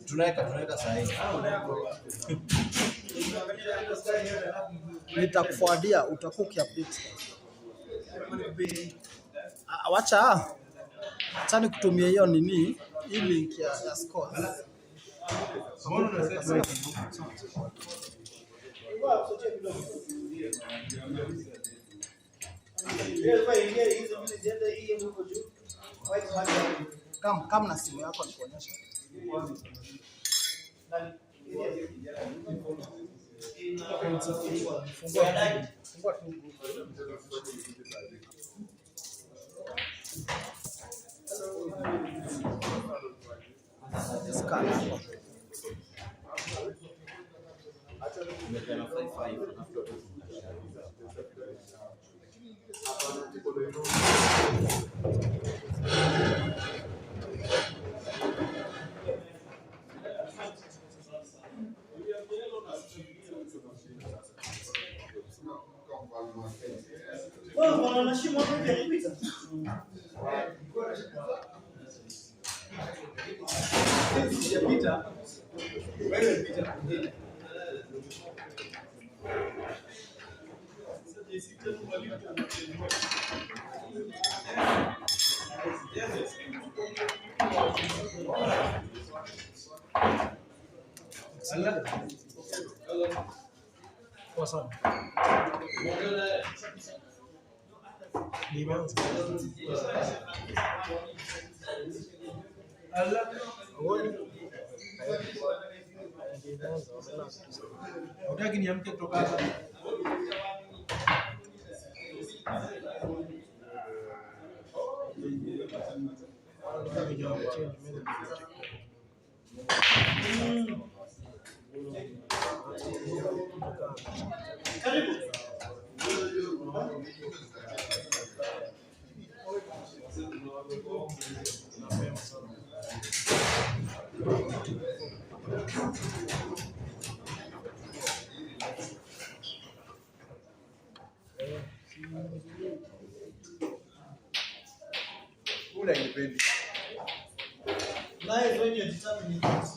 Tunaweka sahihi. Nitakufuadia utakuwa ukiupdate. Acha nikutumie hiyo nini? Hii link ya scores. Mbona unasema kama na simu yako nikuonyesha. Fungua tu. Scan hapo. What's up? Utaki niamke kutoka hapa. Ula ipendi. Live when you determine it.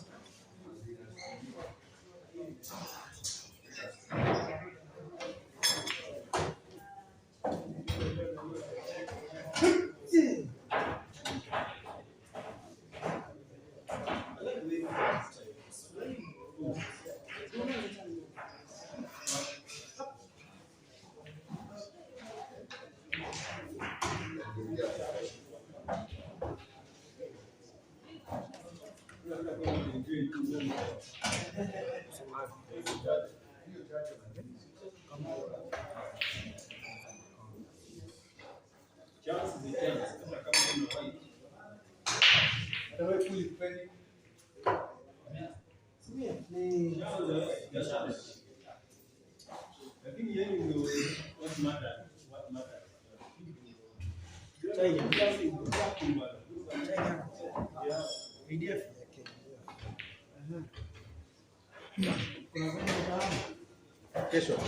Kesho.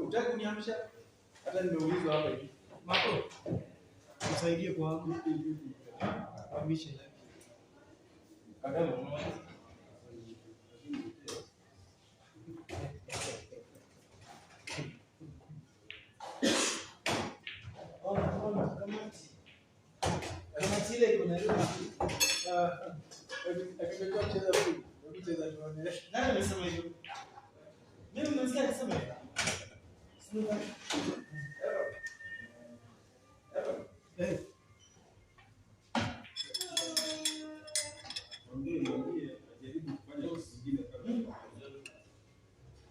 Utaki kuniamsha? Hata nimeulizwa hapa hivi. Mako. Nisaidie kwa hapo. Hamisha. Kagame. Kama ile kuna ile akipekea mchezo huu. Mchezo tuone. Nani amesema hivyo? Mimi nimesikia akisema hivyo.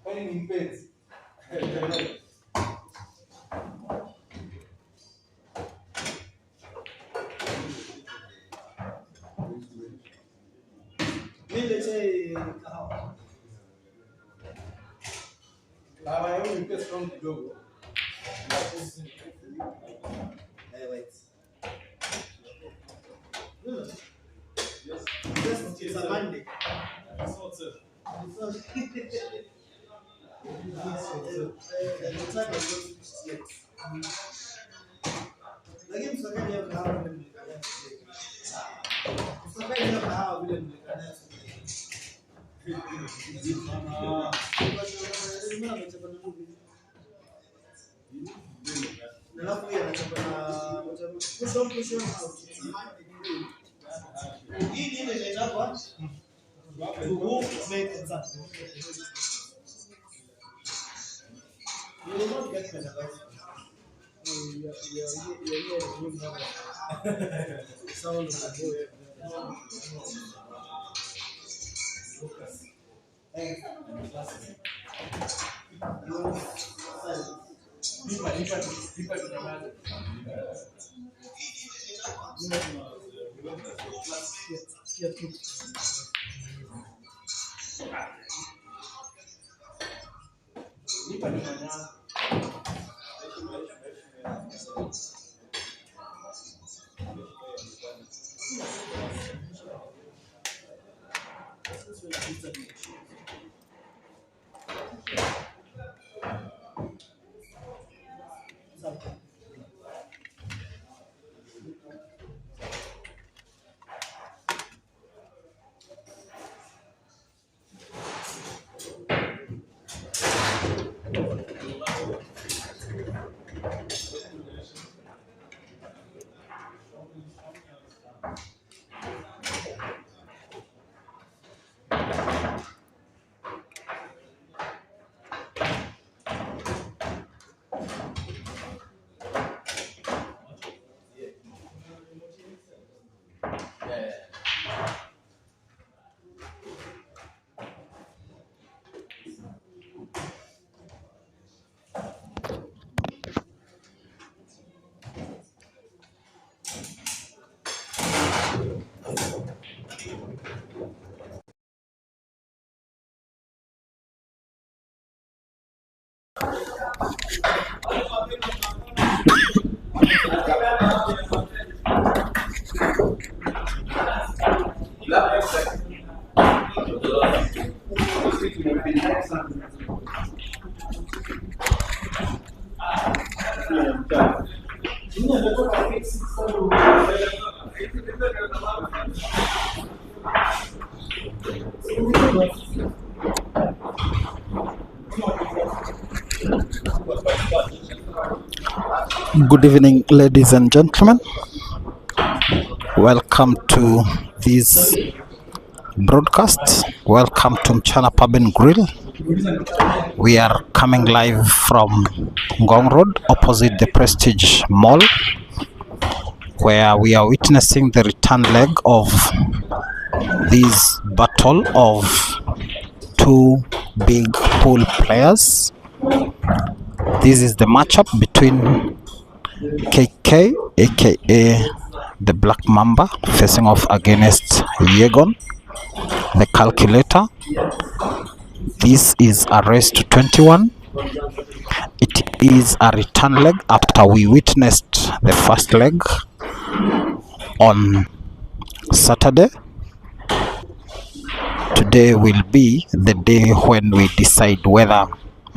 Kwani ni mpenzi? Mimi chai kahawa. Kahawa yangu ni pesa strong kidogo. Wait. Yes. It's a Monday. It's not sir. Lakini msakani ya kahawa vile mlikana. Msakani ya kahawa vile mlikana. Alafu yeye anachapa push on out. Hii ile inaitwa to who make exactly. You will not get better advice. Sound of the boy. Good evening, ladies and gentlemen. Welcome to this broadcast. Welcome to Mchana Pub and Grill. We are coming live from Ngong Road, opposite the Prestige Mall, where we are witnessing the return leg of this battle of two big pool players. This is the matchup between KK, aka the Black Mamba, facing off against YEGON, the Calculator. This is a race to 21. It is a return leg after we witnessed the first leg on Saturday. Today will be the day when we decide whether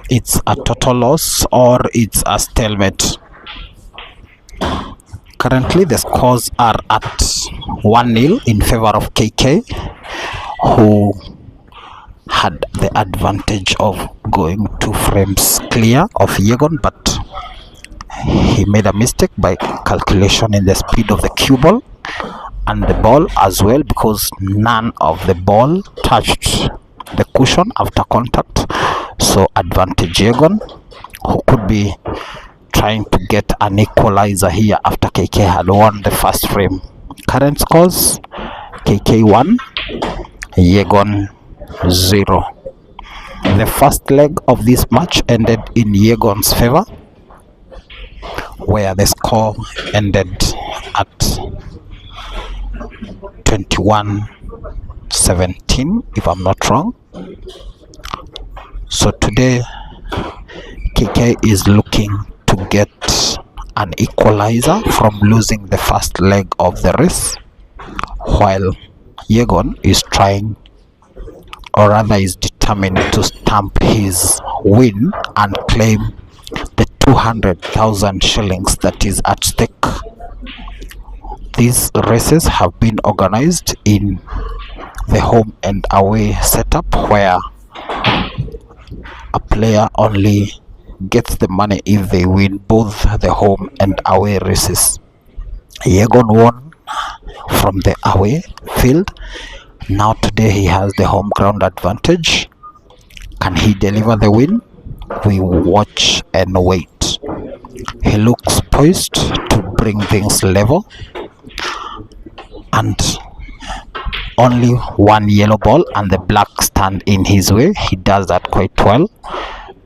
it's a total loss or it's a stalemate. Currently the scores are at 1-0 in favor of KK, who had the advantage of going 2 frames clear of YEGON, but he made a mistake by calculation in the speed of the cue ball and the ball as well, because none of the ball touched the cushion after contact. So advantage YEGON, who could be trying to get an equalizer here after KK had won the first frame. Current scores: KK 1, YEGON 0. The first leg of this match ended in YEGON's favor, where the score ended at 21-17, if I'm not wrong. So today KK is looking to get an equalizer from losing the first leg of the race, while YEGON is trying, or rather is determined, to stamp his win and claim the 200,000 shillings that is at stake. These races have been organized in the home and away setup, where a player only gets the money if they win both the home and away races. YEGON won from the away field. Now today he has the home ground advantage. Can he deliver the win? We watch and wait. He looks poised to bring things level, and only one yellow ball and the black stand in his way. He does that quite well.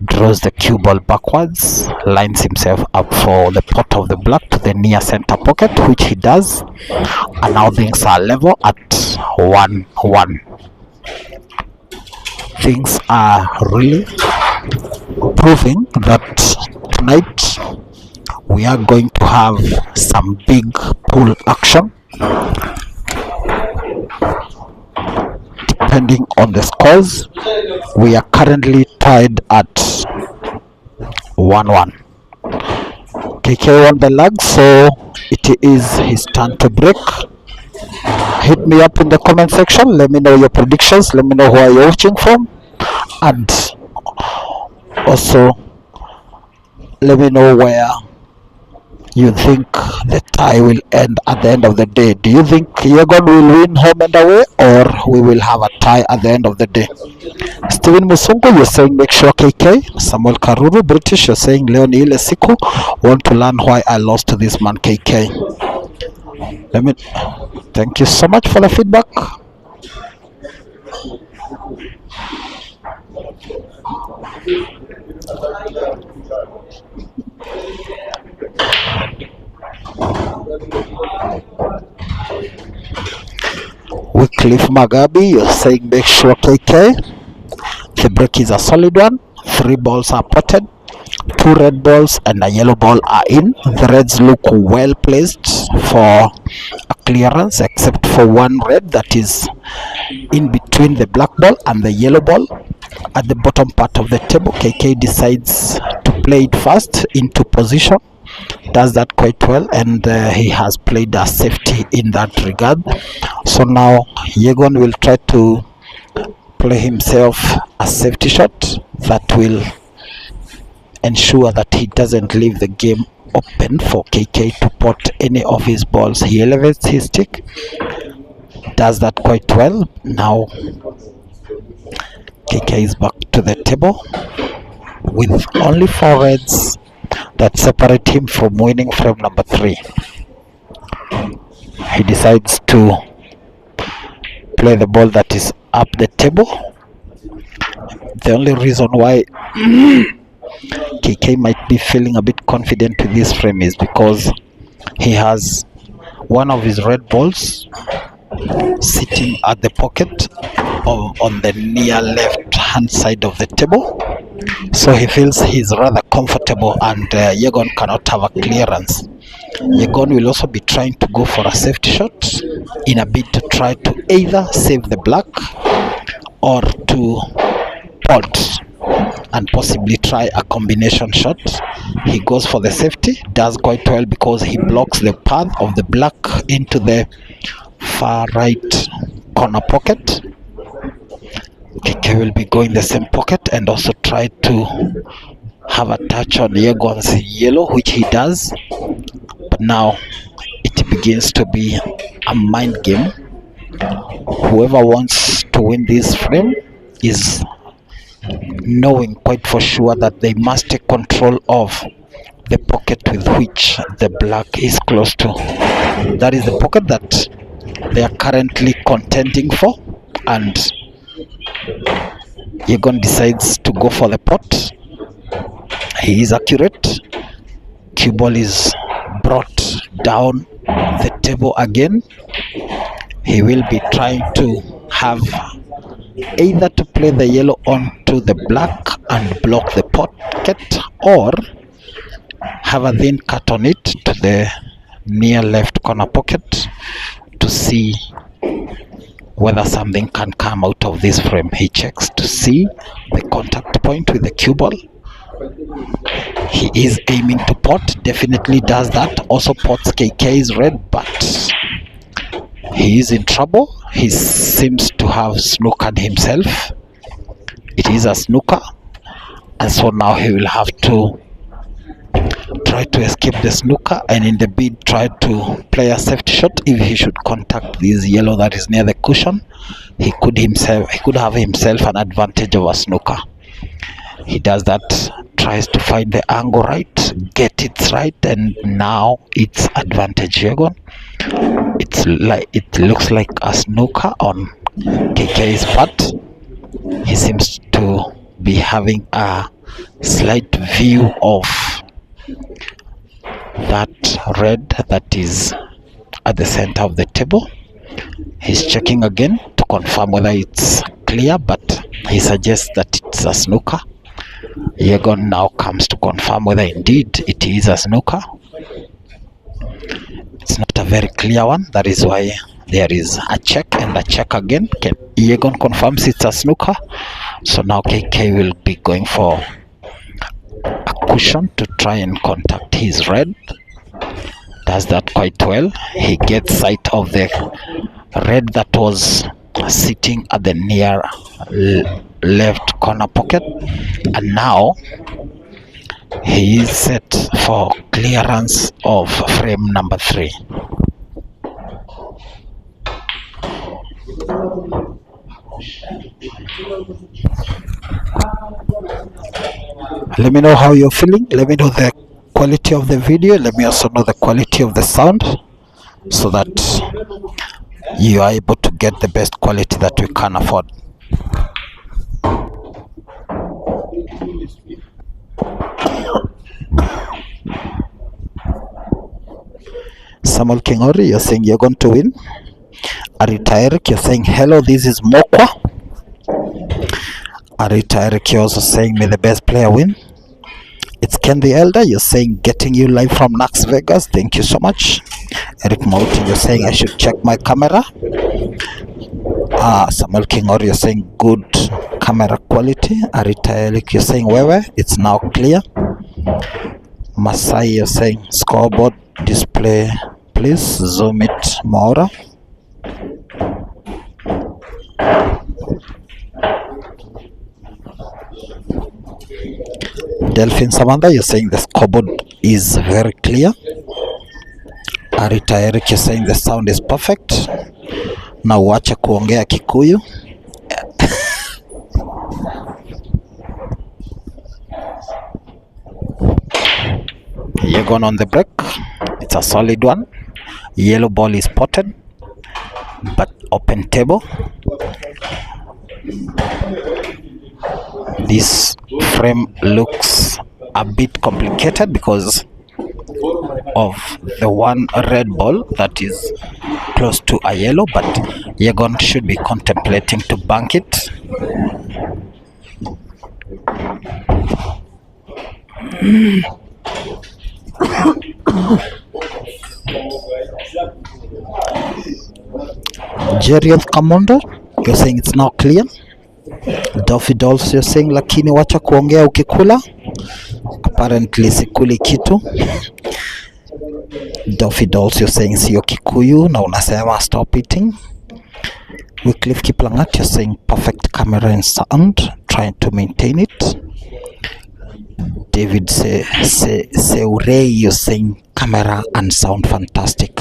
Draws the cue ball backwards, lines himself up for the pot of the black to the near center pocket, which he does, and now things are level at 1-1. Things are really proving that tonight we are going to have some big pool action, depending on the scores. We are currently tied at 1-1. KK won the leg, so it is his turn to break. Hit me up in the comment section. Let me know your predictions. Let me know who you're watching from, and also let me know where you think the tie will end at the end of the day. Do you think YEGON will win home and away, or we will have a tie at the end of the day? Steven Musungu, you're saying make sure KK. Samuel Karuru, British, you're saying Leonie ile siku. Want to learn why I lost to this man KK. Thank you so much for the feedback. Wycliffe Magabi, you're saying make sure KK. The break is a solid one. 3 balls are potted, 2 red balls and a yellow ball are in. The reds look well placed for a clearance, except for 1 red that is in between the black ball and the yellow ball at the bottom part of the table. KK decides to play it fast into position, does that quite well, and he has played a safety in that regard. So now YEGON will try to play himself a safety shot that will ensure that he doesn't leave the game open for KK to pot any of his balls. He elevates his stick, does that quite well. Now KK is back to the table with only 4 reds that separate him from winning frame number 3. He decides to play the ball that is up the table. The only reason why KK might be feeling a bit confident with this frame is because he has one of his red balls sitting at the pocket on the near left hand side of the table, so he feels he's rather comfortable, and YEGON cannot have a clearance. YEGON will also be trying to go for a safety shot in a bid to try to either save the black or to pot and possibly try a combination shot. He goes for the safety, does quite well because he blocks the path of the black into the far right corner pocket. KK will be going the same pocket and also try to have a touch on YEGON's yellow, which he does. But now it begins to be a mind game. Whoever wants to win this frame is knowing quite for sure that they must take control of the pocket with which the black is close to. That is the pocket that they are currently contending for, and YEGON decides to go for the pot. He is accurate. Cue ball is brought down the table again. He will be trying to have either to play the yellow onto the black and block the pocket, or have a thin cut on it to the near left corner pocket to see whether something can come out of this frame. He checks to see the contact point with the cue ball. He is aiming to pot, definitely does that. Also pots KK's red, but he is in trouble. He seems to have snookered himself. It is a snooker, and so now he will have to try to escape the snooker, and in the bid try to play a safety shot. If he should contact this yellow that is near the cushion, he could have himself an advantage of a snooker. He does that, tries to find the angle right, get it right, and now it's advantage YEGON. It looks like a snooker on KK's part. He seems to be having a slight view of that red that is at the center of the table. He's checking again to confirm whether it's clear, but he suggests that it's a snooker. YEGON now comes to confirm whether indeed it is a snooker. It's not a very clear one, that is why there is a check and a check again. YEGON confirms it's a snooker, so now KK will be going for a cushion to try and contact his red. Does that quite well. He gets sight of the red that was sitting at the near left corner pocket, and now he is set for clearance of frame number 3. Let me know how you're feeling. Let me know the quality of the video. Let me also know the quality of the sound, so that you are able to get the best quality that we can afford. Samuel Kingori, you're saying you're going to win. Arita Eric, you're saying hello, this is Mokwa. Arita Eric, you're also saying may the best player win. It's Ken the Elder, you're saying getting you live from Las Vegas. Thank you so much. Eric Mouti, you're saying I should check my camera. Samuel Kingori, you're saying good camera quality. Arita Eric, you're saying where it's now clear. Masai, you're saying scoreboard display, please zoom it more. Delphine Samantha, you're saying the scoreboard is very clear. Arita Eric, you're saying the sound is perfect. Na uache kuongea Kikuyu. YEGON on the break. It's a solid one. Yellow ball is spotted, but open table. This frame looks a bit complicated because of the one red ball that is close to a yellow, but YEGON should be contemplating to bank it. Jerry of Kamondo, you're saying it's now clear. Duffy Dolls, you're saying lakini wacha kuongea ukikula. Apparently sikuli kitu. Duffy Dolls, you're saying sio Kikuyu na unasema stop eating. Wycliffe Kiplangat, you're saying perfect camera and sound, trying to maintain it. David Seurei, you're saying camera and sound fantastic.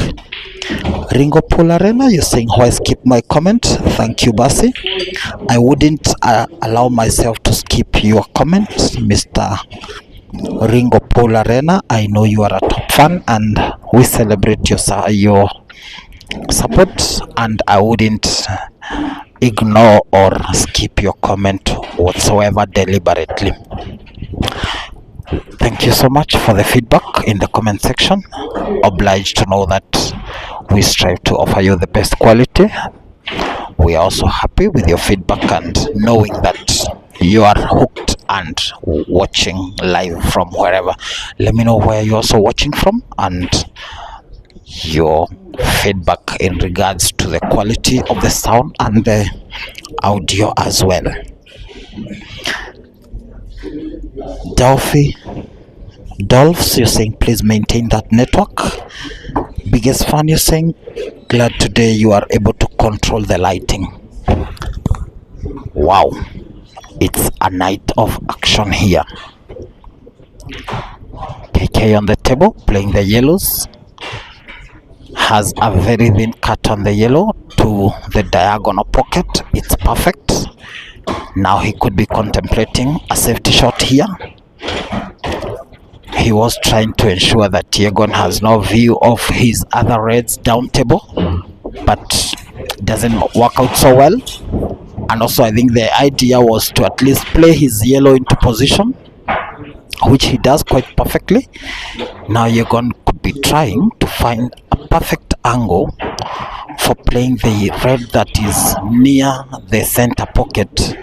Ringo Polarena, you're saying why skip my comment? Thank you, Basi. I wouldn't allow myself to skip your comment, Mr. Ringo Polarena. I know you are a top fan and we celebrate your support, and I wouldn't ignore or skip your comment whatsoever deliberately. Thank you so much for the feedback in the comment section. Obliged to know that we strive to offer you the best quality. We are also happy with your feedback and knowing that you are hooked and watching live from wherever. Let me know where you're also watching from and your feedback in regards to the quality of the sound and the audio as well. Dolphs, you're saying please maintain that network. Biggest fan, you're saying glad today you are able to control the lighting. Wow, it's a night of action here. KK on the table playing the yellows, has a very thin cut on the yellow to the diagonal pocket. It's perfect. Now he could be contemplating a safety shot here. He was trying to ensure that YEGON has no view of his other reds down table, but doesn't work out so well. And also I think the idea was to at least play his yellow into position, which he does quite perfectly. Now YEGON could be trying to find a perfect angle for playing the red that is near the center pocket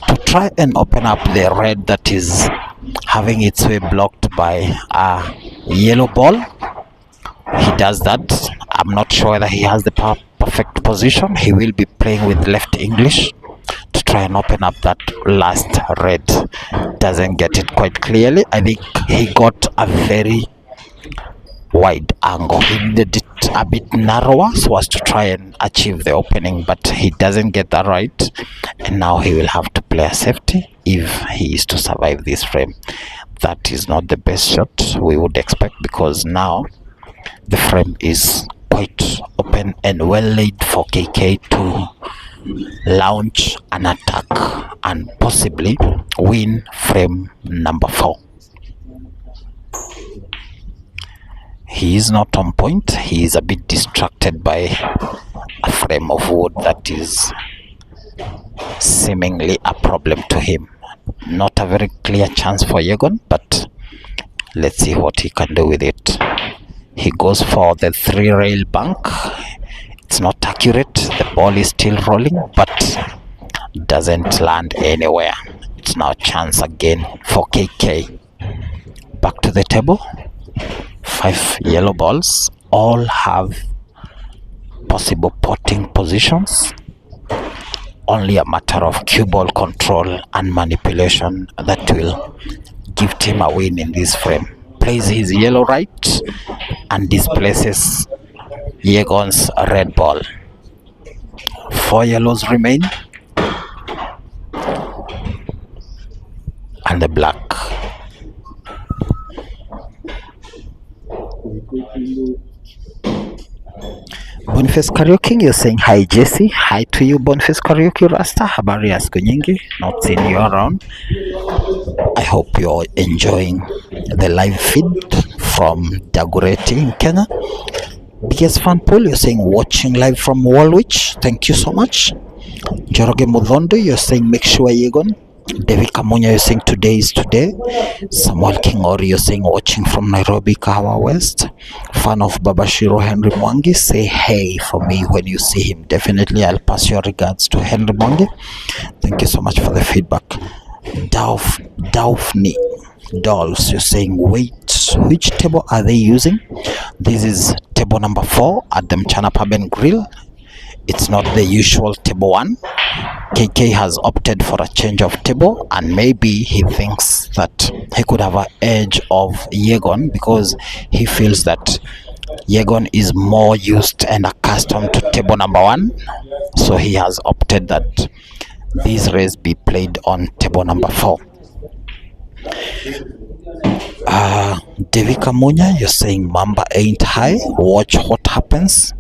to try and open up the red that is having its way blocked by a yellow ball. He does that. I'm not sure whether he has the perfect position. He will be playing with left English to try and open up that last red. Doesn't get it quite clearly. I think he got a very wide angle. He needed it a bit narrower so as to try and achieve the opening, but he doesn't get that right, and now he will have to play a safety if he is to survive this frame. That is not the best shot we would expect, because now the frame is quite open and well laid for KK to launch an attack and possibly win frame number 4. He is not on point. He is a bit distracted by a frame of wood that is seemingly a problem to him. Not a very clear chance for YEGON, but let's see what he can do with it. He goes for the 3-rail bank. It's not accurate. The ball is still rolling, but doesn't land anywhere. It's now a chance again for KK. Back to the table. 5 yellow balls, all have possible potting positions. Only a matter of cue ball control and manipulation that will give him a win in this frame. Plays his yellow right and displaces YEGON's red ball. 4 yellows remain and the black. Boniface Karaoke, you're saying hi Jesse. Hi to you Boniface Karaoke Rasta. Habari ya siku nyingi. Not seeing you around. I hope you're enjoying the live feed from Dagoretti in Kenya. Biggest fan pool, you're saying watching live from Woolwich. Thank you so much. Joroge Mudhondo, you're saying make sure YEGON. Devi Kamunya, you're saying today is today. Samuel Kingori, you're saying watching from Nairobi, Kahawa West. Fan of Babashiro Henry Mwangi, say hey for me when you see him. Definitely I'll pass your regards to Henry Mwangi. Thank you so much for the feedback. Daphne Dolls, you're saying, wait, which table are they using? This is table number 4 at the Mchana Paben Grill. It's not the usual table 1. KK has opted for a change of table, and maybe he thinks that he could have an edge of YEGON because he feels that YEGON is more used and accustomed to table number 1. So he has opted that these rays be played on table number 4. Devika Munya, you're saying Mamba ain't high. Watch what happens.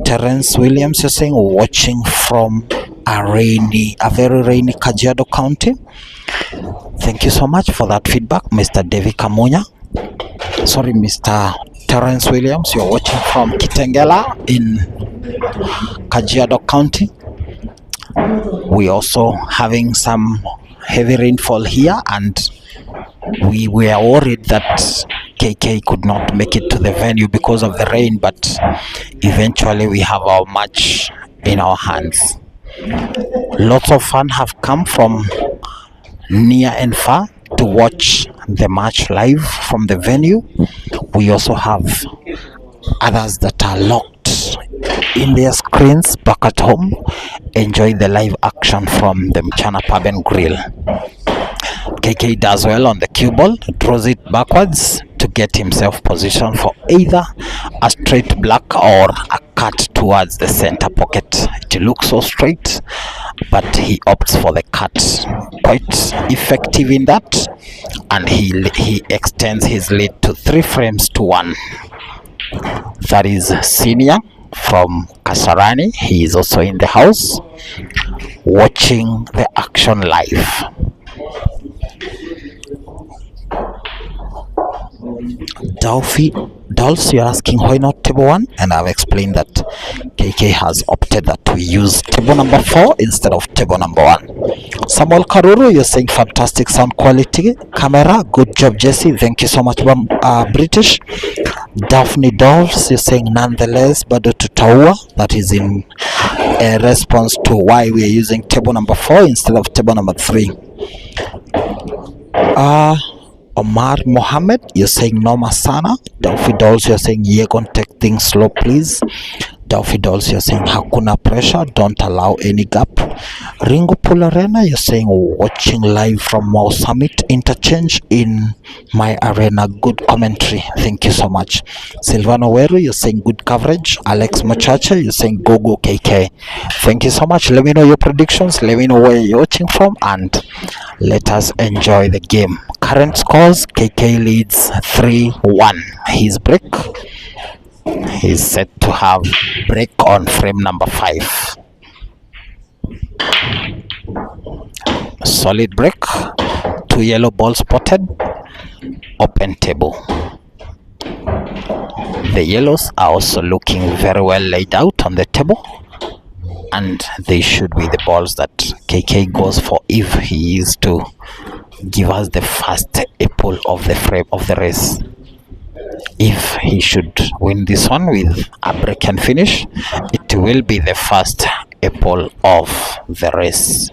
Terence Williams, you're saying watching from a very rainy Kajiado County. Thank you so much for that feedback, Mr. Devika Munya. Sorry, Mr. Terence Williams, you're watching from Kitengela in Kajiado County. We're also having some heavy rainfall here, and we were worried that KK could not make it to the venue because of the rain, but eventually we have our match in our hands. Lots of fun have come from near and far to watch the match live from the venue. We also have others that are locked in their screens back at home, enjoy the live action from the Mchana Paben Grill. KK does well on the cue ball, draws it backwards to get himself positioned for either a straight black or a cut towards the center pocket. It looks so straight, but he opts for the cut. Quite effective in that, and he extends his lead to 3 frames to 1. That is Senior from Kasarani. He is also in the house watching the action live. Dolls, you're asking why not table 1, and I've explained that KK has opted that we use table number 4 instead of table number 1. Samuel Karuru, you're saying fantastic sound quality, camera, good job Jesse, thank you so much British. Daphne Dolls, you're saying nonetheless bado tutaua, that is in response to why we are using table number 4 instead of table number 3. Omar Mohammed, you're saying Noma Sana. Delphi Dolls, you're saying YEGON, take things slow please. Delphi Dolls, you're saying hakuna pressure, don't allow any gap. Ringo Pularena, you're saying watching live from Mau Summit Interchange in my arena, good commentary, thank you so much. Silvano Weru, you're saying good coverage. Alex Machacha, you're saying go KK, thank you so much. Let me know your predictions, let me know where you're watching from, and let us enjoy the game. Current scores, KK leads 3-1. His break, he's set to have break on frame number 5. Solid break, 2 yellow balls spotted, open table. The yellows are also looking very well laid out on the table, and they should be the balls that KK goes for if he is to give us the first apple of the frame of the race. If he should win this one with a break and finish, it will be the first apple of the race.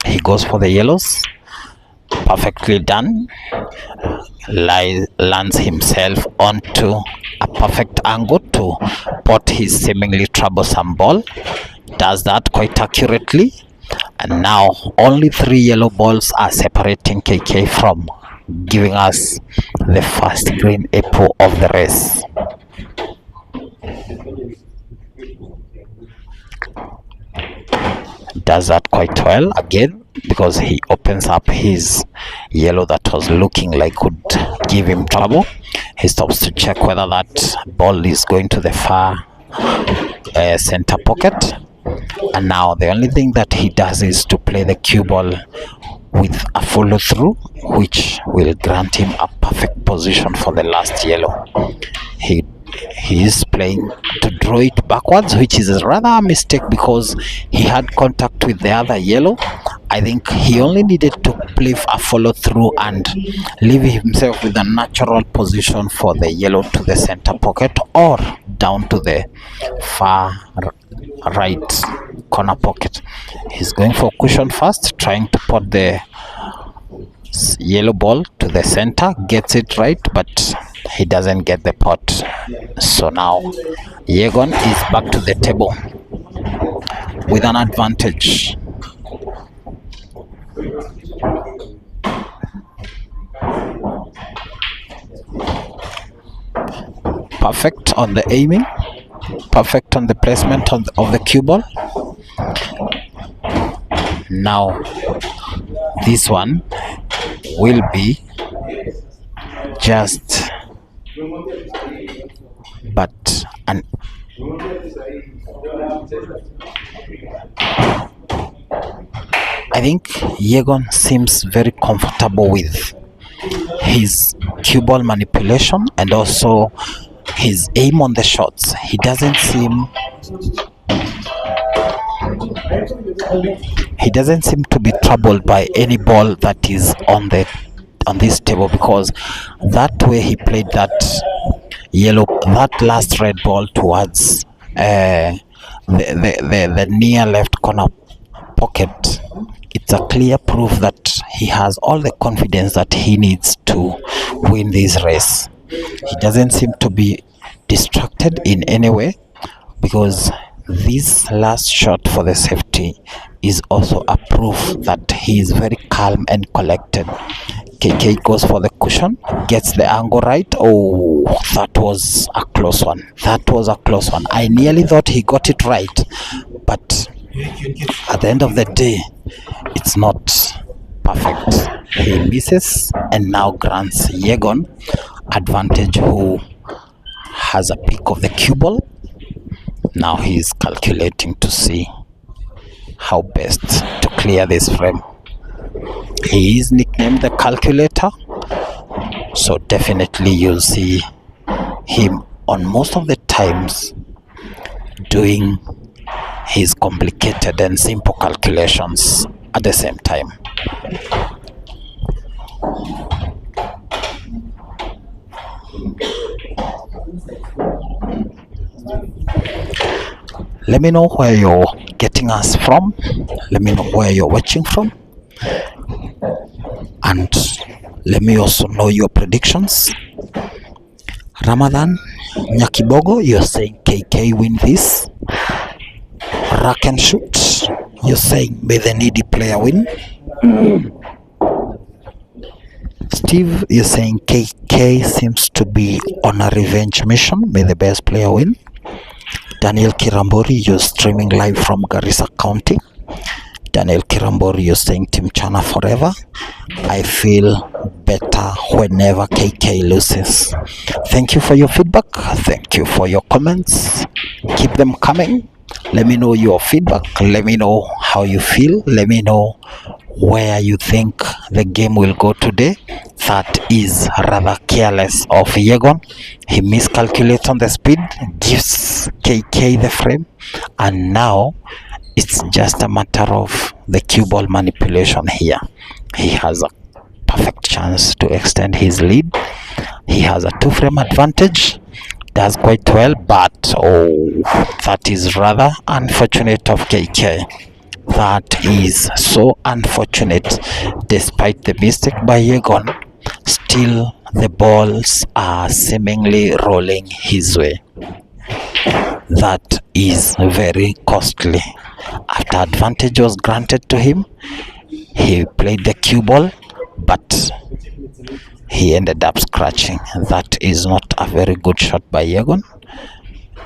He goes for the yellows, perfectly done, lands himself onto a perfect angle to pot his seemingly troublesome ball, does that quite accurately, and now only 3 yellow balls are separating KK from giving us the first green apple of the race. Does that quite well again, because he opens up his yellow that was looking like could give him trouble. He stops to check whether that ball is going to the far center pocket, and now the only thing that he does is to play the cue ball with a follow through, which will grant him a perfect position for the last yellow. He is playing to draw it backwards, which is rather a mistake because he had contact with the other yellow. I think he only needed to play a follow through and leave himself with a natural position for the yellow to the center pocket or down to the far right corner pocket. He's going for cushion first, trying to put the yellow ball to the center, gets it right, but he doesn't get the pot. So now YEGON is back to the table with an advantage. Perfect on the aiming, perfect on the placement of the cue ball. Now this one will be just but an I think YEGON seems very comfortable with his cue ball manipulation and also his aim on the shots. He doesn't seem to be troubled by any ball that is on this table, because that way he played that last red ball towards the near left corner pocket. It's a clear proof that he has all the confidence that he needs to win this race. He doesn't seem to be distracted in any way, because this last shot for the safety is also a proof that he is very calm and collected. KK goes for the cushion, gets the angle right. Oh, that was a close one. That was a close one. I nearly thought he got it right, but at the end of the day, it's not perfect. He misses and now grants YEGON advantage, who has a pick of the cue ball. Now he is calculating to see how best to clear this frame. He is nicknamed the calculator, so definitely you'll see him on most of the times doing his complicated and simple calculations at the same time. Let me know where you're getting us from. Let me know where you're watching from. And let me also know your predictions. Ramadan Nyakibogo, you're saying KK win this. Rack and shoot, you're saying may the needy player win. Steve, you're saying KK seems to be on a revenge mission, may the best player win. Daniel Kirambori, you're streaming live from Garissa County. Daniel Kirambori, you're saying Team Chana forever. I feel better whenever KK loses. Thank you for your feedback. Thank you for your comments. Keep them coming. Let me know your feedback. Let me know how you feel. Let me know where you think the game will go today. That is rather careless of YEGON. He miscalculates on the speed, gives KK the frame, and now it's just a matter of the cue ball manipulation here. He has a perfect chance to extend his lead. He has a 2-frame advantage. Does quite well, but oh, that is rather unfortunate of KK. That is so unfortunate. Despite the mistake by YEGON, still the balls are seemingly rolling his way. That is very costly. After advantage was granted to him, he played the cue ball, but he ended up scratching. That is not a very good shot by YEGON,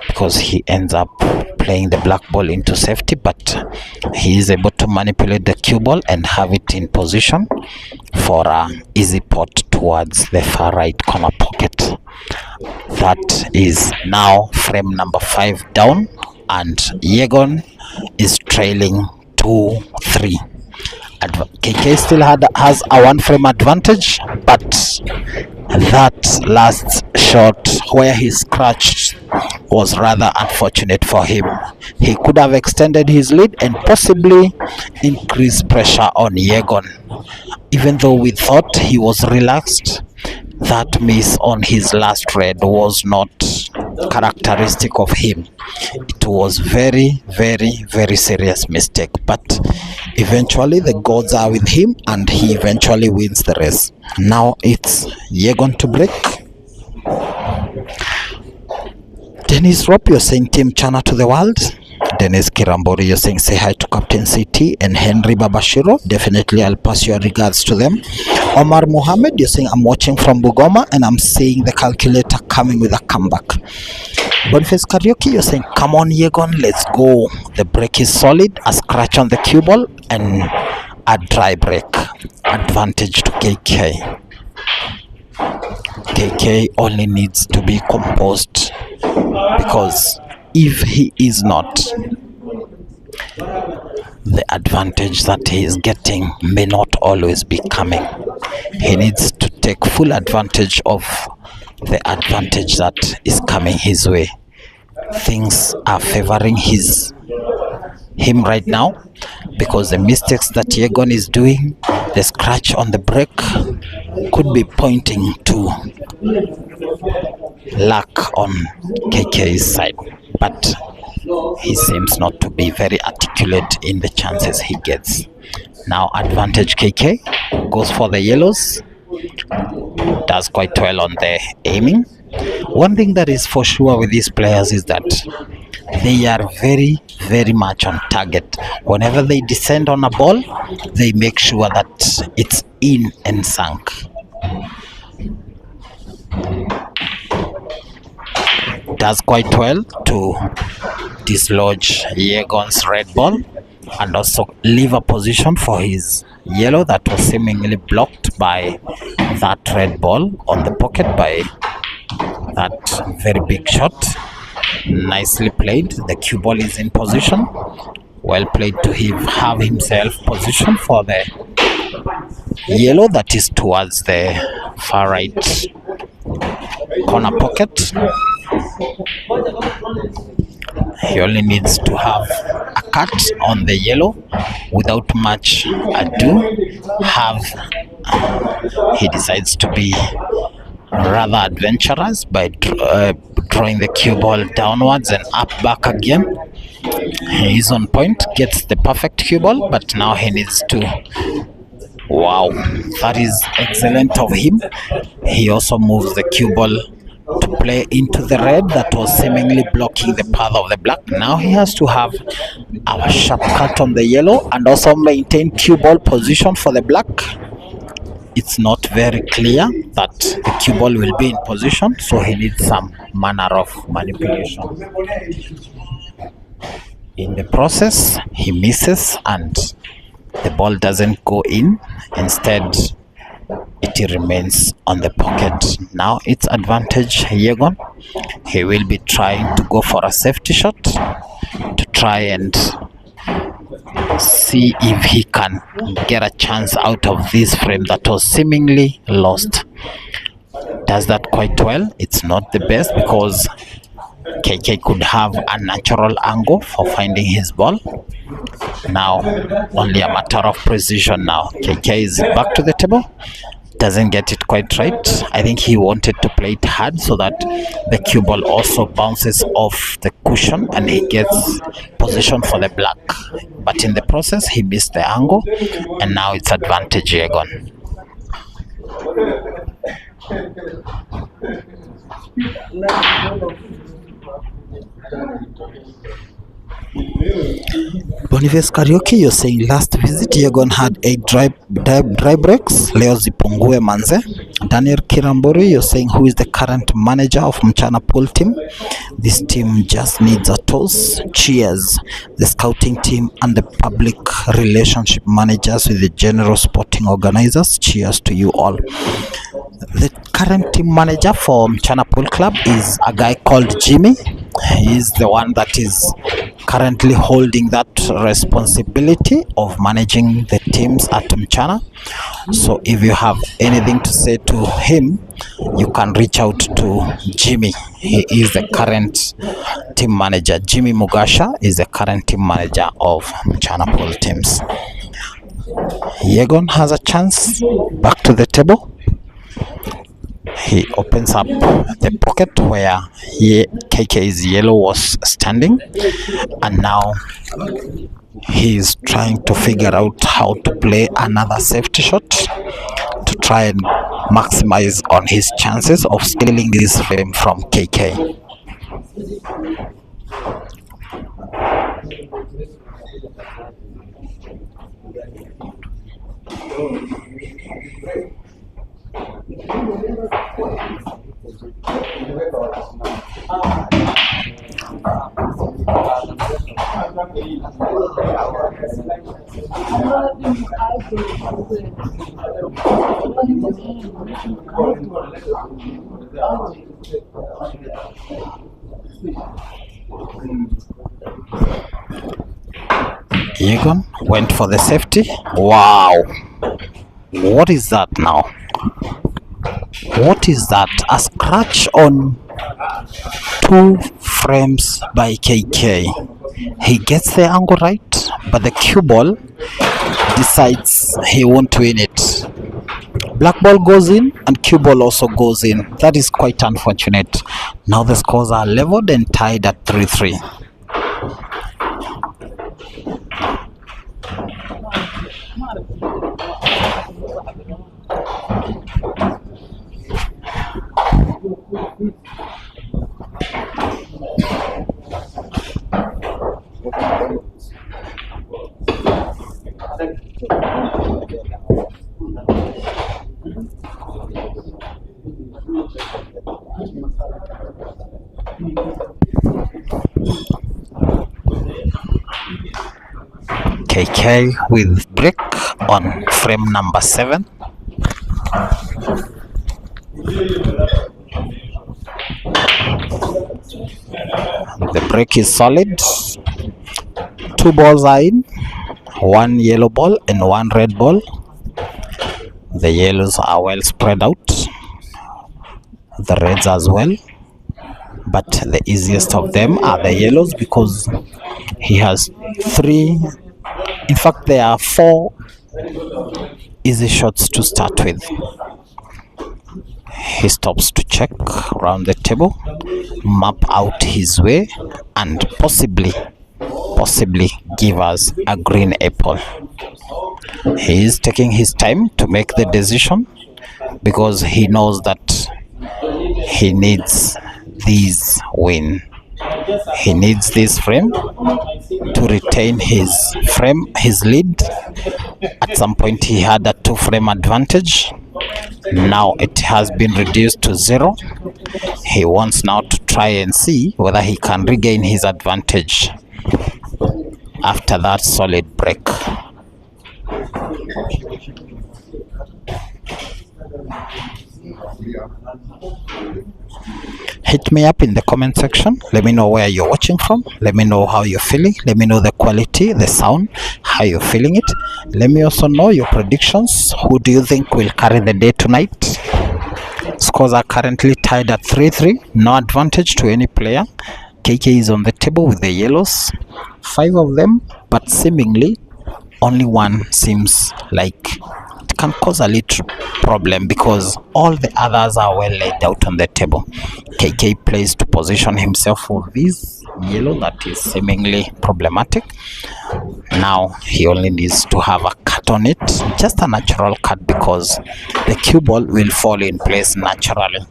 because he ends up playing the black ball into safety, but he is able to manipulate the cue ball and have it in position for an easy pot towards the far right corner pocket. That is now frame number 5 down, and YEGON is trailing 2-3. KK still has a 1-frame advantage, but that last shot where he scratched was rather unfortunate for him. He could have extended his lead and possibly increased pressure on YEGON. Even though we thought he was relaxed, that miss on his last red was not characteristic of him. It was very, very, very serious mistake, but eventually the gods are with him and he eventually wins the race. Now it's YEGON to break. Dennis Ropp, you're saying Team Chana to the world. Dennis Kirambori, you're saying say hi to Captain CT and Henry Babashiro. Definitely I'll pass your regards to them. Omar Mohammed, you're saying I'm watching from Bugoma and I'm seeing the calculator coming with a comeback. Boniface Karaoke, you're saying come on YEGON, let's go. The break is solid, a scratch on the cue ball and a dry break. Advantage to KK. KK only needs to be composed, because if he is not, the advantage that he is getting may not always be coming. He needs to take full advantage of the advantage that is coming his way. Things are favoring him right now, because the mistakes that YEGON is doing, the scratch on the break, could be pointing to lack on KK's side, but he seems not to be very articulate in the chances he gets. Now advantage KK, goes for the yellows, does quite well on the aiming. One thing that is for sure with these players is that they are very, very much on target. Whenever they descend on a ball, they make sure that it's in and sunk. Does quite well to dislodge YEGON's red ball and also leave a position for his yellow that was seemingly blocked by that red ball on the pocket by that very big shot. Nicely played. The cue ball is in position. Well played to have himself positioned for the yellow that is towards the far right corner pocket. He only needs to have a cut on the yellow without much ado. He decides to be rather adventurous by drawing the cue ball downwards and up back again. He is on point, gets the perfect cue ball, but now he needs to... Wow, that is excellent of him. He also moves the cue ball to play into the red that was seemingly blocking the path of the black. Now he has to have a sharp cut on the yellow and also maintain cue ball position for the black. It's not very clear that the cue ball will be in position, so he needs some manner of manipulation. In the process, he misses and the ball doesn't go in. Instead, it remains on the pocket. Now it's advantage YEGON. He will be trying to go for a safety shot to try and see if he can get a chance out of this frame that was seemingly lost. Does that quite well. It's not the best because KK could have a natural angle for finding his ball. Now only a matter of precision. Now KK is back to the table. Doesn't get it quite right. I think he wanted to play it hard so that the cue ball also bounces off the cushion and he gets position for the black, but in the process he missed the angle and now it's advantage YEGON. Boniface Karaoke, you're saying last visit YEGON had 8 dry breaks. Leo zipungue manze. Daniel Kirambori, you're saying who is the current manager of Mchana pool team? This team just needs a toss. Cheers. The scouting team and the public relationship managers with the general sporting organizers. Cheers to you all. The current team manager for Mchana Pool Club is a guy called Jimmy. He is the one that is currently holding that responsibility of managing the teams at Mchana. So if you have anything to say to him, you can reach out to Jimmy. He is the current team manager. Jimmy Mugasha is the current team manager of Mchana Pool teams. YEGON has a chance back to the table. He opens up the pocket where KK's yellow was standing, and now he's trying to figure out how to play another safety shot to try and maximize on his chances of stealing this frame from KK. YEGON went for the safety. Wow, what is that now? What is that? A scratch on 2 frames by KK. He gets the angle right, but the cue ball decides he won't win it. Black ball goes in and cue ball also goes in. That is quite unfortunate. Now the scores are leveled and tied at 3-3. KK with break on frame number 7. The break is solid. 2 balls are in, 1 yellow ball and 1 red ball. The yellows are well spread out, the reds as well, but the easiest of them are the yellows because he has 3, in fact there are 4 easy shots to start with. He stops to check around the table, map out his way, and possibly give us a green apple. He is taking his time to make the decision because he knows that he needs this win. He needs this frame to retain his lead. At some point he had a 2-frame advantage. Now it has been reduced to 0. He wants now to try and see whether he can regain his advantage after that solid break. Hit me up in the comment section. Let me know where you're watching from. Let me know how you're feeling. Let me know the quality, the sound, how you're feeling it. Let me also know your predictions. Who do you think will carry the day tonight? Scores are currently tied at 3-3. No advantage to any player. KK is on the table with the yellows, 5 of them, but seemingly only one seems like it can cause a little problem because all the others are well laid out on the table. KK plays to position himself for this yellow that is seemingly problematic. Now he only needs to have a cut on it, just a natural cut, because the cue ball will fall in place naturally.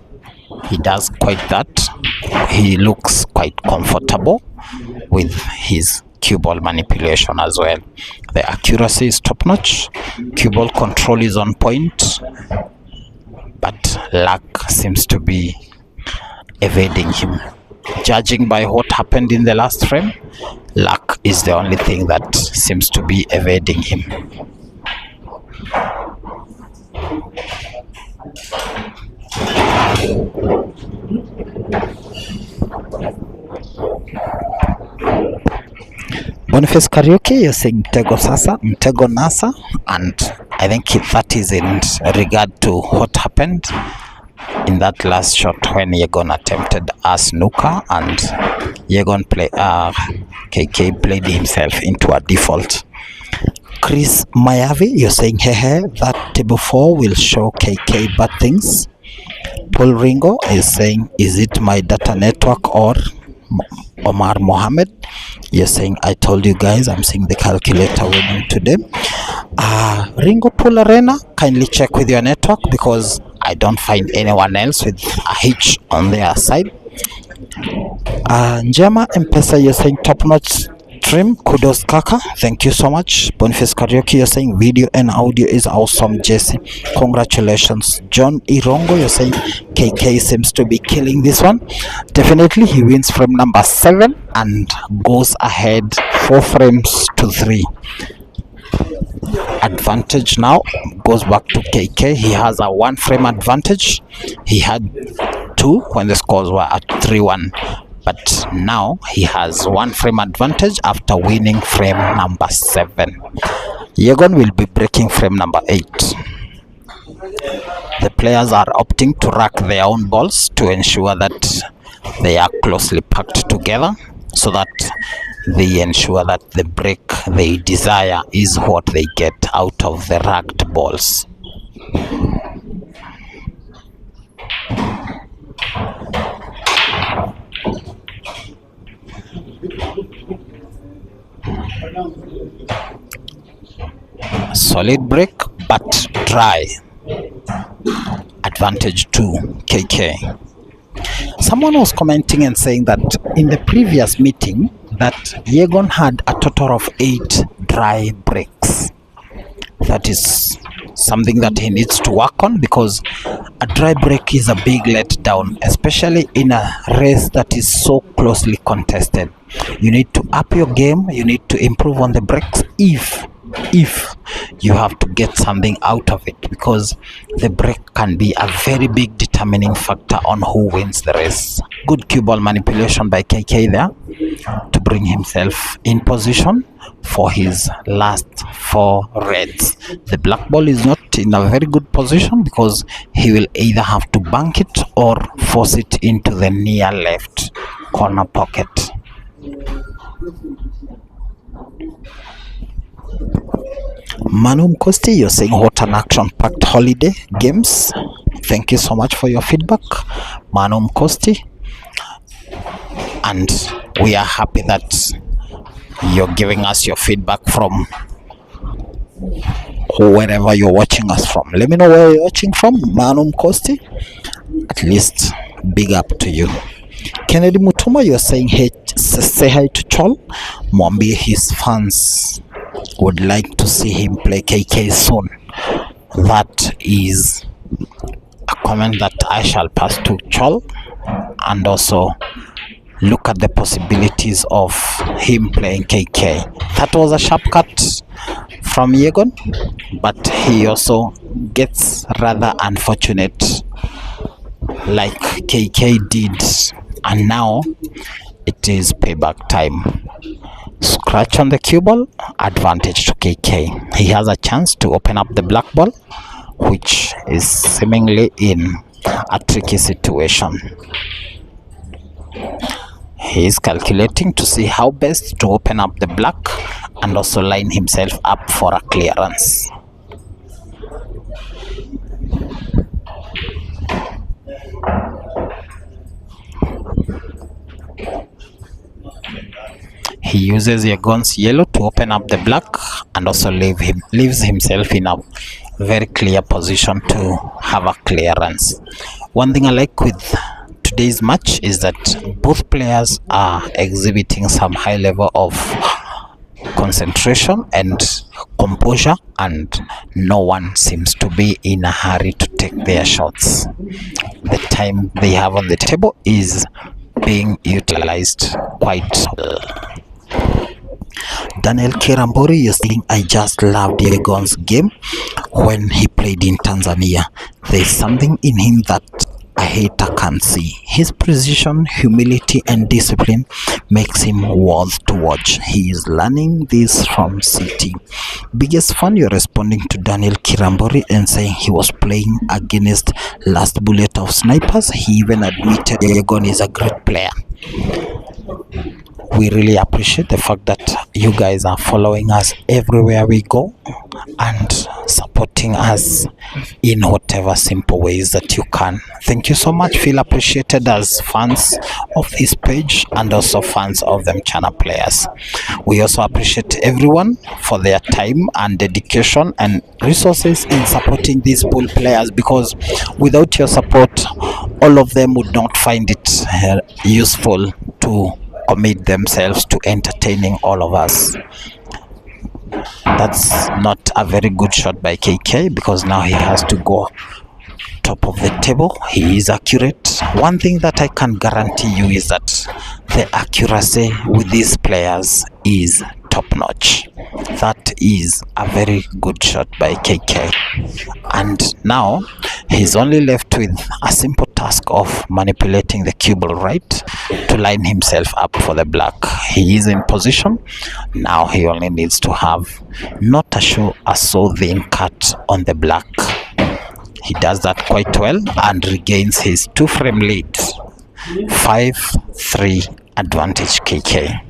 He does quite that. He looks quite comfortable with his cue ball manipulation as well. The accuracy is top notch. Cue ball control is on point, but luck seems to be evading him. Judging by what happened in the last frame, luck is the only thing that seems to be evading him. Boniface Karaoke, you're saying Mtego Sasa, Mtego Nasa, and I think that is in regard to what happened in that last shot when YEGON attempted a snooker and KK played himself into a default. Chris Mayavi, you're saying, hey, that table 4 will show KK bad things. Paul Ringo is saying, is it my data network or Omar Mohammed? You're saying, I told you guys I'm seeing the calculator winning today. Ringo Pool Arena, kindly check with your network because I don't find anyone else with a hitch on their side. Njema Mpesa, you're saying top notch stream, kudos kaka, thank you so much. Boniface Karaoke, you're saying video and audio is awesome. Jesse, congratulations. John Irongo, you're saying KK seems to be killing this one. Definitely he wins frame number 7 and goes ahead 4 frames to 3. Advantage now goes back to KK. He has a 1 frame advantage. He had 2 when the scores were at 3-1, but now he has 1 frame advantage after winning frame number 7. YEGON will be breaking frame number 8. The players are opting to rack their own balls to ensure that they are closely packed together, so that they ensure that the break they desire is what they get out of the racked balls. Solid break but dry. Advantage to KK. Someone was commenting and saying that in the previous meeting that YEGON had a total of 8 dry breaks. That is something that he needs to work on, because a dry break is a big letdown, especially in a race that is so closely contested. You need to up your game, you need to improve on the breaks if you have to get something out of it, because the break can be a very big determining factor on who wins the race. Good cue ball manipulation by KK there to bring himself in position for his last 4 reds. The black ball is not in a very good position because he will either have to bank it or force it into the near left corner pocket. Manum Kosti, you're saying what an action-packed holiday games. Thank you so much for your feedback, Manum Kosti. And we are happy that you're giving us your feedback from wherever you're watching us from. Let me know where you're watching from, Manum Kosti. At least big up to you. Kennedy Mutuma, you're saying hey, say hi to Chol. Mwambie his fans would like to see him play KK soon. That is a comment that I shall pass to Chol, and also look at the possibilities of him playing KK. That was a sharp cut from YEGON, but he also gets rather unfortunate like KK did, and now it is payback time. Scratch on the cue ball, advantage to KK. He has a chance to open up the black ball, which is seemingly in a tricky situation. He is calculating to see how best to open up the black and also line himself up for a clearance. He uses YEGON's yellow to open up the black and also leaves himself in a very clear position to have a clearance. One thing I like with today's match is that both players are exhibiting some high level of concentration and composure, and no one seems to be in a hurry to take their shots. The time they have on the table is being utilized quite well. Daniel Kirambori is saying, I just loved YEGON's game when he played in Tanzania. There's something in him that a hater can see. His precision, humility and discipline makes him worth to watch. He is learning this from City. Biggest fan, you're responding to Daniel Kirambori and saying he was playing against Last Bullet of Snipers. He even admitted YEGON is a great player. We really appreciate the fact that you guys are following us everywhere we go and supporting supporting us in whatever simple ways that you can. Thank you so much. Feel appreciated as fans of this page and also fans of them channel players. We also appreciate everyone for their time and dedication and resources in supporting these pool players, because without your support, all of them would not find it useful to commit themselves to entertaining all of us. That's not a very good shot by KK, because now he has to go top of the table. He is accurate. One thing that I can guarantee you is that the accuracy with these players is top notch. That is a very good shot by KK. And now he's only left with a simple task of manipulating the cue ball right to line himself up for the black. He is in position. Now he only needs to have not a soothing cut on the black. He does that quite well and regains his 2-frame lead. 5-3 advantage KK.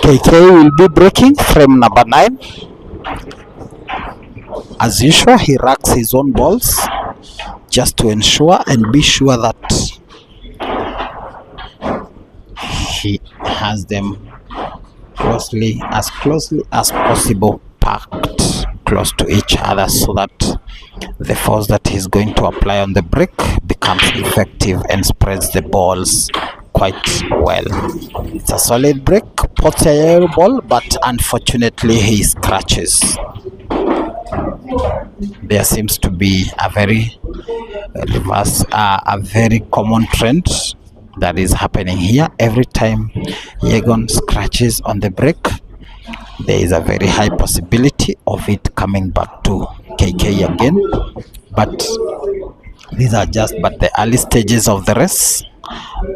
KK will be breaking frame number 9. As usual, he racks his own balls just to ensure and be sure that he has them closely as possible packed close to each other, so that the force that he's going to apply on the break becomes effective and spreads the balls quite well. It's a solid break, pots a yellow ball, but unfortunately he scratches. There seems to be a very common trend that is happening here. Every time YEGON scratches on the break, there is a very high possibility of it coming back to KK again. But these are just the early stages of the race.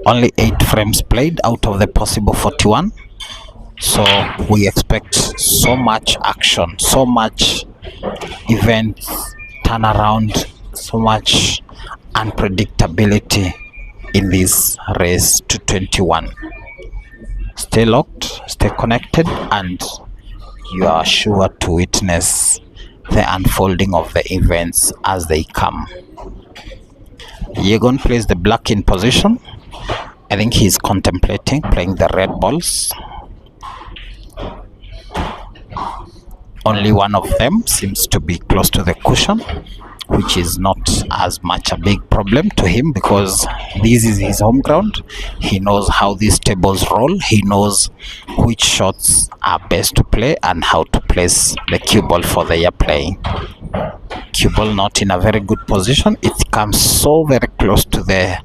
Only 8 frames played out of the possible 41. So we expect so much action, so much events, turnaround, so much unpredictability in this race to 21. Stay locked, stay connected, and you are sure to witness the unfolding of the events as they come. YEGON plays the black in position. I think he's contemplating playing the red balls. Only one of them seems to be close to the cushion, which is not as much a big problem to him, because this is his home ground. He knows how these tables roll. He knows which shots are best to play and how to place the cue ball for the air playing. Cue ball not in a very good position. It comes so very close to the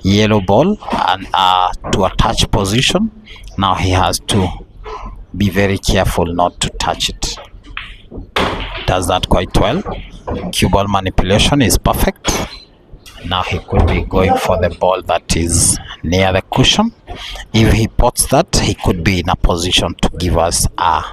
yellow ball and to a touch position. Now he has to be very careful not to touch it. Does that quite well. Cue ball manipulation is perfect. Now he could be going for the ball that is near the cushion. If he pots that, he could be in a position to give us a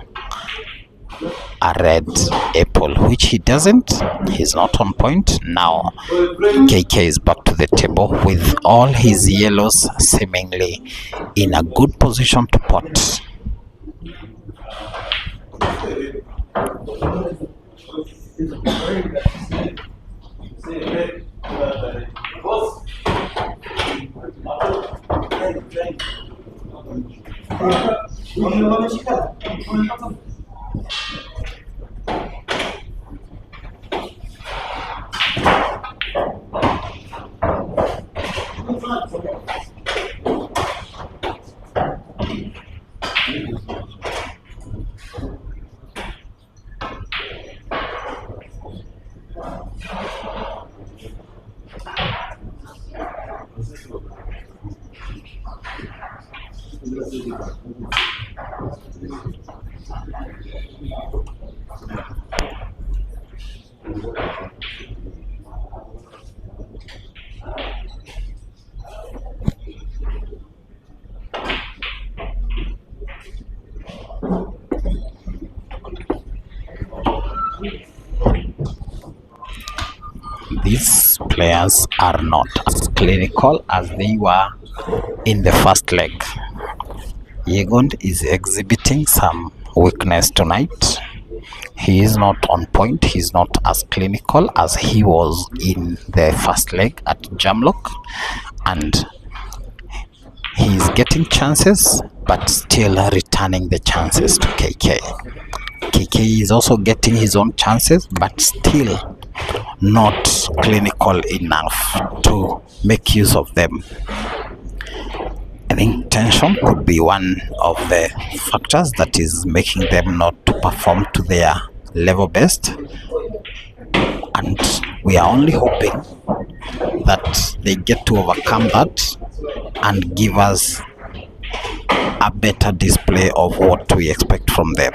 red apple, which he doesn't. He's not on point. Now KK is back to the table with all his yellows seemingly in a good position to pot. These players are not as clinical as they were in the first leg. YEGON is exhibiting some weakness tonight. He is not on point. He's not as clinical as he was in the first leg at Jamlock, and he's getting chances but still returning the chances to KK. KK is also getting his own chances but still not clinical enough to make use of them. I think tension could be one of the factors that is making them not to perform to their level best, and we are only hoping that they get to overcome that and give us a better display of what we expect from them.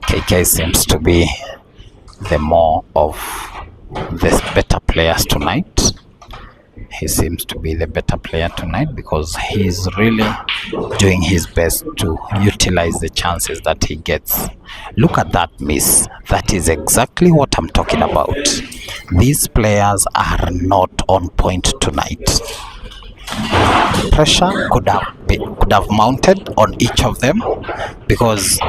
KK seems to be the more of the better players tonight. He seems to be the better player tonight because he's really doing his best to utilize the chances that he gets. Look at that miss. That is exactly what I'm talking about. These players are not on point tonight. Pressure could have mounted on each of them because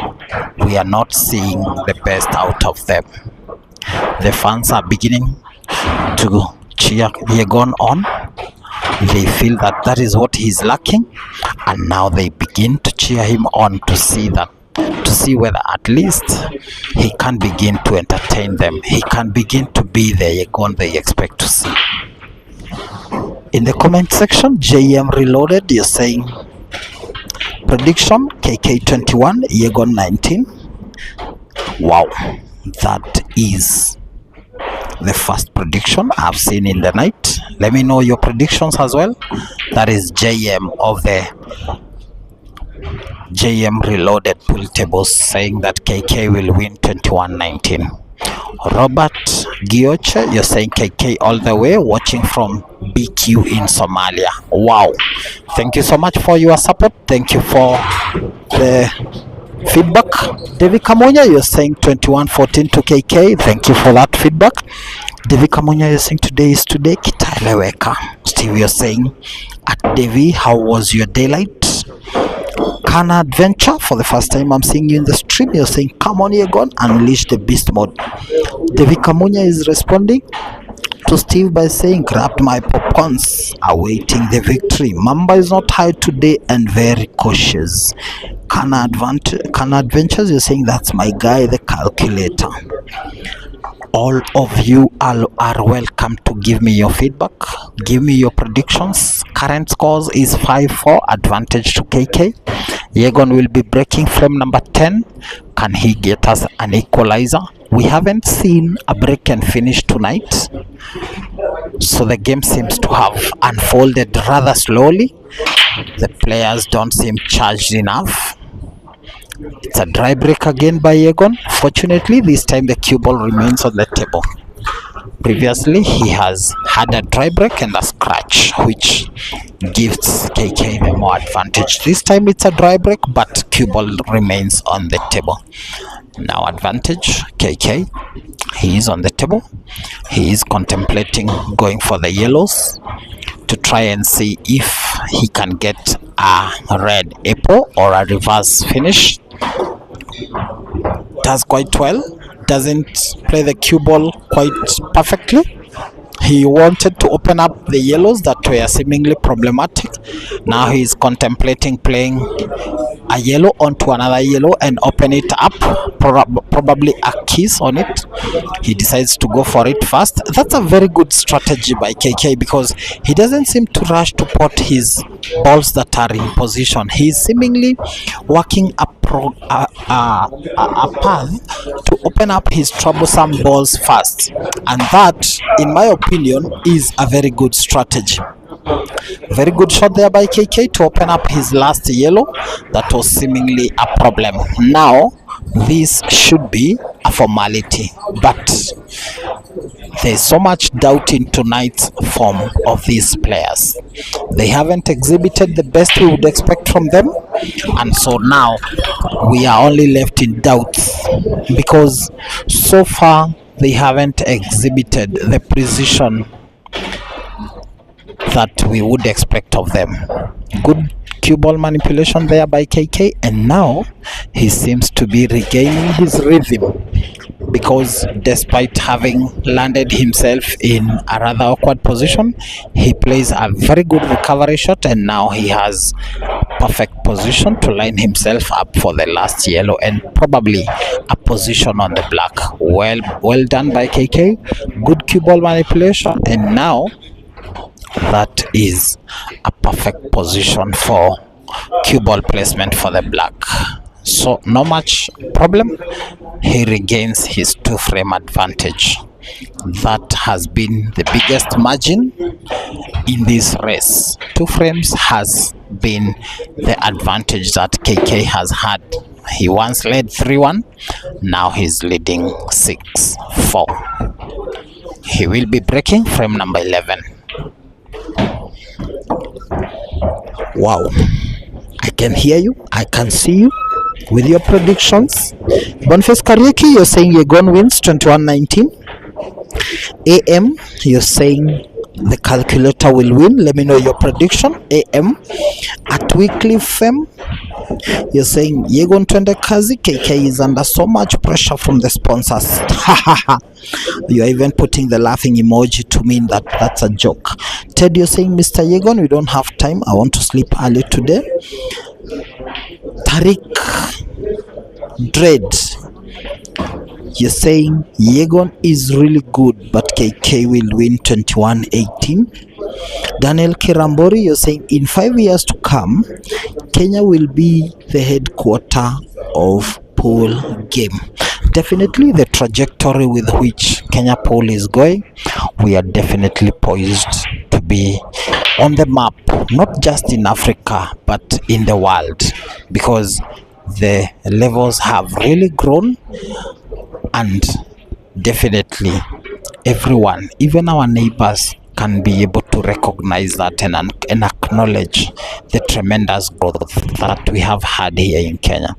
we are not seeing the best out of them. The fans are beginning to cheer YEGON on. They feel that that is what he's lacking, and now they begin to cheer him on to see whether at least he can begin to entertain them. He can begin to be the YEGON they expect to see. In the comment section, JM Reloaded, you're saying prediction KK 21, YEGON 19. Wow, that is the first prediction I've seen in the night. Let me know your predictions as well. That is JM of the JM Reloaded pool tables saying that KK will win 21-19. Robert Gioche, you're saying KK all the way, watching from BQ in Somalia. Wow, thank you so much for your support. Thank you for the feedback. David Kamunya, you're saying 21-14 to KK. Thank you for that feedback. David Kamunya, you're saying today is today. Kitaeleweka. Steve, you're saying at Devi, how was your daylight? Kana Adventure, for the first time I'm seeing you in the stream, you're saying come on YEGON, unleash the beast mode. David Kamunya is responding to Steve by saying grabbed my popcorns, awaiting the victory. Mamba is not high today and very cautious. Kana Adventures, you're saying that's my guy, the calculator. All of you are welcome to give me your feedback, give me your predictions. Current scores is 5-4 advantage to KK. YEGON will be breaking frame number 10. Can he get us an equalizer? We haven't seen a break and finish tonight, so the game seems to have unfolded rather slowly. The players don't seem charged enough. It's a dry break again by YEGON. Fortunately, this time the cue ball remains on the table. Previously, he has had a dry break and a scratch, which gives KK the more advantage. This time it's a dry break, but cue ball remains on the table. Now advantage KK. He is on the table. He is contemplating going for the yellows to try and see if he can get a red apple or a reverse finish. Does quite well. Doesn't play the cue ball quite perfectly. He wanted to open up the yellows that were seemingly problematic. Now he is contemplating playing a yellow onto another yellow and open it up, probably a kiss on it. He decides to go for it first. That's a very good strategy by KK because he doesn't seem to rush to put his balls that are in position. He is seemingly working a path to open up his troublesome balls first, and that, in my opinion, is a very good strategy. Very good shot there by KK to open up his last yellow that was seemingly a problem. Now this should be a formality, but there's so much doubt in tonight's form of these players. They haven't exhibited the best we would expect from them, and so now we are only left in doubts because so far they haven't exhibited the precision that we would expect of them. Good cue ball manipulation there by KK, and now he seems to be regaining his rhythm, because despite having landed himself in a rather awkward position, he plays a very good recovery shot, and now he has perfect position to line himself up for the last yellow and probably a position on the black. Well done by KK. Good cue ball manipulation, and now that is a perfect position for cue ball placement for the black. So no much problem. He regains his 2-frame advantage. That has been the biggest margin in this race. 2 frames has been the advantage that KK has had. He once led 3-1, now he's leading 6-4. He will be breaking frame number 11. Wow, I can hear you, I can see you with your predictions. Boniface Kariuki, you're saying YEGON wins 21-19. AM, you're saying the calculator will win. Let me know your prediction. AM. At Weekly Fem, you're saying YEGON twende kazi. KK is under so much pressure from the sponsors. You're even putting the laughing emoji to mean that that's a joke. Ted, you're saying Mr. YEGON, we don't have time, I want to sleep early today. Tariq Dread, you're saying YEGON is really good, but KK will win 21-18. Daniel Kirambori, you're saying in 5 years to come, Kenya will be the headquarter of pool game. Definitely the trajectory with which Kenya pool is going, we are definitely poised to be on the map, not just in Africa but in the world, because the levels have really grown, and definitely everyone, even our neighbors, can be able to recognize that and acknowledge the tremendous growth that we have had here in Kenya.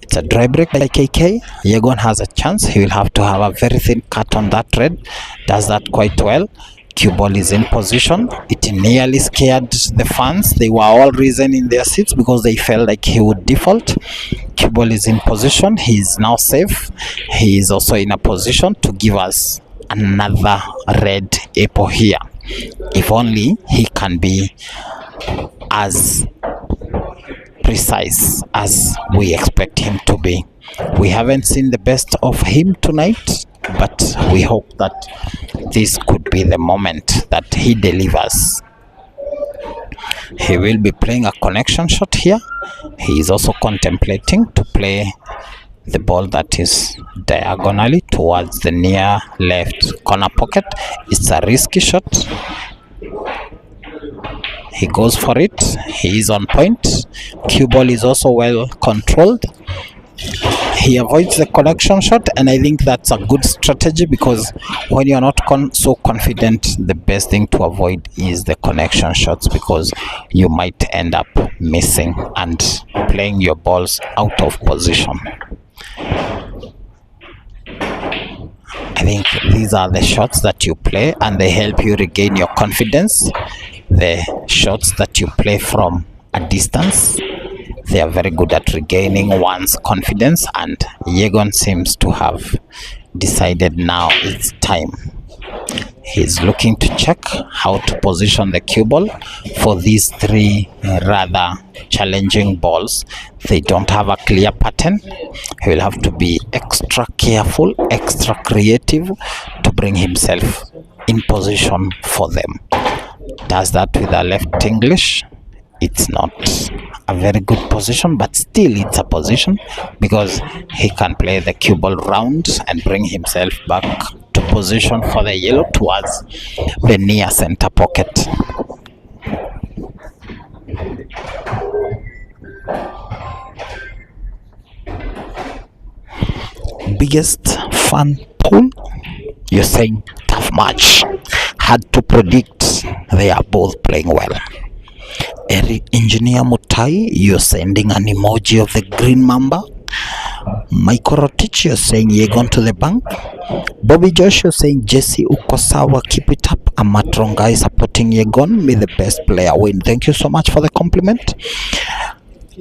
It's a dry break by KK. YEGON has a chance. He will have to have a very thin cut on that red. Does that quite well. Cue ball is in position. It nearly scared the fans. They were all risen in their seats because they felt like he would default. Cue ball is in position. He is now safe. He is also in a position to give us another red apple here. If only he can be as precise as we expect him to be. We haven't seen the best of him tonight, but we hope that this could be the moment that he delivers. He will be playing a connection shot here. He is also contemplating to play the ball that is diagonally towards the near left corner pocket. It's a risky shot. He goes for it. He is on point. Cue ball is also well controlled. He avoids the connection shot, and I think that's a good strategy, because when you're not so confident, the best thing to avoid is the connection shots, because you might end up missing and playing your balls out of position. I think these are the shots that you play and they help you regain your confidence. The shots that you play from a distance, they are very good at regaining one's confidence, and YEGON seems to have decided now it's time. He's looking to check how to position the cue ball for these three rather challenging balls. They don't have a clear pattern. He will have to be extra careful, extra creative to bring himself in position for them. Does that with a left English. It's not a very good position, but still it's a position, because he can play the cue ball round and bring himself back to position for the yellow towards the near center pocket. biggest fan pool, you're saying tough match. Had to predict they are both playing well. Engineer Mutai, you're sending an emoji of the green mamba. Michael Rotich, you're saying YEGON to the bank. Bobby Josh, you're saying Jesse Ukosawa, keep it up. Amatronga is supporting YEGON. May the best player win. Thank you so much for the compliment.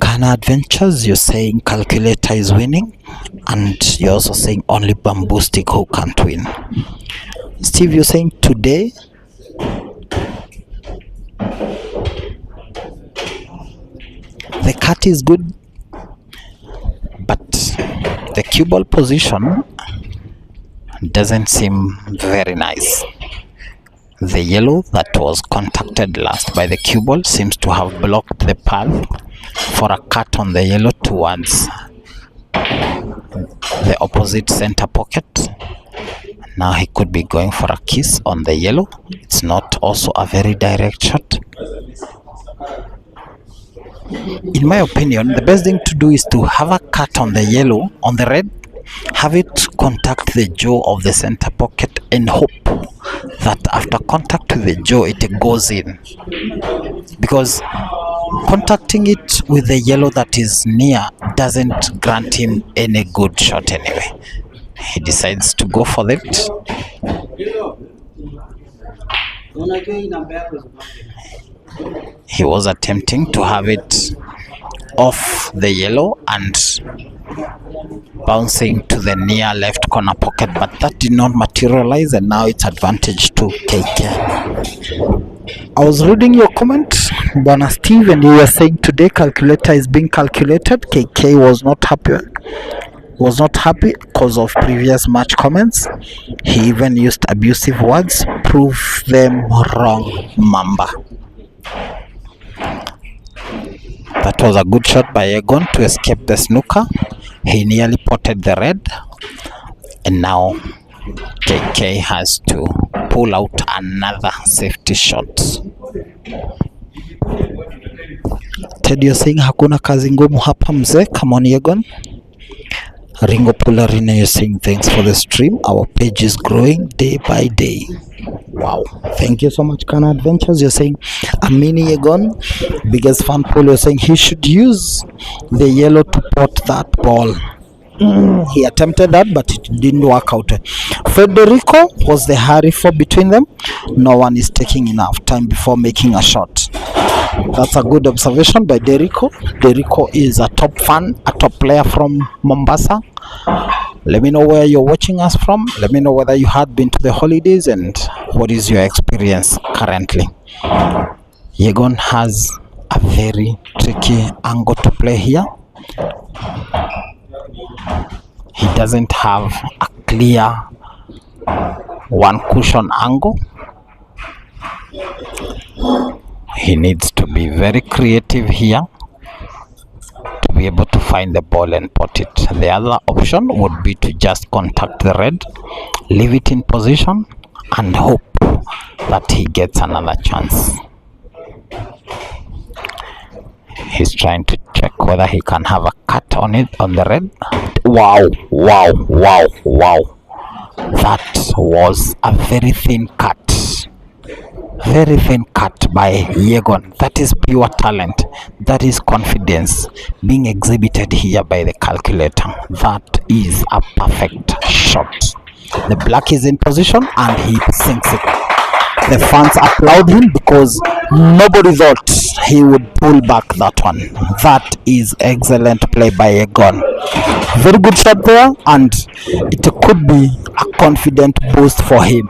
Kana Adventures, you're saying calculator is winning, and you're also saying only bamboo stick who can't win. Steve, you're saying today the cat is good, but the cue ball position doesn't seem very nice. The yellow that was contacted last by the cue ball seems to have blocked the path for a cut on the yellow towards the opposite center pocket. Now he could be going for a kiss on the yellow. It's not also a very direct shot. In my opinion, the best thing to do is to have a cut on the yellow, on the red, have it contact the jaw of the center pocket and hope that after contact with the jaw it goes in, because contacting it with the yellow that is near doesn't grant him any good shot anyway. He decides to go for it. He was attempting to have it off the yellow and bouncing to the near left corner pocket, but that did not materialize, and now it's advantage to KK. I was reading your comment, Bwana Steve, and you were saying today calculator is being calculated. KK was not happy because of previous match comments. He even used abusive words. Prove them wrong, Mamba. That was a good shot by YEGON to escape the snooker. He nearly potted the red, and now KK has to pull out another safety shot. Ted, you're saying hakuna kazi ngumu hapa mzee. Come on YEGON. Ringo Pularina, you're saying thanks for the stream. Our page is growing day by day. Wow, thank you so much. Kana Adventures, you're saying a mini YEGON, biggest fan pool, you're saying he should use the yellow to pot that ball. He attempted that, but it didn't work out. Federico was the hurry for between them. No one is taking enough time before making a shot. That's a good observation by Derico. Derico is a top fan, a top player from Mombasa. Let me know where you're watching us from. Let me know whether you had been to the holidays and what is your experience currently. YEGON has a very tricky angle to play here. He doesn't have a clear one cushion angle. He needs to be very creative here to be able to find the ball and pot it. The other option would be to just contact the red, leave it in position, and hope that he gets another chance. He's trying to check whether he can have a cut on it, on the red. Wow, wow, wow, wow. That was a very thin cut. Very thin cut by YEGON. That is pure talent. That is confidence being exhibited here by the calculator. That is a perfect shot. The black is in position and he sinks it. The fans applaud him because nobody thought he would pull back that one. That is excellent play by YEGON. Very good shot there, and it could be a confident boost for him.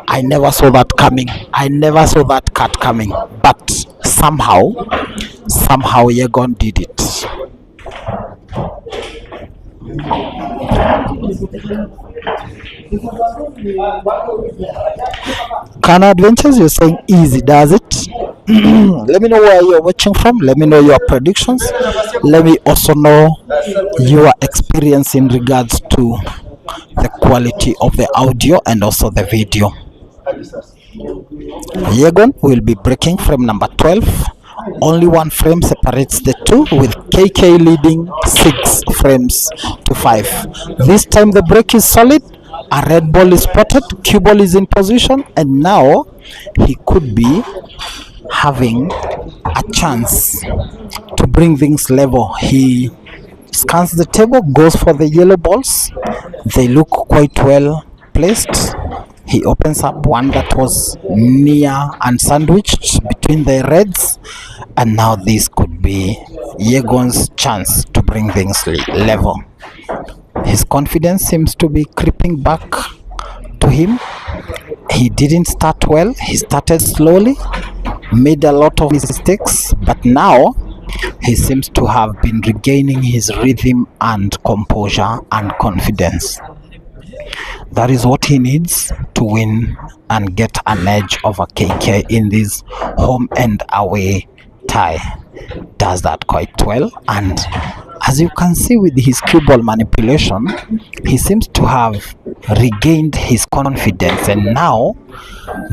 I never saw that coming. I never saw that cut coming. But somehow YEGON did it. Kana Adventures, you're saying easy, does it? Let me know where you're watching from. Let me know your predictions. Let me also know your experience in regards to the quality of the audio and also the video. YEGON will be breaking from number 12 Only 1 frame separates the two, with KK leading 6 frames to 5. This time the break is solid. A red ball is spotted, cue ball is in position, and now he could be having a chance to bring things level. He scans the table, goes for the yellow balls. They look quite well placed. He opens up one that was near and sandwiched between the reds, and now this could be YEGON's chance to bring things level. His confidence seems to be creeping back to him. He didn't start well. He started slowly, made a lot of mistakes, but now he seems to have been regaining his rhythm and composure and confidence. That is what he needs to win and get an edge over KK in this home and away tie. Does that quite well, and as you can see with his cue ball manipulation, he seems to have regained his confidence, and now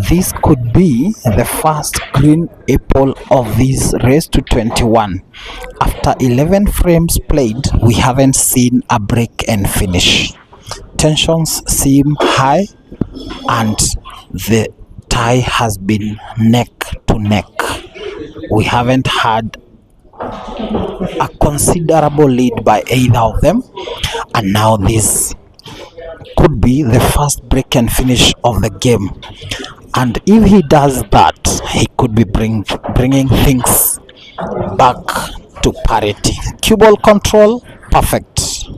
this could be the first green apple of this race to 21. After 11 frames played, we haven't seen a break and finish. Tensions seem high, and the tie has been neck to neck. We haven't had a considerable lead by either of them, and now this could be the first break and finish of the game. And if he does that, he could be bringing things back to parity. Cue ball control, perfect.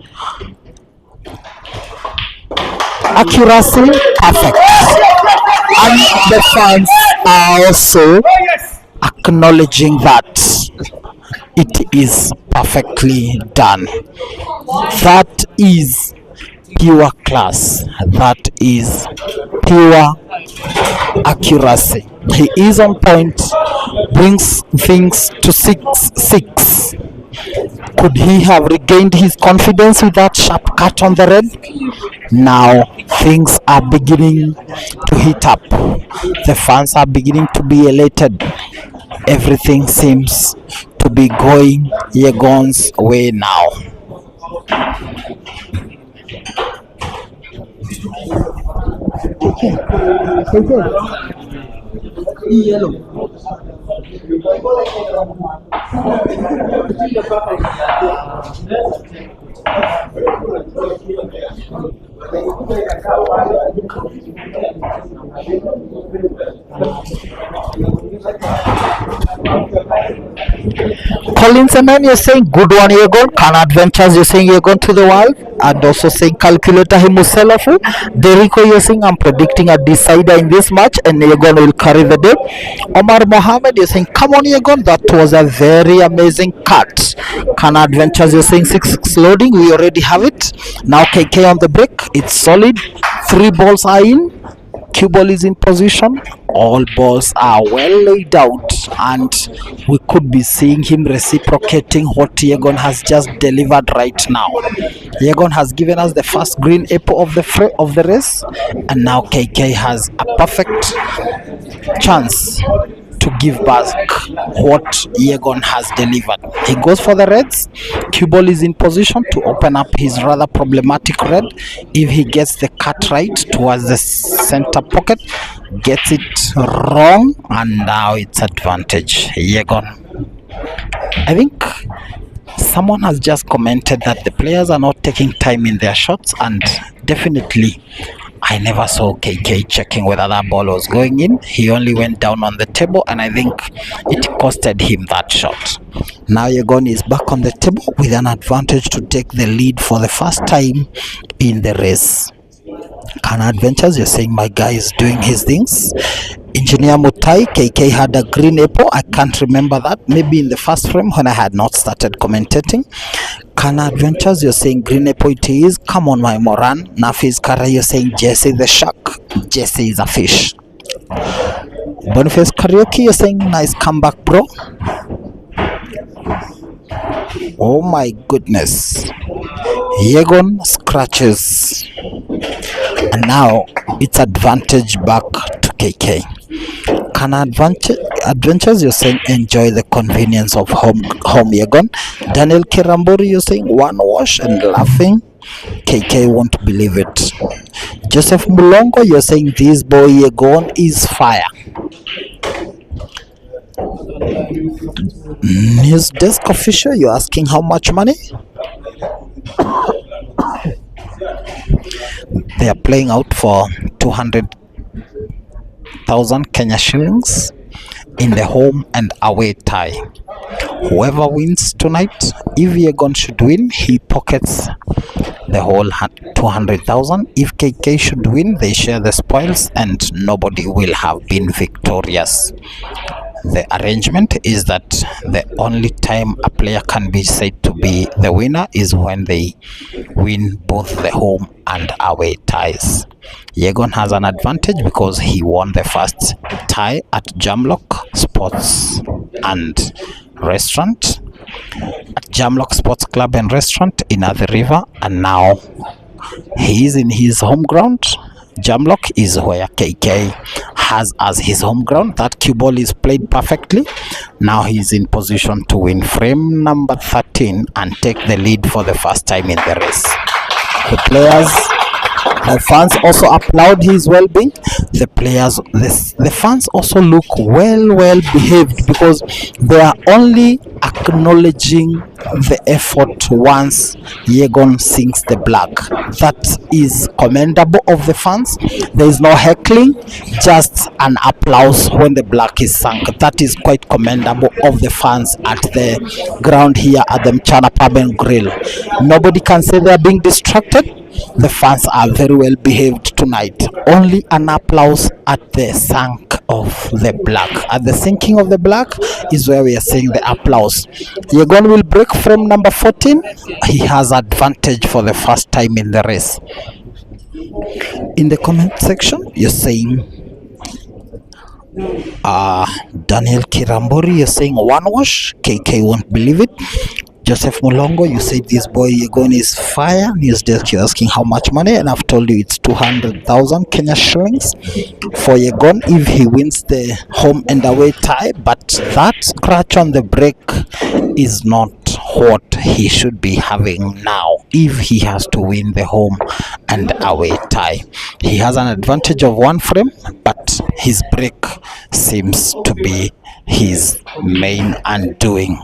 Accuracy, perfect. And the fans are also acknowledging that it is perfectly done. That is pure class. That is pure accuracy. He is on point, brings things to 6-6. Could he have regained his confidence with that sharp cut on the red? Now things are beginning to heat up. The fans are beginning to be elated. Everything seems to be going YEGON's way now. Collins and man, you're saying good one YEGON. Can Adventures, you're saying YEGON to the world, and also saying calculator Himuselafu. Derico, you're saying I'm predicting a decider in this match and YEGON will carry the day. Omar Mohammed, you're saying come on YEGON, that was a very amazing cut. Can Adventures, you're saying 6-6 loading, we already have it. Now KK on the break, it's solid. 3 balls are in. Cue ball is in position. All balls are well laid out, and we could be seeing him reciprocating what YEGON has just delivered right now. YEGON has given us the first green apple of the race, and now KK has a perfect chance to give back what YEGON has delivered. He goes for the reds. Cue ball is in position to open up his rather problematic red. If he gets the cut right towards the center pocket, gets it wrong, and now it's advantage YEGON. I think someone has just commented that the players are not taking time in their shots, and definitely I never saw KK checking whether that ball was going in. He only went down on the table, and I think it costed him that shot. Now YEGON is back on the table with an advantage to take the lead for the first time in the race. Can Adventures, you're saying my guy is doing his things. Engineer Mutai, KK had a green apple. I can't remember that. Maybe in the first frame when I had not started commentating. Can Adventures, you're saying green apple it is. Come on, my Moran. Nafi's Kara, you're saying Jesse the shark. Jesse is a fish. Boniface Karaoke, you're saying nice comeback, bro. Oh my goodness. YEGON scratches. And now it's advantage back to KK. Can Adventures, you're saying enjoy the convenience of home Yegon. Daniel Kiramburi, you're saying one wash and laughing. KK won't believe it. Joseph Mulongo, you're saying this boy Yegon is fire. News desk official, you're asking how much money? They are playing out for 200,000 Kenya shillings in the home and away tie. Whoever wins tonight, if Yegon should win, he pockets the whole 200,000. If KK should win, they share the spoils and nobody will have been victorious. The arrangement is that the only time a player can be said to be the winner is when they win both the home and away ties. Yegon has an advantage because he won the first tie at Jamlock Sports and Restaurant, at Jamlock Sports Club and Restaurant in Athi River, and now he is in his home ground. Jamlock is where KK has as his home ground. That cue ball is played perfectly. Now he's in position to win frame number 13 and take the lead for the first time in the race. The fans also applaud his well-being. The fans also look well behaved because they are only acknowledging the effort once Yegon sings the black. That is commendable of the fans. There is no heckling, just an applause when the black is sung. That is quite commendable of the fans at the ground here at the Mchana Pub and Grill. Nobody can say they are being distracted. The fans are very well behaved tonight. Only an applause at the sink of the black. At the sinking of the black is where we are saying the applause. Yegon will break frame number 14. He has advantage for the first time in the race. In the comment section, you're saying Daniel Kirambori, you're saying one wash. KK won't believe it. Joseph Mulongo, you said this boy Yegon is fire. News desk, you're asking how much money, and I've told you it's 200,000 Kenya shillings for Yegon if he wins the home and away tie. But that scratch on the break is not what he should be having now if he has to win the home and away tie. He has an advantage of one frame, but his break seems to be his main undoing.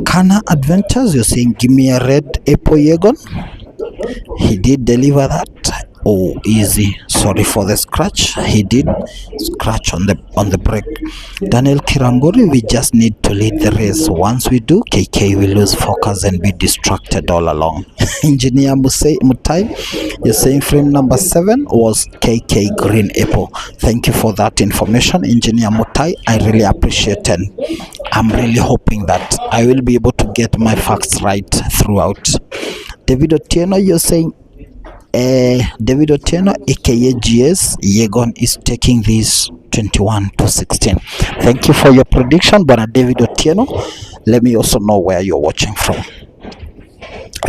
Kana Adventures, you're saying give me a red apple Yegon. He did deliver that. Oh, easy. Sorry for the scratch. He did scratch on the break. Daniel Kiramburi, we just need to lead the race. Once we do, KK will lose focus and be distracted all along. Engineer Mutai, you're saying frame number 7 was KK Green Apple. Thank you for that information, Engineer Mutai. I really appreciate it. I'm really hoping that I will be able to get my facts right throughout. David Otieno, you're saying David Otieno aka GS, Yegon is taking this 21-16. Thank you for your prediction, brother David Otieno. Let me also know where you're watching from.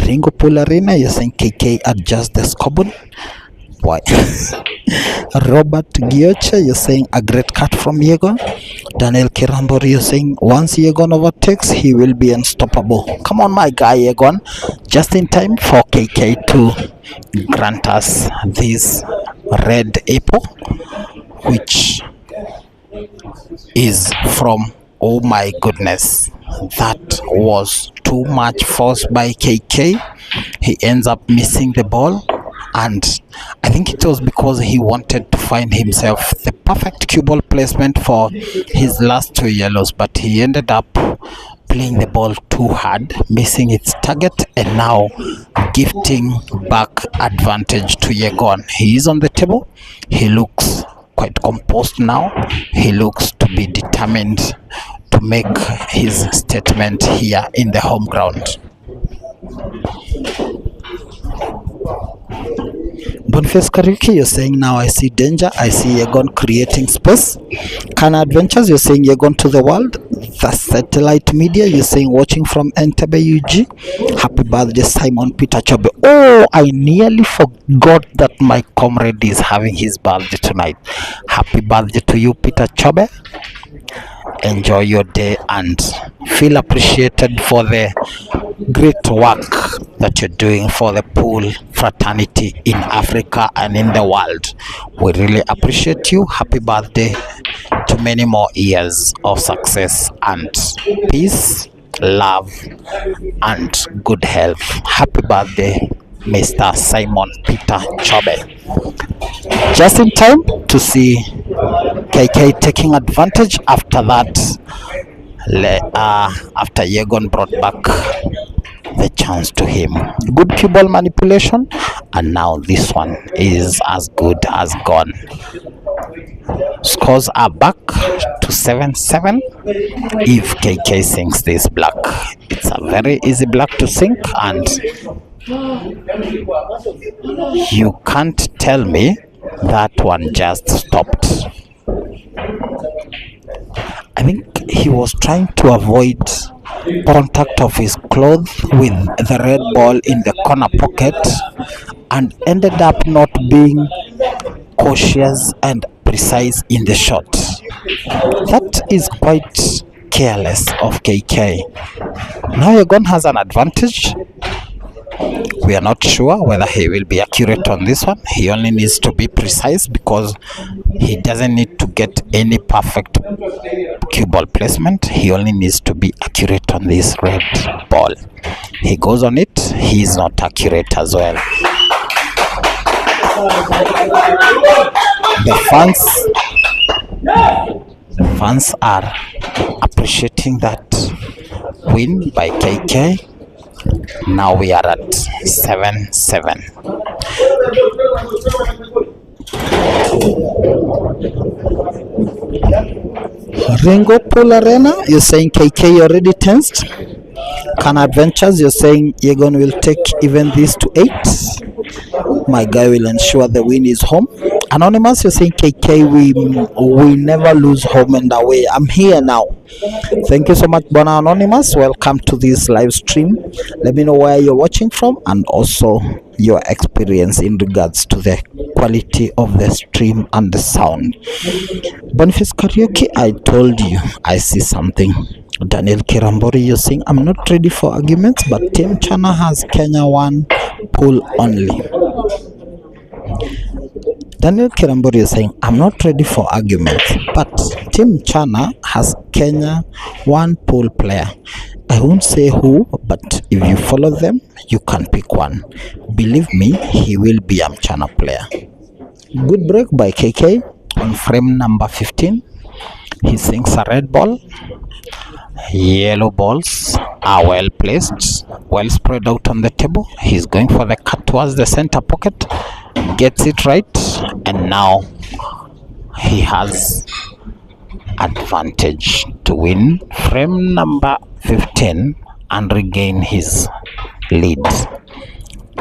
Ringo Pularina, you're saying KK adjust the scoreboard. Why? Robert Giocha, you're saying a great cut from Yegon. Daniel Kirambori, you're saying once Yegon overtakes, he will be unstoppable. Come on, my guy Yegon, just in time for KK to grant us this red apple, which is from, oh my goodness, that was too much force by KK. He ends up missing the ball, and I think it was because he wanted to find himself the perfect cue ball placement for his last 2 yellows, but he ended up playing the ball too hard, missing its target, and now gifting back advantage to Yegon. He is on the table. He looks quite composed now. He looks to be determined to make his statement here in the home ground. Boniface Kariuki, you're saying now I see danger. I see YEGON creating space. Kana Adventures, you're saying YEGON to the world. The Satellite Media, you're saying watching from Entebbe UG. Happy birthday, Simon Peter Chobe. Oh, I nearly forgot that my comrade is having his birthday tonight. Happy birthday to you, Peter Chobe. Enjoy your day and feel appreciated for the great work that you're doing for the pool fraternity in Africa and in the world. We really appreciate you. Happy birthday to many more years of success and peace, love and good health. Happy birthday, Mr. Simon Peter Chobe. Just in time to see KK taking advantage after that, after YEGON brought back the chance to him. Good cue ball manipulation, and now this one is as good as gone. Scores are back to 7-7. If KK sinks this black, it's a very easy black to sink, and you can't tell me that one just stopped. I think he was trying to avoid contact of his cloth with the red ball in the corner pocket and ended up not being cautious and precise in the shot. That is quite careless of KK. Now YEGON has an advantage. We are not sure whether he will be accurate on this one. He only needs to be precise because he doesn't need to get any perfect cue ball placement. He only needs to be accurate on this red ball. He goes on it, he is not accurate as well. The fans are appreciating that win by KK. Now we are at 7-7. Ringo Pool Arena, you're saying KK already tensed. Can Adventures, you're saying YEGON will take even this to 8. My guy will ensure the win is home. Anonymous, you're saying KK, we never lose home and away. I'm here now. Thank you so much, Bona Anonymous. Welcome to this live stream. Let me know where you're watching from and also your experience in regards to the quality of the stream and the sound. Boniface Kariuki, I told you I see something. Daniel Kirambori, you're saying I'm not ready for arguments, but Team Chana has Kenya 1 pool only. Daniel Kirambori is saying I'm not ready for arguments, but Team Chana has Kenya 1 pool player. I won't say who, but if you follow them, you can pick one. Believe me, he will be a Chana player. Good break by KK on frame number 15. He sinks a red ball. Yellow balls are well placed, well spread out on the table. He's going for the cut towards the center pocket, gets it right, and now he has advantage to win frame number 15 and regain his lead.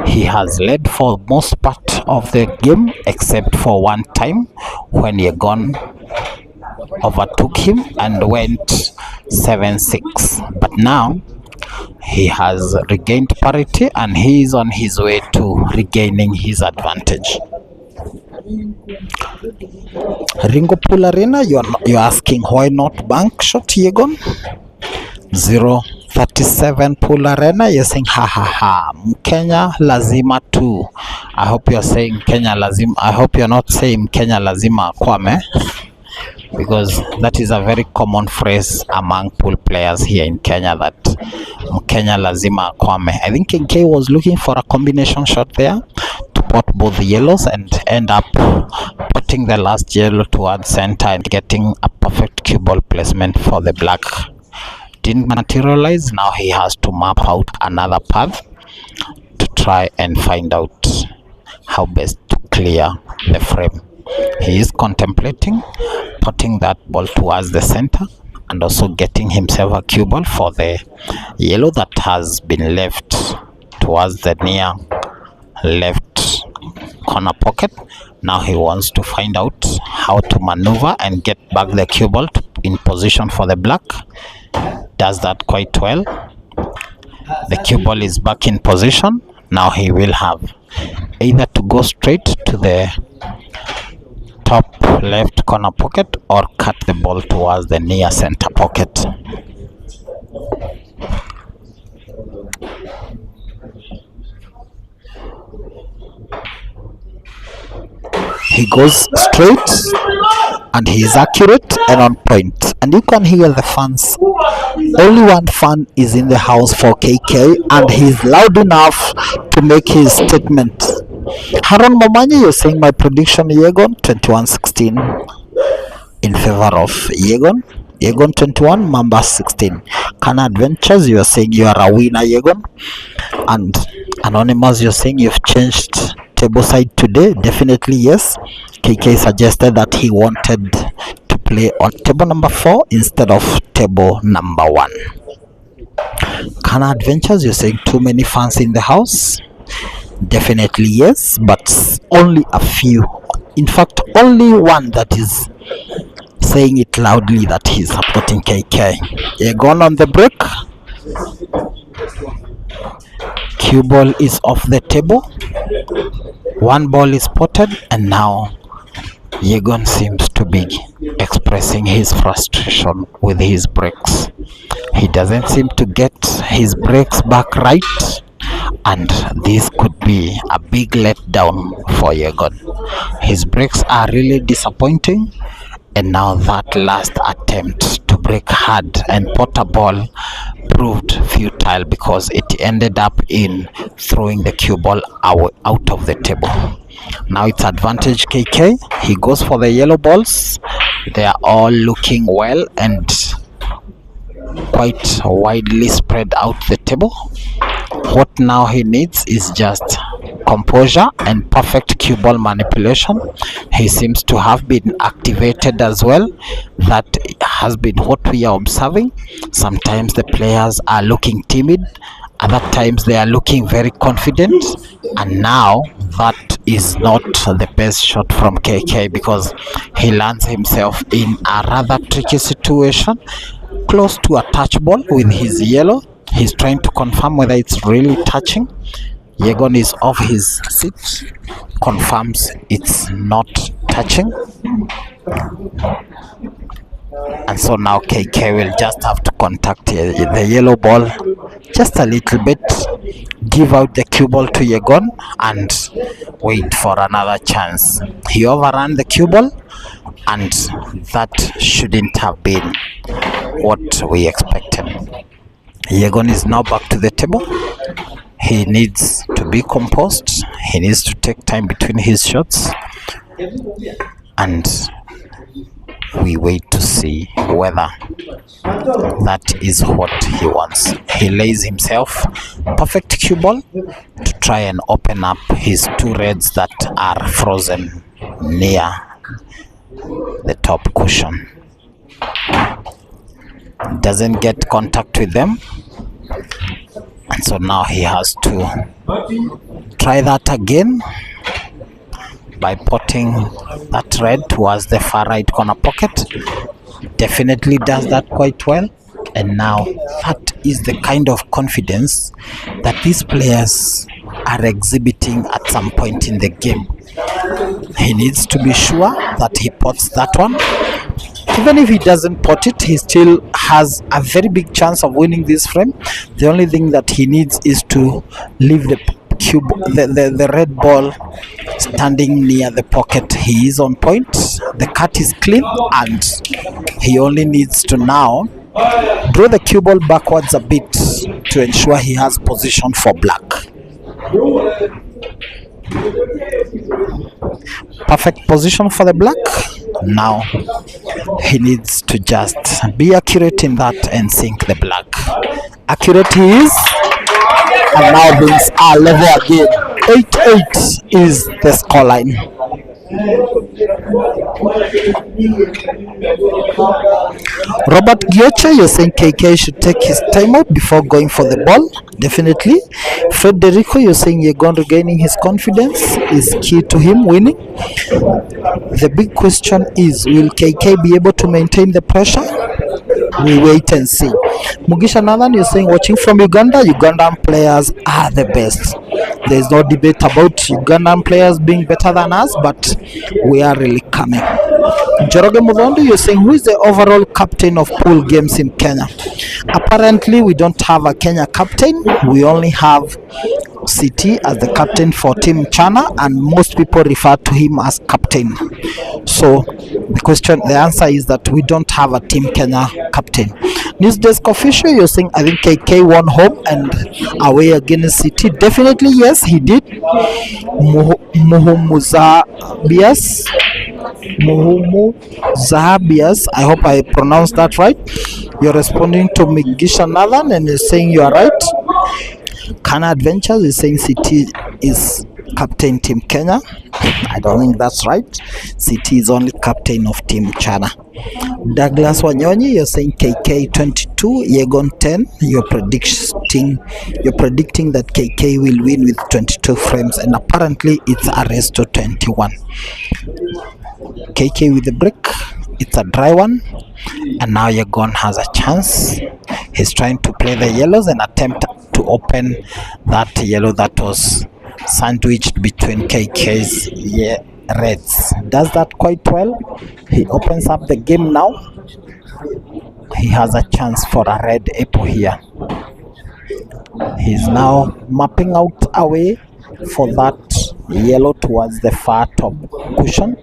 He has led for most part of the game except for one time when YEGON overtook him and went 7-6, but now he has regained parity and he is on his way to regaining his advantage. Ringo Pool Arena, you're asking why not bank shot YEGON? 037 Pool Arena, you're saying ha ha ha, Kenya lazima tu. I hope you're saying Kenya lazima. I hope you're not saying Kenya lazima kwame, because that is a very common phrase among pool players here in Kenya, that Kenya lazima kwame. I think KK was looking for a combination shot there to pot both the yellows and end up putting the last yellow towards center and getting a perfect cue ball placement for the black. Didn't materialize. Now he has to map out another path to try and find out how best to clear the frame. He is contemplating putting that ball towards the center and also getting himself a cue ball for the yellow that has been left towards the near left corner pocket. Now he wants to find out how to maneuver and get back the cue ball in position for the black. Does that quite well. The cue ball is back in position. Now he will have either to go straight to the top left corner pocket or cut the ball towards the near center pocket. He goes straight and he is accurate and on point, and you can hear the fans. Only one fan is in the house for KK, and he's loud enough to make his statement. Haron Momanya, you're saying my prediction YEGON 21-16 in favor of YEGON. YEGON 21, MAMBA 16. Kana Adventures, you are saying you are a winner YEGON. And Anonymous, you're saying you've changed table side today. Definitely yes. KK suggested that he wanted to play on table number 4 instead of table number 1. Kana Adventures, you're saying too many fans in the house. Definitely yes, but only a few. In fact, only one that is saying it loudly that he's supporting KK. YEGON on the break. Cue ball is off the table. One ball is spotted, and now YEGON seems to be expressing his frustration with his breaks. He doesn't seem to get his breaks back right, and this could be a big letdown for YEGON. His breaks are really disappointing, and now that last attempt to break hard and pot a ball proved futile because it ended up in throwing the cue ball out of the table. Now it's advantage KK. He goes for the yellow balls. They are all looking well and quite widely spread out the table. What now he needs is just composure and perfect cue ball manipulation. He seems to have been activated as well. That has been what we are observing. Sometimes the players are looking timid, other times they are looking very confident, and now that is not the best shot from KK because he lands himself in a rather tricky situation close to a touch ball with his yellow. He's trying to confirm whether it's really touching. YEGON is off his seat, confirms it's not touching, and so now KK will just have to contact the yellow ball just a little bit, give out the cue ball to YEGON and wait for another chance. He overran the cue ball, and that shouldn't have been what we expected. YEGON is now back to the table. He needs to be composed. He needs to take time between his shots, and we wait to see whether that is what he wants. He lays himself perfect cue ball to try and open up his two reds that are frozen near the top cushion. Doesn't get contact with them, and so now he has to try that again by potting that red towards the far right corner pocket. Definitely does that quite well, and now that is the kind of confidence that these players are exhibiting at some point in the game. He needs to be sure that he pots that one. Even if he doesn't pot it, he still has a very big chance of winning this frame. The only thing that he needs is to leave the cube, the red ball standing near the pocket. He is on point. The cut is clean, and he only needs to now draw the cue ball backwards a bit to ensure he has position for black. Perfect position for the black. Now he needs to just be accurate in that and sink the black. Accurate he is, and now things are level again. 8-8 is the scoreline. Robert Gioche, you're saying KK should take his time out before going for the ball. Definitely. Federico, you're saying Yegon regaining his confidence is key to him winning. The big question is, will KK be able to maintain the pressure? We wait and see. Mugisha Nathan, you're saying watching from Uganda, Ugandan players are the best. There's no debate about Ugandan players being better than us, but we are really coming. Joroge Mudondo, you're saying who is the overall captain of pool games in Kenya? Apparently, we don't have a Kenya captain. We only have CT as the captain for Team Chana, and most people refer to him as captain. So the answer is that we don't have a Team Kenya captain. News desk official, you're saying I think KK won home and away against CT. Definitely yes, he did. Muhumu Zahabias, I hope I pronounced that right. You're responding to Migisha Nathan and you're saying you are right. Kana Adventures is saying CT is captain Team Kenya. I don't think that's right. CT is only captain of Team Chana. Douglas Wanyonyi, you're saying KK 22, Yegon 10. You're predicting that KK will win with 22 frames, and apparently it's a race to 21. KK with the break, it's a dry one, and now Yegon has a chance. He's trying to play the yellows and attempt to open that yellow that was sandwiched between KK's reds. Does that quite well. He opens up the game now. He has a chance for a red apple here. He's now mapping out a way for that yellow towards the far top cushion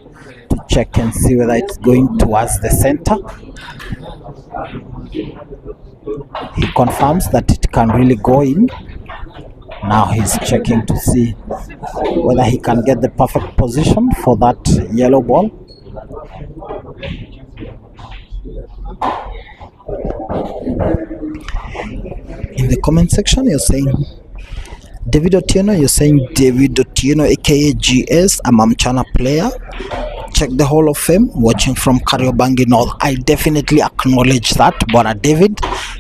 to check and see whether it's going towards the center. He confirms that it can really go in. Now he's checking to see whether he can get the perfect position for that yellow ball. In the comment section, you're saying David Otieno, you're saying David Otieno aka GS, a Mamchana player. Check the Hall of Fame, watching from Kariobangi North. I definitely acknowledge that, Bona David.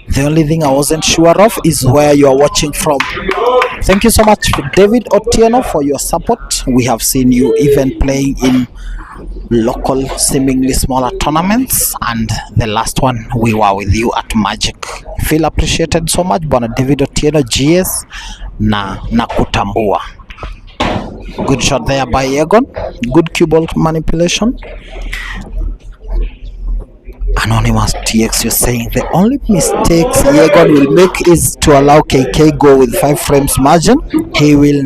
The only thing I wasn't sure of is where you are watching from. Thank you so much, David Otieno, for your support. We have seen you even playing in local, seemingly smaller tournaments, and the last one we were with you at Magic. Feel appreciated so much, Bona David Otieno, GS na kutambua. Good shot there by Yegon. Good cue ball manipulation. Anonymous TX, you're saying the only mistakes Yegon will make is to allow KK go with 5 frames margin. He will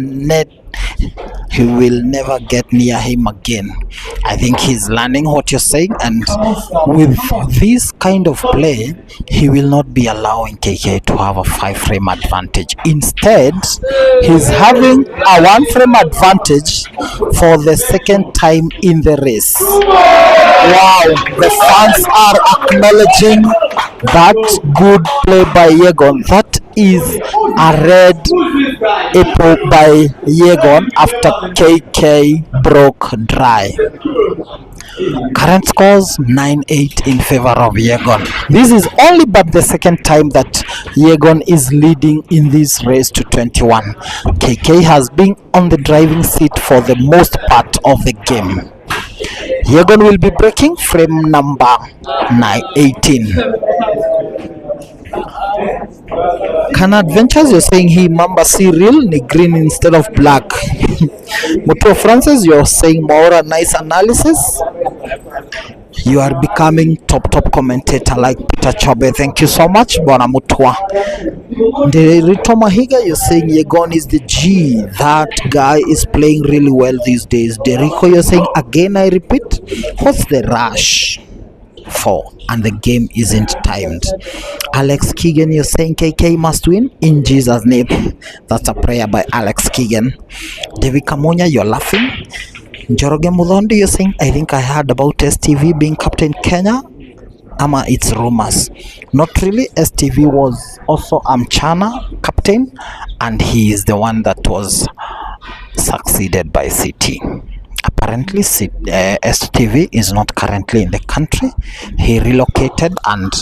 never get near him again. I think he's learning what you're saying, and with this kind of play, he will not be allowing KK to have a 5 frame advantage. Instead, he's having a 1 frame advantage for the second time in the race. Wow, the fans are acknowledging that good play by Yegon. That is a red apple by Yegon after KK broke dry. Current scores 9-8 in favor of Yegon. This is only but the second time that Yegon is leading in this race to 21. KK has been on the driving seat for the most part of the game. Yegon will be breaking frame number 18. Kana Adventures, you're saying he Mamba cereal ni green instead of black. Mutua Francis, you're saying Maura, nice analysis. You are becoming top commentator like Peter Chobe. Thank you so much, Bona Mutua. Derito Mahiga, you're saying Yegon is the G. That guy is playing really well these days. Derico, you're saying again, I repeat, what's the rush for? And the game isn't timed. Alex Keegan, you're saying KK must win in Jesus' name. That's a prayer by Alex Keegan. David Kamunya, you're laughing. Joroge Mudondo, you're saying I think I heard about STV being captain Kenya. Ama it's rumors. Not really. STV was also Mchana captain, and he is the one that was succeeded by CT. apparently STV is not currently in the country. He relocated and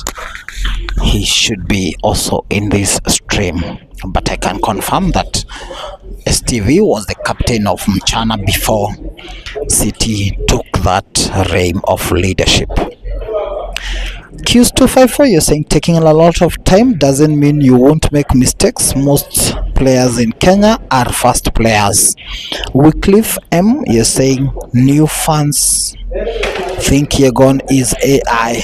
he should be also in this stream, but I can confirm that STV was the captain of Mchana before City took that reign of leadership. Qs254, you're saying taking a lot of time doesn't mean you won't make mistakes. Most players in Kenya are fast players. Wycliffe M, you're saying new fans think YEGON is AI.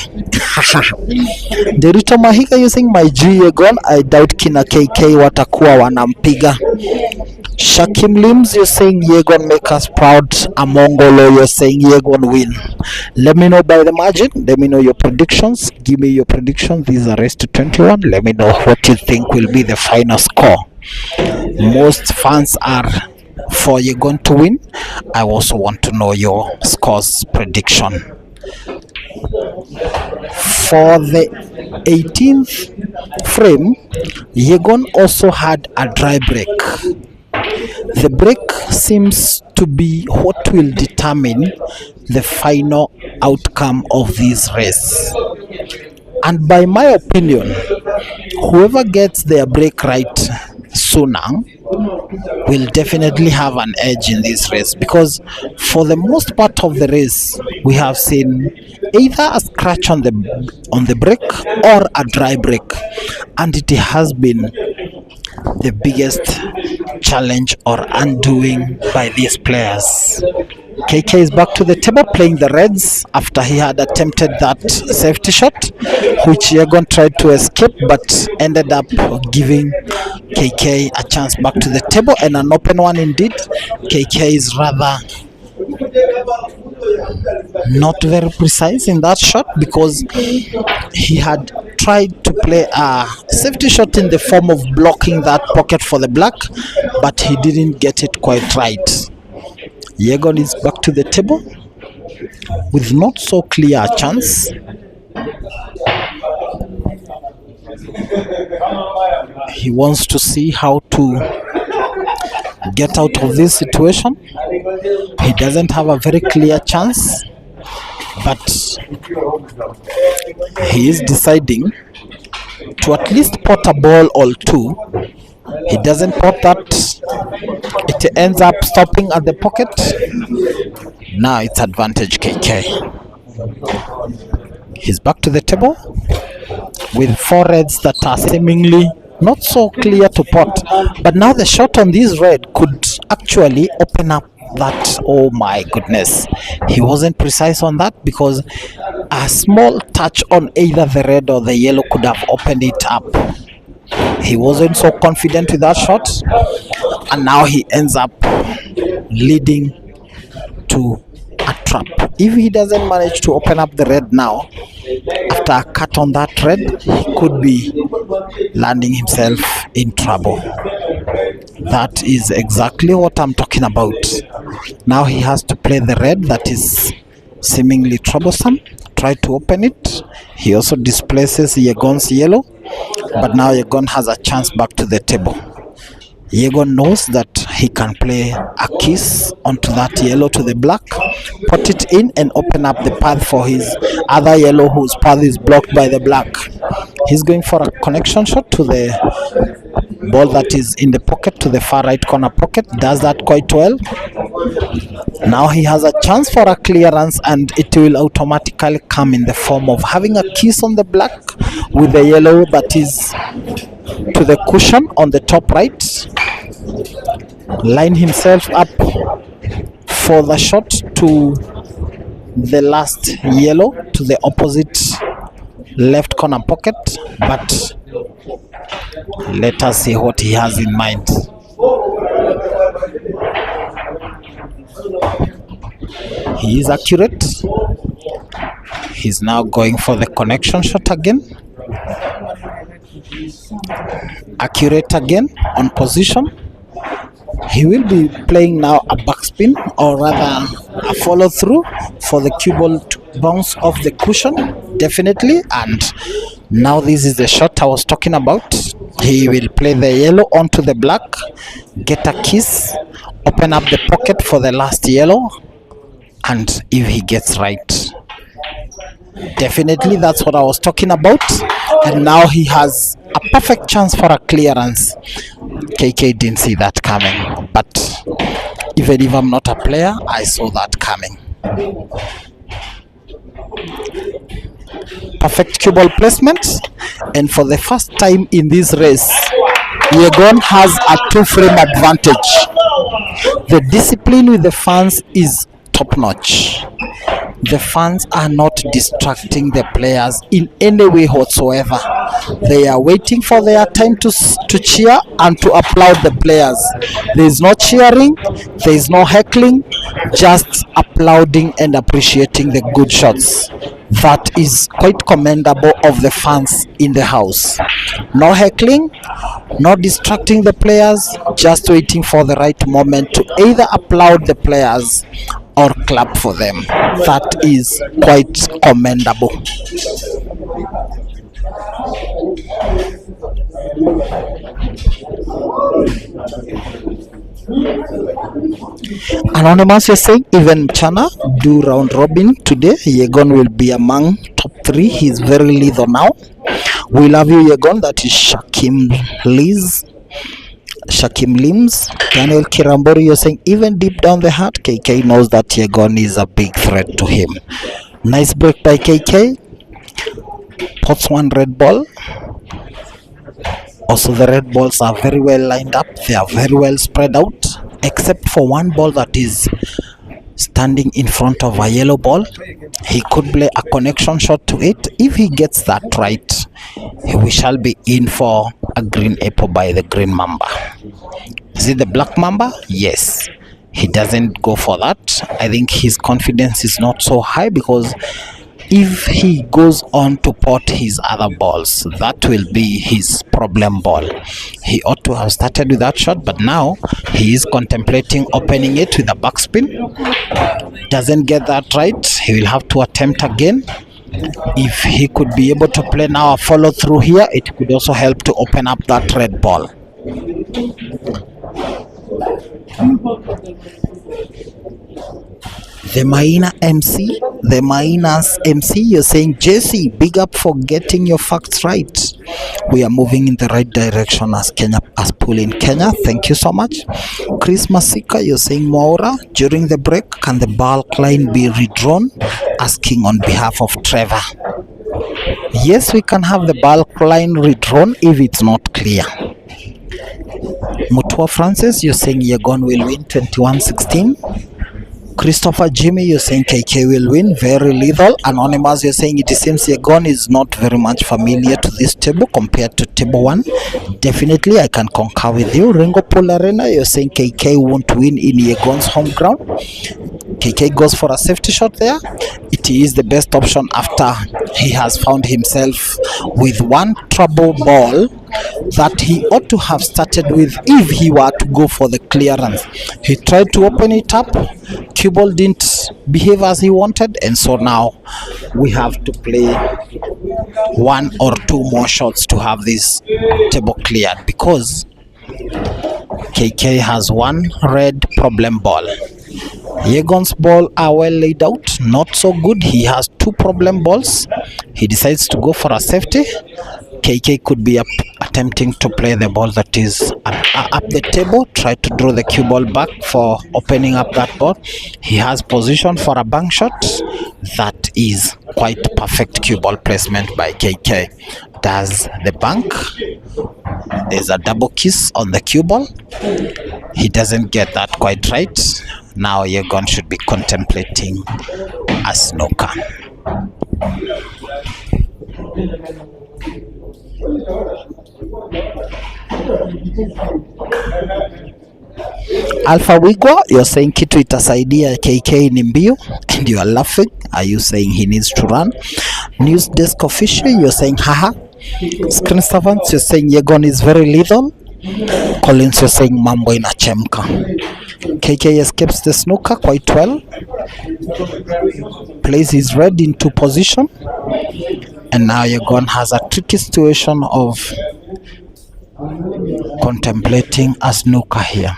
Derito Mahika, you're saying my G YEGON, I doubt kina KK watakuwa wanampiga. Shakim Limbs, you're saying YEGON make us proud. Amongolo, you're saying YEGON win. Let me know by the margin. Let me know your predictions. Give me your predictions. These are raised to 21. Let me know what you think will be the final score. Most fans are for YEGON to win. I also want to know your scores prediction. For the 18th frame, YEGON also had a dry break. The break seems to be what will determine the final outcome of this race. And by my opinion, whoever gets their break right sooner will definitely have an edge in this race, because for the most part of the race we have seen either a scratch on the break or a dry break, and it has been the biggest challenge or undoing by these players. KK is back to the table playing the reds after he had attempted that safety shot, which YEGON tried to escape but ended up giving KK a chance back to the table, and an open one indeed. KK is rather not very precise in that shot because he had tried to play a safety shot in the form of blocking that pocket for the black, but he didn't get it quite right. YEGON is back to the table with not so clear a chance. He wants to see how to get out of this situation. He doesn't have a very clear chance, but he is deciding to at least pot a ball or two. He doesn't pot that, it ends up stopping at the pocket. Now it's advantage KK. He's back to the table with four reds that are seemingly not so clear to pot, but now the shot on this red could actually open up that. Oh my goodness, he wasn't precise on that because a small touch on either the red or the yellow could have opened it up. He wasn't so confident with that shot, and now he ends up leading to a trap. If he doesn't manage to open up the red now, after a cut on that red, he could be landing himself in trouble. That is exactly what I'm talking about. Now he has to play the red that is seemingly troublesome, try to open it. He also displaces YEGON's yellow, but now YEGON has a chance back to the table. YEGON knows that he can play a kiss onto that yellow to the black, put it in and open up the path for his other yellow whose path is blocked by the black. He's going for a connection shot to the ball that is in the pocket, to the far right corner pocket, does that quite well. Now he has a chance for a clearance, and it will automatically come in the form of having a kiss on the black with the yellow that is to the cushion on the top right. Line himself up for the shot to the last yellow, to the opposite left corner pocket, but let us see what he has in mind. He is accurate. He's now going for the connection shot again. Accurate again on position. He will be playing now a backspin, or rather a follow through for the cue ball to bounce off the cushion, definitely. And now this is the shot I was talking about. He will play the yellow onto the black, get a kiss, open up the pocket for the last yellow, and if he gets right. Definitely, that's what I was talking about. And now he has a perfect chance for a clearance. KK didn't see that coming, but even if I'm not a player, I saw that coming. Perfect cue ball placement, and for the first time in this race, YEGON has a 2-frame advantage. The discipline with the fans is top notch. The fans are not distracting the players in any way whatsoever. They are waiting for their time to cheer and to applaud the players. There is no cheering, there is no heckling, just applauding and appreciating the good shots. That is quite commendable of the fans in the house. No heckling, no distracting the players, just waiting for the right moment to either applaud the players or clap for them. That is quite commendable. Anonymous, you're saying even Chana do round robin today. YEGON will be among top 3. He's very lethal now. We love you, YEGON. That is Shakim Limbs. Daniel Kirambori, you're saying even deep down the heart, KK knows that YEGON is a big threat to him. Nice break by KK. Pots one red ball. Also, the red balls are very well lined up. They are very well spread out, except for one ball that is standing in front of a yellow ball. He could play a connection shot to it. If he gets that right, we shall be in for a green apple by the green mamba. Is it the black mamba? Yes. He doesn't go for that. I think his confidence is not so high, because if he goes on to pot his other balls, that will be his problem ball. He ought to have started with that shot, but now he is contemplating opening it with a backspin. Doesn't get that right, he will have to attempt again. If he could be able to play now a follow through here, it could also help to open up that red ball. The Maina's MC, you're saying, Jesse, big up for getting your facts right. We are moving in the right direction as pool in Kenya. Thank you so much. Chris Masika, you're saying, Maura, during the break, can the bulk line be redrawn? Asking on behalf of Trevor. Yes, we can have the bulk line redrawn if it's not clear. Mutua Francis, you're saying YEGON will win 21-16. Christopher Jimmy, you're saying KK will win, very lethal. Anonymous, you're saying it seems YEGON is not very much familiar to this table compared to table 1. Definitely, I can concur with you. Ringo Polarena, you're saying KK won't win in YEGON's home ground. KK goes for a safety shot there. It is the best option after he has found himself with one trouble ball that he ought to have started with if he were to go for the clearance. He tried to open it up. Cue ball didn't behave as he wanted, and so now we have to play 1 or 2 more shots to have this table cleared, because KK has one red problem ball. YEGON's ball are well laid out, not so good. He has 2 problem balls. He decides to go for a safety. KK could be attempting to play the ball that is up the table, try to draw the cue ball back for opening up that ball. He has position for a bank shot. That is quite perfect cue ball placement by KK. Does the bank. There's a double kiss on the cue ball. He doesn't get that quite right. Now YEGON should be contemplating a snooker. Alpha Wigwa, you're saying kitu itasaidia KK ni mbio, and you are laughing. Are you saying he needs to run? News desk official, you're saying haha. Screen servants, you're saying YEGON is very lethal. Collins, you're saying mambo inachemka. KK escapes the snooker quite well. Plays his red into position. And now YEGON has a tricky situation of contemplating a snooker here.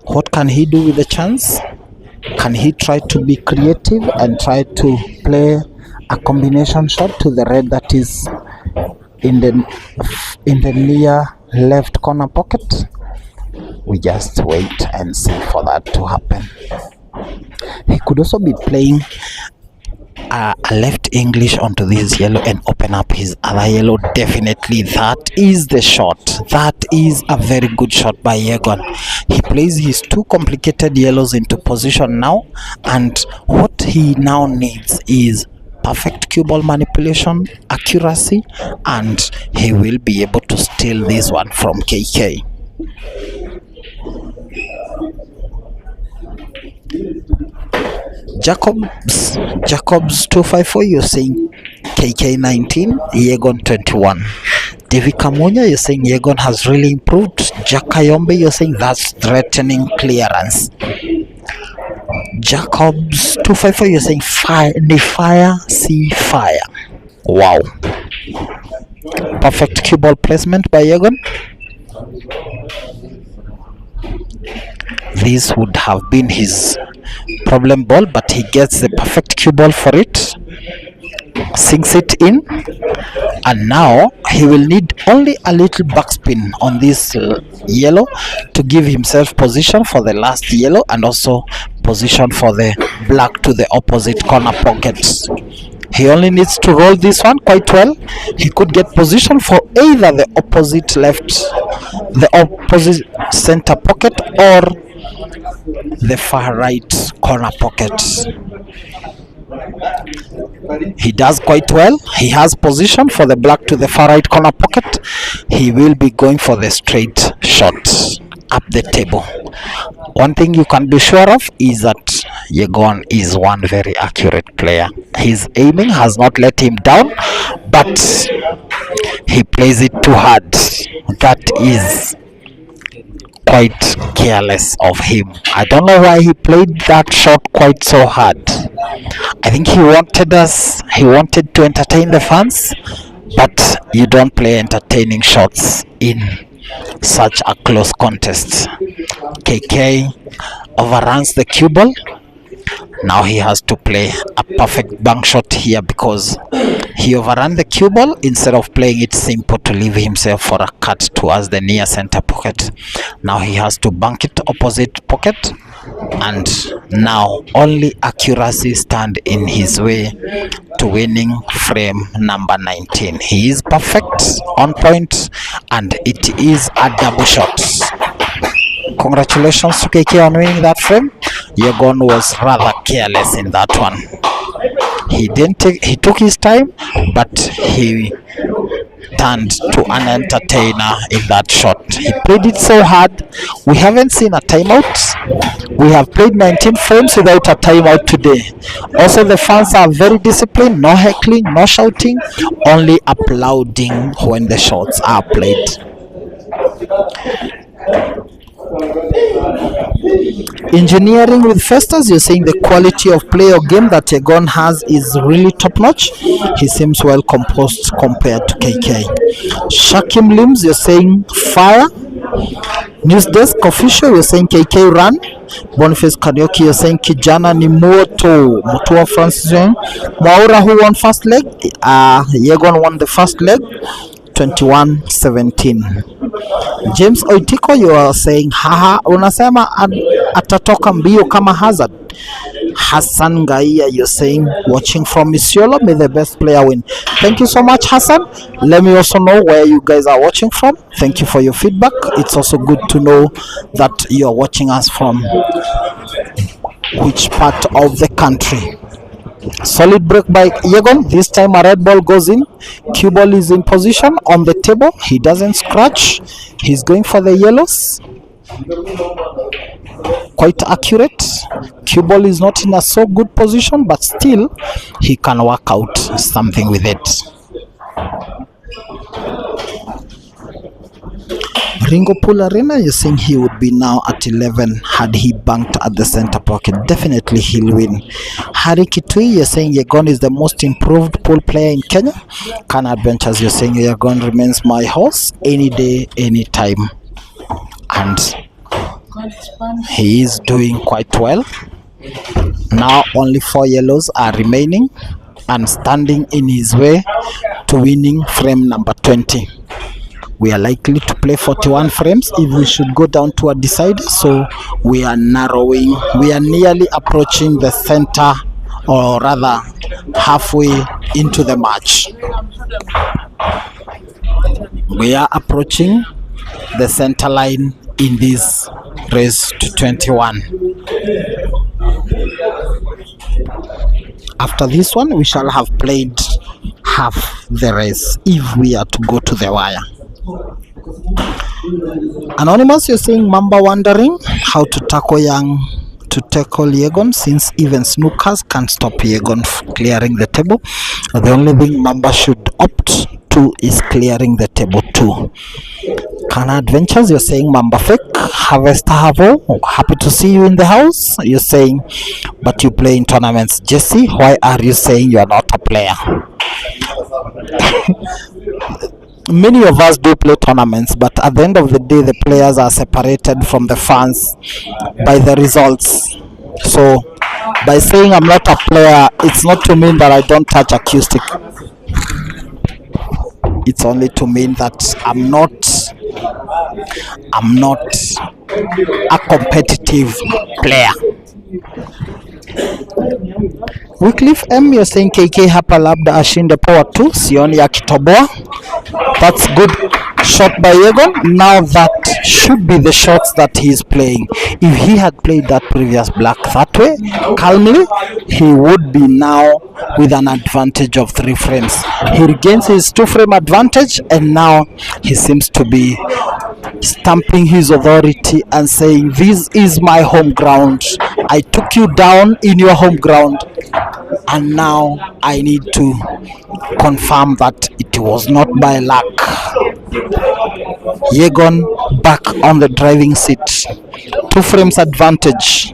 What can he do with the chance? Can he try to be creative and try to play a combination shot to the red that is in the near left corner pocket? We just wait and see for that to happen. He could also be playing a left English onto this yellow and open up his other yellow. Definitely that is the shot. That is a very good shot by YEGON. He plays his two complicated yellows into position now, and what he now needs is perfect cue ball manipulation, accuracy, and he will be able to steal this one from KK. Jacobs 254, you're saying KK 19, YEGON 21. David Kamunya, you're saying YEGON has really improved. Jakayombe, you're saying that's threatening clearance. Jacobs 254, you're saying fire, see fire. Wow. Perfect cue ball placement by YEGON. This would have been his problem ball, but he gets the perfect cue ball for it, sinks it in, and now he will need only a little backspin on this yellow to give himself position for the last yellow and also position for the black to the opposite corner pocket. He only needs to roll this one quite well. He could get position for either the opposite left, the opposite center pocket, or the far right corner pocket. He does quite well. He has position for the black to the far right corner pocket. He will be going for the straight shot up the table. One thing you can be sure of is that YEGON is one very accurate player. His aiming has not let him down, but he plays it too hard. That is quite careless of him. I don't know why he played that shot quite so hard. I think he wanted to entertain the fans, but you don't play entertaining shots in such a close contest. KK overruns the cue ball. Now he has to play a perfect bank shot here because he overran the cue ball instead of playing it simple to leave himself for a cut towards the near center pocket. Now he has to bank it opposite pocket, and now only accuracy stand in his way to winning frame number 19. He is perfect, on point, and it is a double shot. Congratulations to KK on winning that frame. YEGON was rather careless in that one. He took his time, but he turned to an entertainer in that shot. He played it so hard. We haven't seen a timeout. We have played 19 frames without a timeout today. Also, the fans are very disciplined. No heckling, no shouting, only applauding when the shots are played. Engineering with Festus, you're saying the quality of play or game that YEGON has is really top notch. He seems well composed compared to KK. Shakim Limbs, you're saying fire. News Desk Official, you're saying KK run. Boniface Karioki, you're saying Kijana ni moto. Mutua Francis Mwaura, who won first leg? YEGON won the first leg 21-17. James Oitiko, you are saying haha, unasema atatoka mbio kama Hazard. Hassan Gaia, you're saying watching from Isiolo, may the best player win. Thank you so much, Hassan. Let me also know where you guys are watching from. Thank you for your feedback. It's also good to know that you're watching us from which part of the country. Solid break by YEGON. This time a red ball goes in. Cue ball is in position on the table. He doesn't scratch. He's going for the yellows. Quite accurate. Cue ball is not in a so good position, but still he can work out something with it. Ringo Pool Arena, you're saying he would be now at 11 had he banked at the center pocket. Definitely he'll win. Harry Kitui, you're saying YEGON is the most improved pool player in Kenya. Can Adventures, you're saying YEGON remains my horse any day, any time. And he is doing quite well. Now only 4 yellows are remaining and standing in his way to winning frame number 20. We are likely to play 41 frames if we should go down to a decider, so we are narrowing. We are nearly approaching the center, or rather halfway into the match. We are approaching the center line in this race to 21. After this one, we shall have played half the race if we are to go to the wire. Anonymous, you're saying Mamba wondering how to tackle YEGON, since even snookers can't stop YEGON clearing the table. The only thing Mamba should opt to is clearing the table too. Kana Adventures, you're saying Mamba fake. Harvester Havo, happy to see you in the house. You're saying, but you play in tournaments. Jesse, why are you saying you are not a player? Many of us do play tournaments, but at the end of the day, the players are separated from the fans by the results. So, by saying I'm not a player, it's not to mean that I don't touch acoustic. It's only to mean that I'm not a competitive player. Wycliffe M, you're saying KK hapa labda ashinde power 2, sioni akitoboa. That's good shot by YEGON. Now that should be the shots that he's playing. If he had played that previous black that way, calmly, he would be now with an advantage of 3 frames. He regains his 2-frame advantage, and now he seems to be stamping his authority and saying, this is my home ground. I took you down in your home ground, and now I need to confirm that it was not by luck. YEGON back on the driving seat. 2 frames advantage.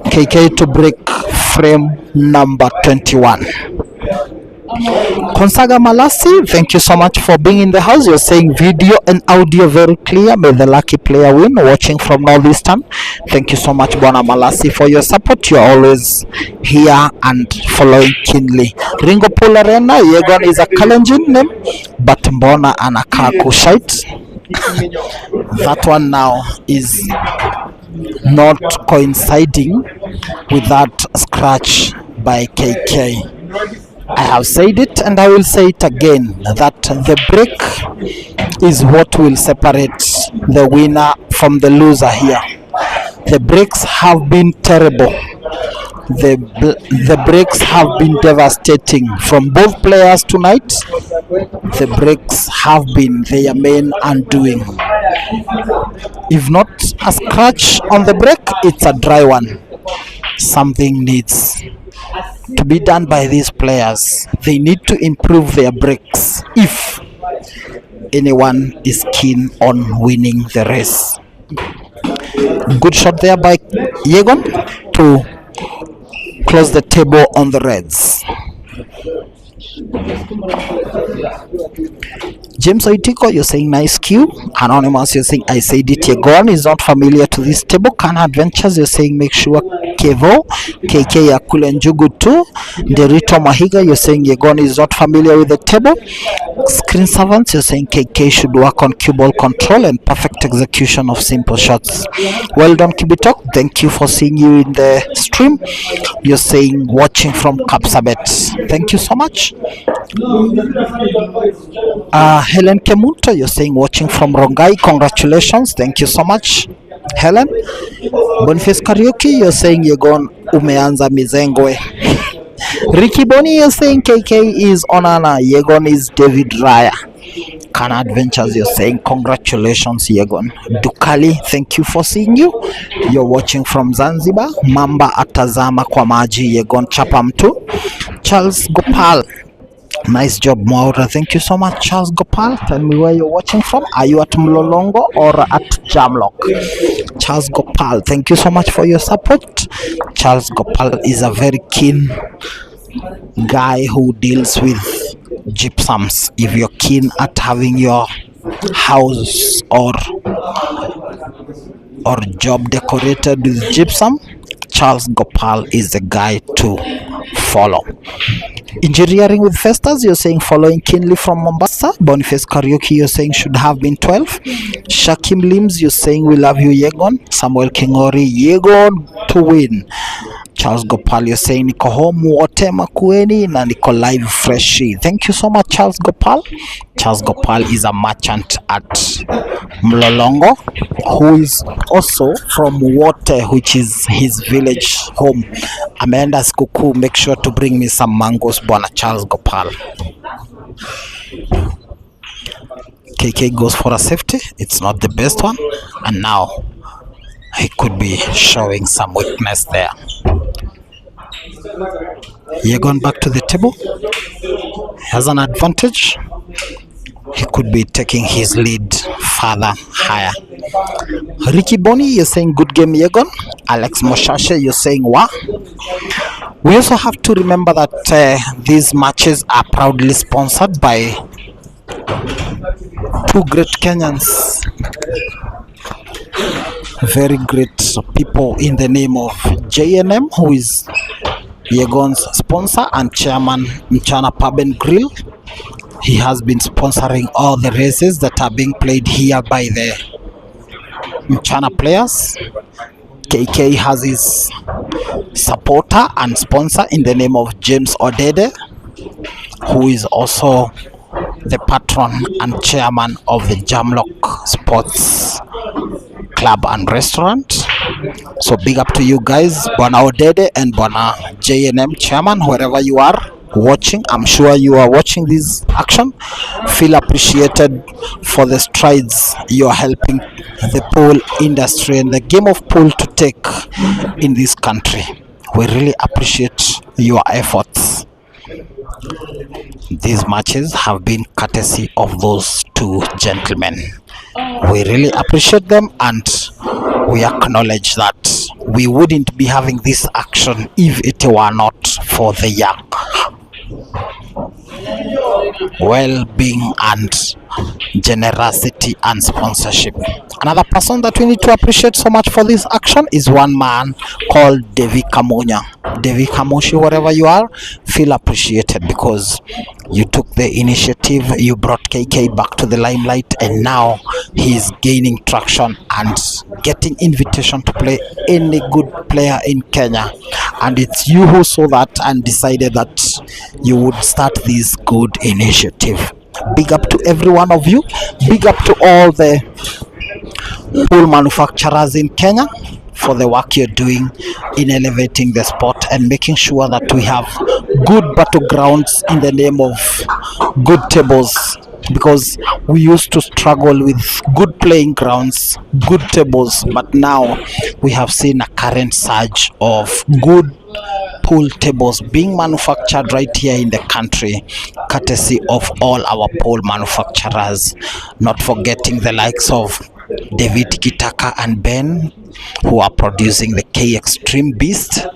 KK to break frame number 21. Konsaga Malasi, thank you so much for being in the house. You're saying video and audio very clear. May the lucky player win. Watching from Northeastern. Thank you so much, Bona Malasi, for your support. You're always here and following keenly. Ringo Polarena, YEGON is a Kalenjin name, but Mbona anakaa kushite. That one now is not coinciding with that scratch by KK. I have said it and I will say it again, that the break is what will separate the winner from the loser here. The breaks have been terrible. The breaks have been devastating from both players tonight. The breaks have been their main undoing. If not a scratch on the break, it's a dry one. Something needs to be done by these players. They need to improve their breaks if anyone is keen on winning the race. Good shot there by YEGON to close the table on the reds. James Oitiko, you're saying nice cue. Anonymous, you're saying I said it. YEGON is not familiar to this table. Kana Adventures, you're saying make sure Kevo, KK Yakule Njugu too. Derito Mahiga, you're saying YEGON is not familiar with the table. Screen Servants, you're saying KK should work on cue ball control and perfect execution of simple shots. Well done, KIBET. Thank you for seeing you in the stream. You're saying watching from Kapsabet. Thank you so much. Helen Kemunto, you're saying watching from Rongai. Congratulations. Thank you so much, Helen. Boniface Karaoke, you're saying YEGON umeanza mizengwe. Ricky Boni, you're saying KK is Onana, YEGON is David Raya. Kana Adventures, you're saying congratulations YEGON. Dukali, thank you for seeing you. You're watching from Zanzibar. Mamba atazama kwa maji, YEGON chapa mtu. Charles Gopal, nice job Maura. Thank you so much, Charles Gopal. Tell me where you're watching from. Are you at Mlolongo or at Jamlock? Charles Gopal, thank you so much for your support. Charles Gopal is a very keen guy who deals with gypsums. If you're keen at having your house or job decorated with gypsum, Charles Gopal is the guy to follow. Engineering with Festus, you're saying following keenly from Mombasa. Boniface Karaoke, you're saying should have been 12. Shakim Limbs, you're saying we love you, Yegon. Samuel Kingori, Yegon to win. Charles Gopal, you're saying niko home wote makueni na niko live freshi. Thank you so much, Charles Gopal. Charles Gopal is a merchant at Mlolongo, who is also from Wote, which is his village home. Ameenda sikukuu, make sure to bring me some mangoes, bwana Charles Gopal. KK goes for a safety. It's not the best one, and now he could be showing some weakness there. Yegon back to the table. Has an advantage. He could be taking his lead further higher. Ricky Boni, you're saying good game, Yegon. Alex Moshashe, you're saying wa. We also have to remember that these matches are proudly sponsored by two great Kenyans, very great people in the name of JNM, who is Yegon's sponsor and chairman, Mchana Pub and Grill. He has been sponsoring all the races that are being played here by the Mchana players. KK has his supporter and sponsor in the name of James Odede, who is also the patron and chairman of the Jamlock Sports Club and Restaurant. So big up to you guys, Bwana Odede and Bwana JNM chairman, wherever you are watching. I'm sure you are watching this action. Feel appreciated for the strides you are helping the pool industry and the game of pool to take in this country. We really appreciate your efforts. These matches have been courtesy of those two gentlemen. We really appreciate them, and we acknowledge that we wouldn't be having this action if it were not for the young well-being and generosity and sponsorship. Another person that we need to appreciate so much for this action is one man called Devi Kamunya. Devi Kamushi, wherever you are, feel appreciated because you took the initiative, you brought KK back to the limelight, and now he's gaining traction and getting invitation to play any good player in Kenya. And it's you who saw that and decided that you would start this good initiative. Big up to every one of you. Big up to all the pool manufacturers in Kenya for the work you're doing in elevating the sport and making sure that we have good battlegrounds in the name of good tables, because we used to struggle with good playing grounds, good tables, but now we have seen a current surge of good pool tables being manufactured right here in the country, courtesy of all our pool manufacturers, not forgetting the likes of David Kitaka and Ben, who are producing the K Extreme Beast,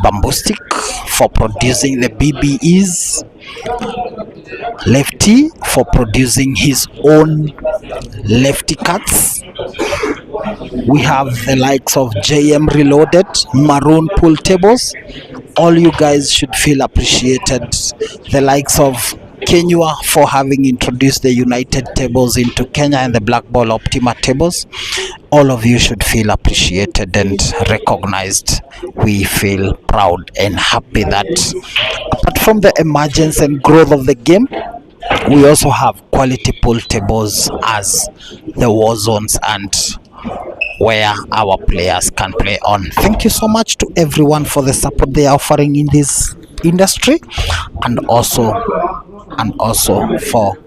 Bamboo Stick for producing the BBEs, Lefty for producing his own Lefty cuts. We have the likes of JM Reloaded, Maroon Pool Tables. All you guys should feel appreciated. The likes of Kenya for having introduced the United tables into Kenya and the Black Ball Optima tables. All of you should feel appreciated and recognized. We feel proud and happy that apart from the emergence and growth of the game, we also have quality pool tables as the war zones and where our players can play on. Thank you so much to everyone for the support they are offering in this industry, and also for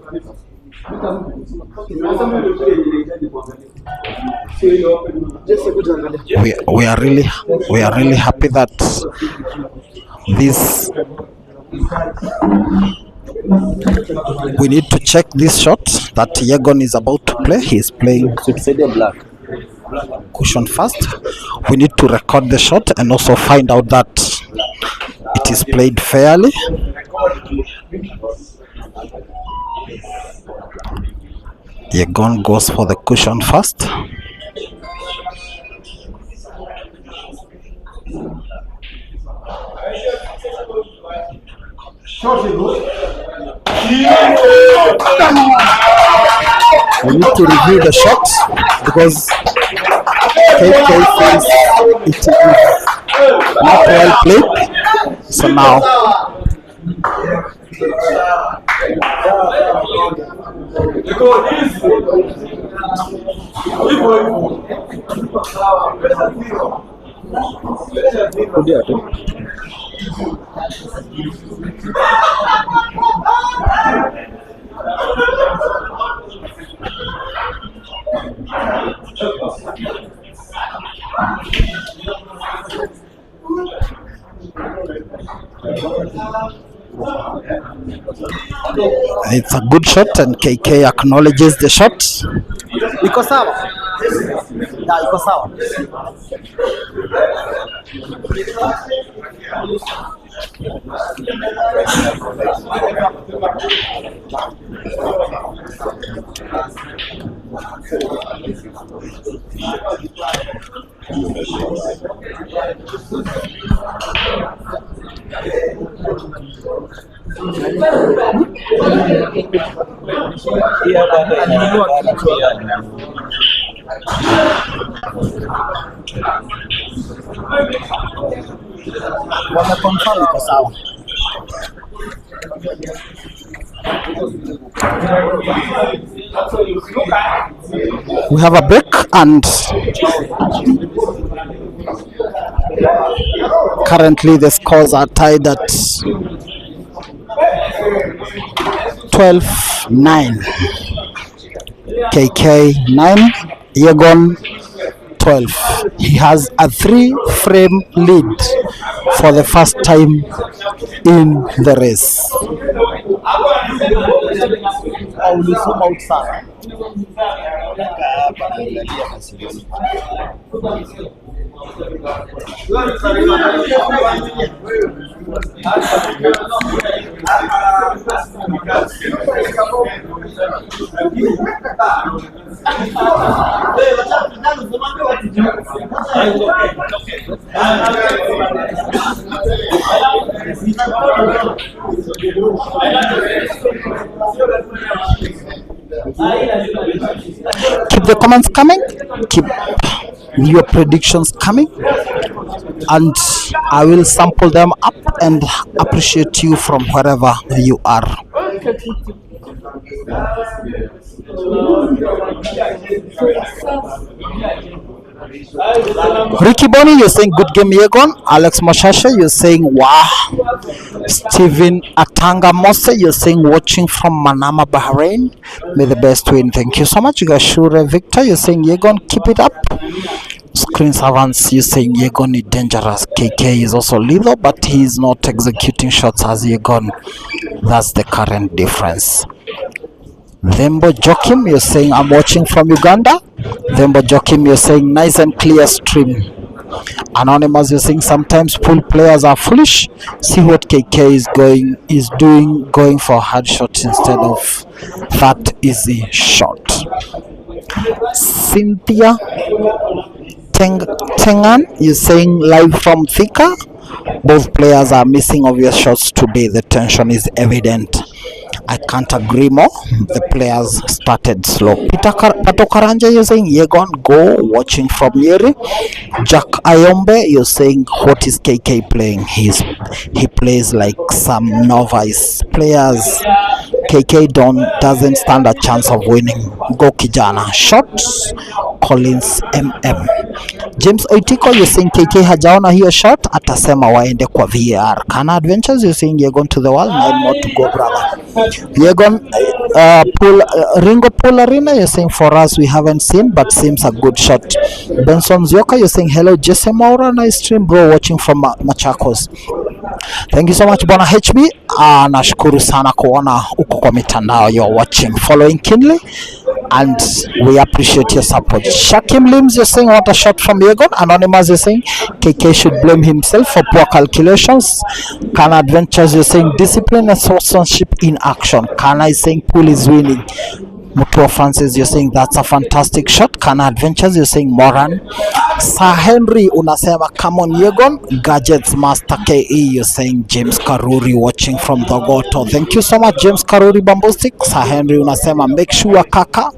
we are really happy that this we need to check this shot that Yegon is about to play. He is playing black cushion first. We need to record the shot and also find out that it is played fairly. Yegon goes for the cushion first. We need to review the shot because KK feels it is not well played. So now it's a good shot and KK acknowledges the shot. Iko sawa? Ya, iko sawa. Wameconfirm iko sawa. We have a break and currently the scores are tied at 12-9. KK 9, YEGON 12. He has a 3-frame lead for the first time in the race. Keep the comments coming, keep your predictions coming, and I will sample them up and appreciate you from wherever you are. Ricky Bonnie, you're saying good game, YEGON. Alex Moshasha, you're saying wow. Stephen Atanga Mose, you're saying watching from Manama, Bahrain. May the best win. Thank you so much. Gashure Victor, you're saying YEGON, keep it up. Screen Servants, you're saying YEGON is dangerous. KK is also lethal, but he is not executing shots as YEGON. That's the current difference. Thembo Joachim, you're saying I'm watching from Uganda. Thembo Joachim, you're saying nice and clear stream. Anonymous, you're saying sometimes pool players are foolish. See what KK is doing, going for hard shots instead of that easy shot. Cynthia Tengan, you're saying live from Thika. Both players are missing obvious shots today. The tension is evident. I can't agree more. The players started slow. Pato Karanja, you're saying YEGON, go, watching from Nyeri. Jack Ayombe, you're saying what is KK playing? He plays like some novice players. KK doesn't stand a chance of winning. Go Kijana. Shots, Collins MM. James Oitiko, you're saying KK hajaona hiyo shot, atasema waende kwa VAR. Kana Adventures, you're saying YEGON to the wall, 9 more to go, brother. YEGON Ringo Pool Arena, you're saying for us we haven't seen, but seems a good shot. Benson Zioka, you're saying hello Jesse Maura, nice stream bro, watching from Machakos. Thank you so much Bona HB. Nashukuru sana kuona uko kwa mitandao, you're watching, following keenly, and we appreciate your support. Shakim Lims, you're saying what a shot from YEGON. Anonymous, you're saying KK should blame himself for poor calculations. Kana Adventures, you're saying discipline and sportsmanship in action. Kana is saying pool is winning. Mutua Francis, you're saying that's a fantastic shot. Kana Adventures, you're saying Moran Sir Henry unasema come on Yegon. Gadgets Master KE, you're saying James Karuri watching from Thogoto. Thank you so much James Karuri Bambustic. Sir Henry unasema make sure kaka.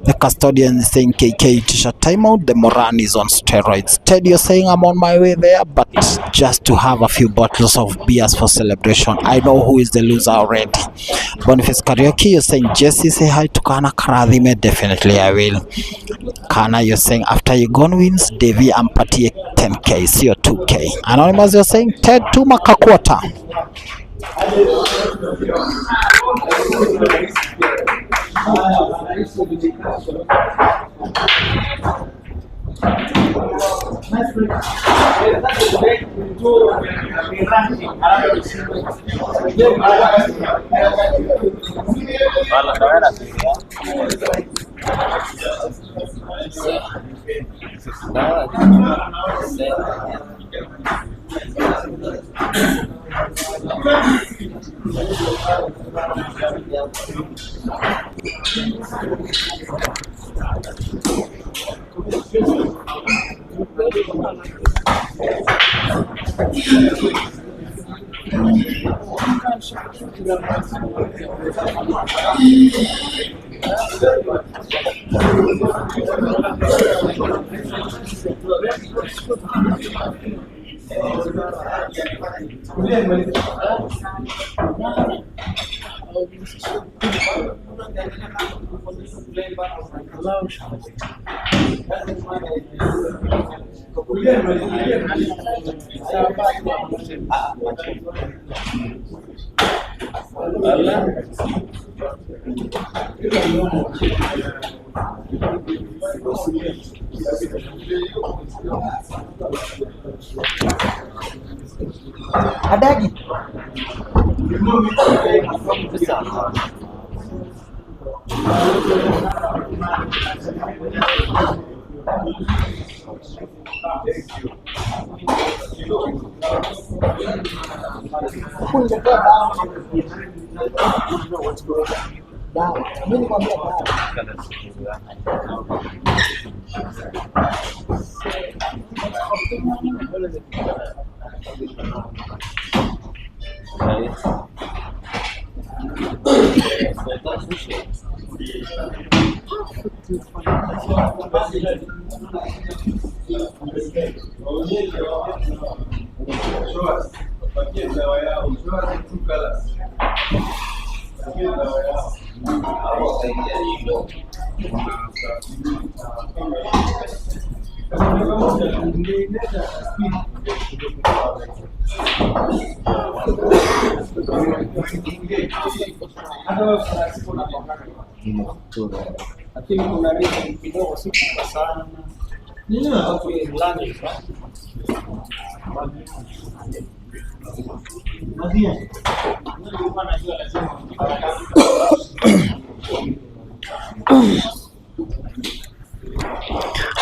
The custodian is saying KK t-shirt timeout. The Moran is on steroids. Ted, you're saying I'm on my way there, but just to have a few bottles of beers for celebration. I know who is the loser already. Boniface Karaoke, you're saying Jesse, say hi to Kana Karadhime. Definitely I will. Kana, you're saying after YEGON wins, Devi ampatie 10k, sio 2k. Anonymous, you're saying Ted Tuma Kakwata. Adagi.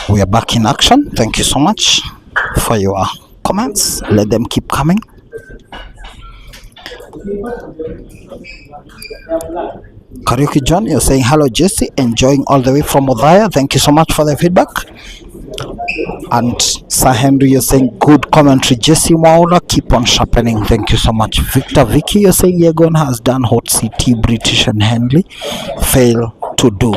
We are back in action. Thank you so much for your comments. Let them keep coming. Karaoke John, you're saying hello Jesse, enjoying all the way from Odhaya. Thank you so much for the feedback. And Sir Henry, you're saying good commentary. Jesse Maula, keep on sharpening. Thank you so much. Victor Vicky, you're saying YEGON has done hot CT, British and Henley fail to do.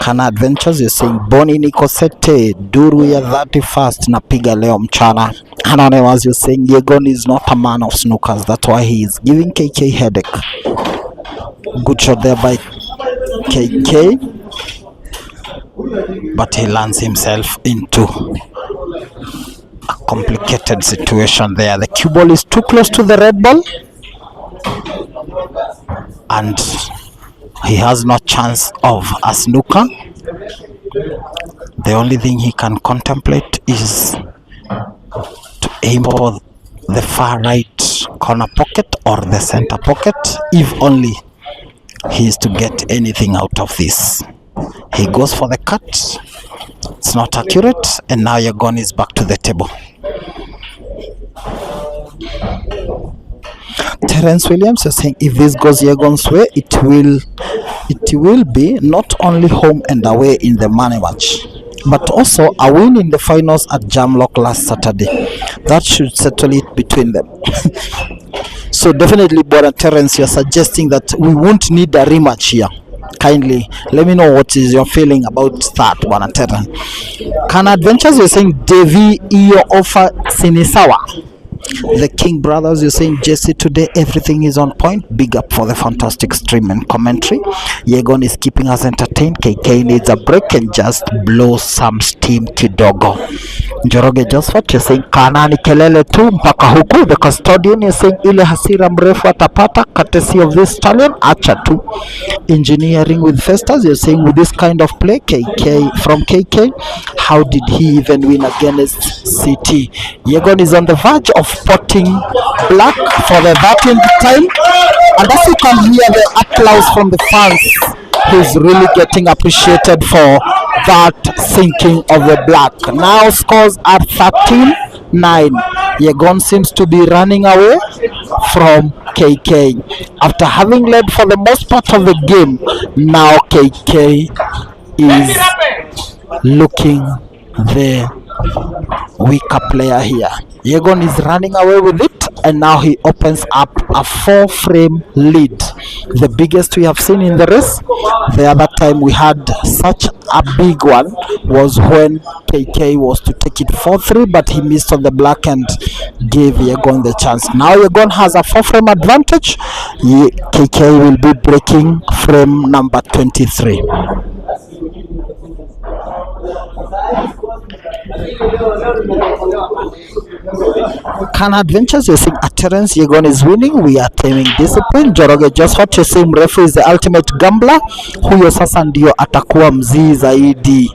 Kana Adventures, you're saying Boni Nikosete, duru ya 31st napiga leo mchana. Anonymous, you're saying YEGON is not a man of snookers, that's why he is giving KK headache. Good shot there by KK, but he lands himself into a complicated situation there. The cue ball is too close to the red ball and he has no chance of a snooker. The only thing he can contemplate is to aim for the far right corner pocket or the center pocket, if only he is to get anything out of this. He goes for the cut, it's not accurate, and now YEGON is back to the table. Terence Williams is saying if this goes YEGON's way, it will be not only home and away in the money match. but also a win in the finals at Jamlock last Saturday. That should settle it between them. So definitely, Bwana Terence, you're suggesting that we won't need a rematch here. Kindly let me know what is your feeling about that, Bwana Terence. Can Adventures, you're saying Devi iyo offer Sinisawa. The King Brothers, you're saying Jesse, today everything is on point. Big up for the fantastic stream and commentary. Yegon is keeping us entertained. KK needs a break and just blow some steam kidogo. Njoroge Josephat, you're saying kanani kelele tu mpaka huku. The custodian, you're saying ile hasira mrefu atapata courtesy of this stallion, acha tu. Engineering with Festus, you're saying with this kind of play, KK, how did he even win against CT? Yegon is on the verge of potting black for the 13th time, and as you can hear the applause from the fans, he's really getting appreciated for that sinking of the black. Now scores are 13-9. Yegon seems to be running away from KK after having led for the most part of the game. Now KK is looking the weaker player here. Yegon is running away with it, and now he opens up a 4-frame lead, the biggest we have seen in the race. The other time we had such a big one was when KK was to take it 4-3, but he missed on the black and gave Yegon the chance. Now Yegon has a 4-frame advantage. KK will be breaking frame number 23. Can Adventures, you're saying Terence, Yegon is winning. We are taming discipline. Joroge Josephat, you're saying referee is the ultimate gambler. Huyo sasa ndio atakuwa mzii zaidi.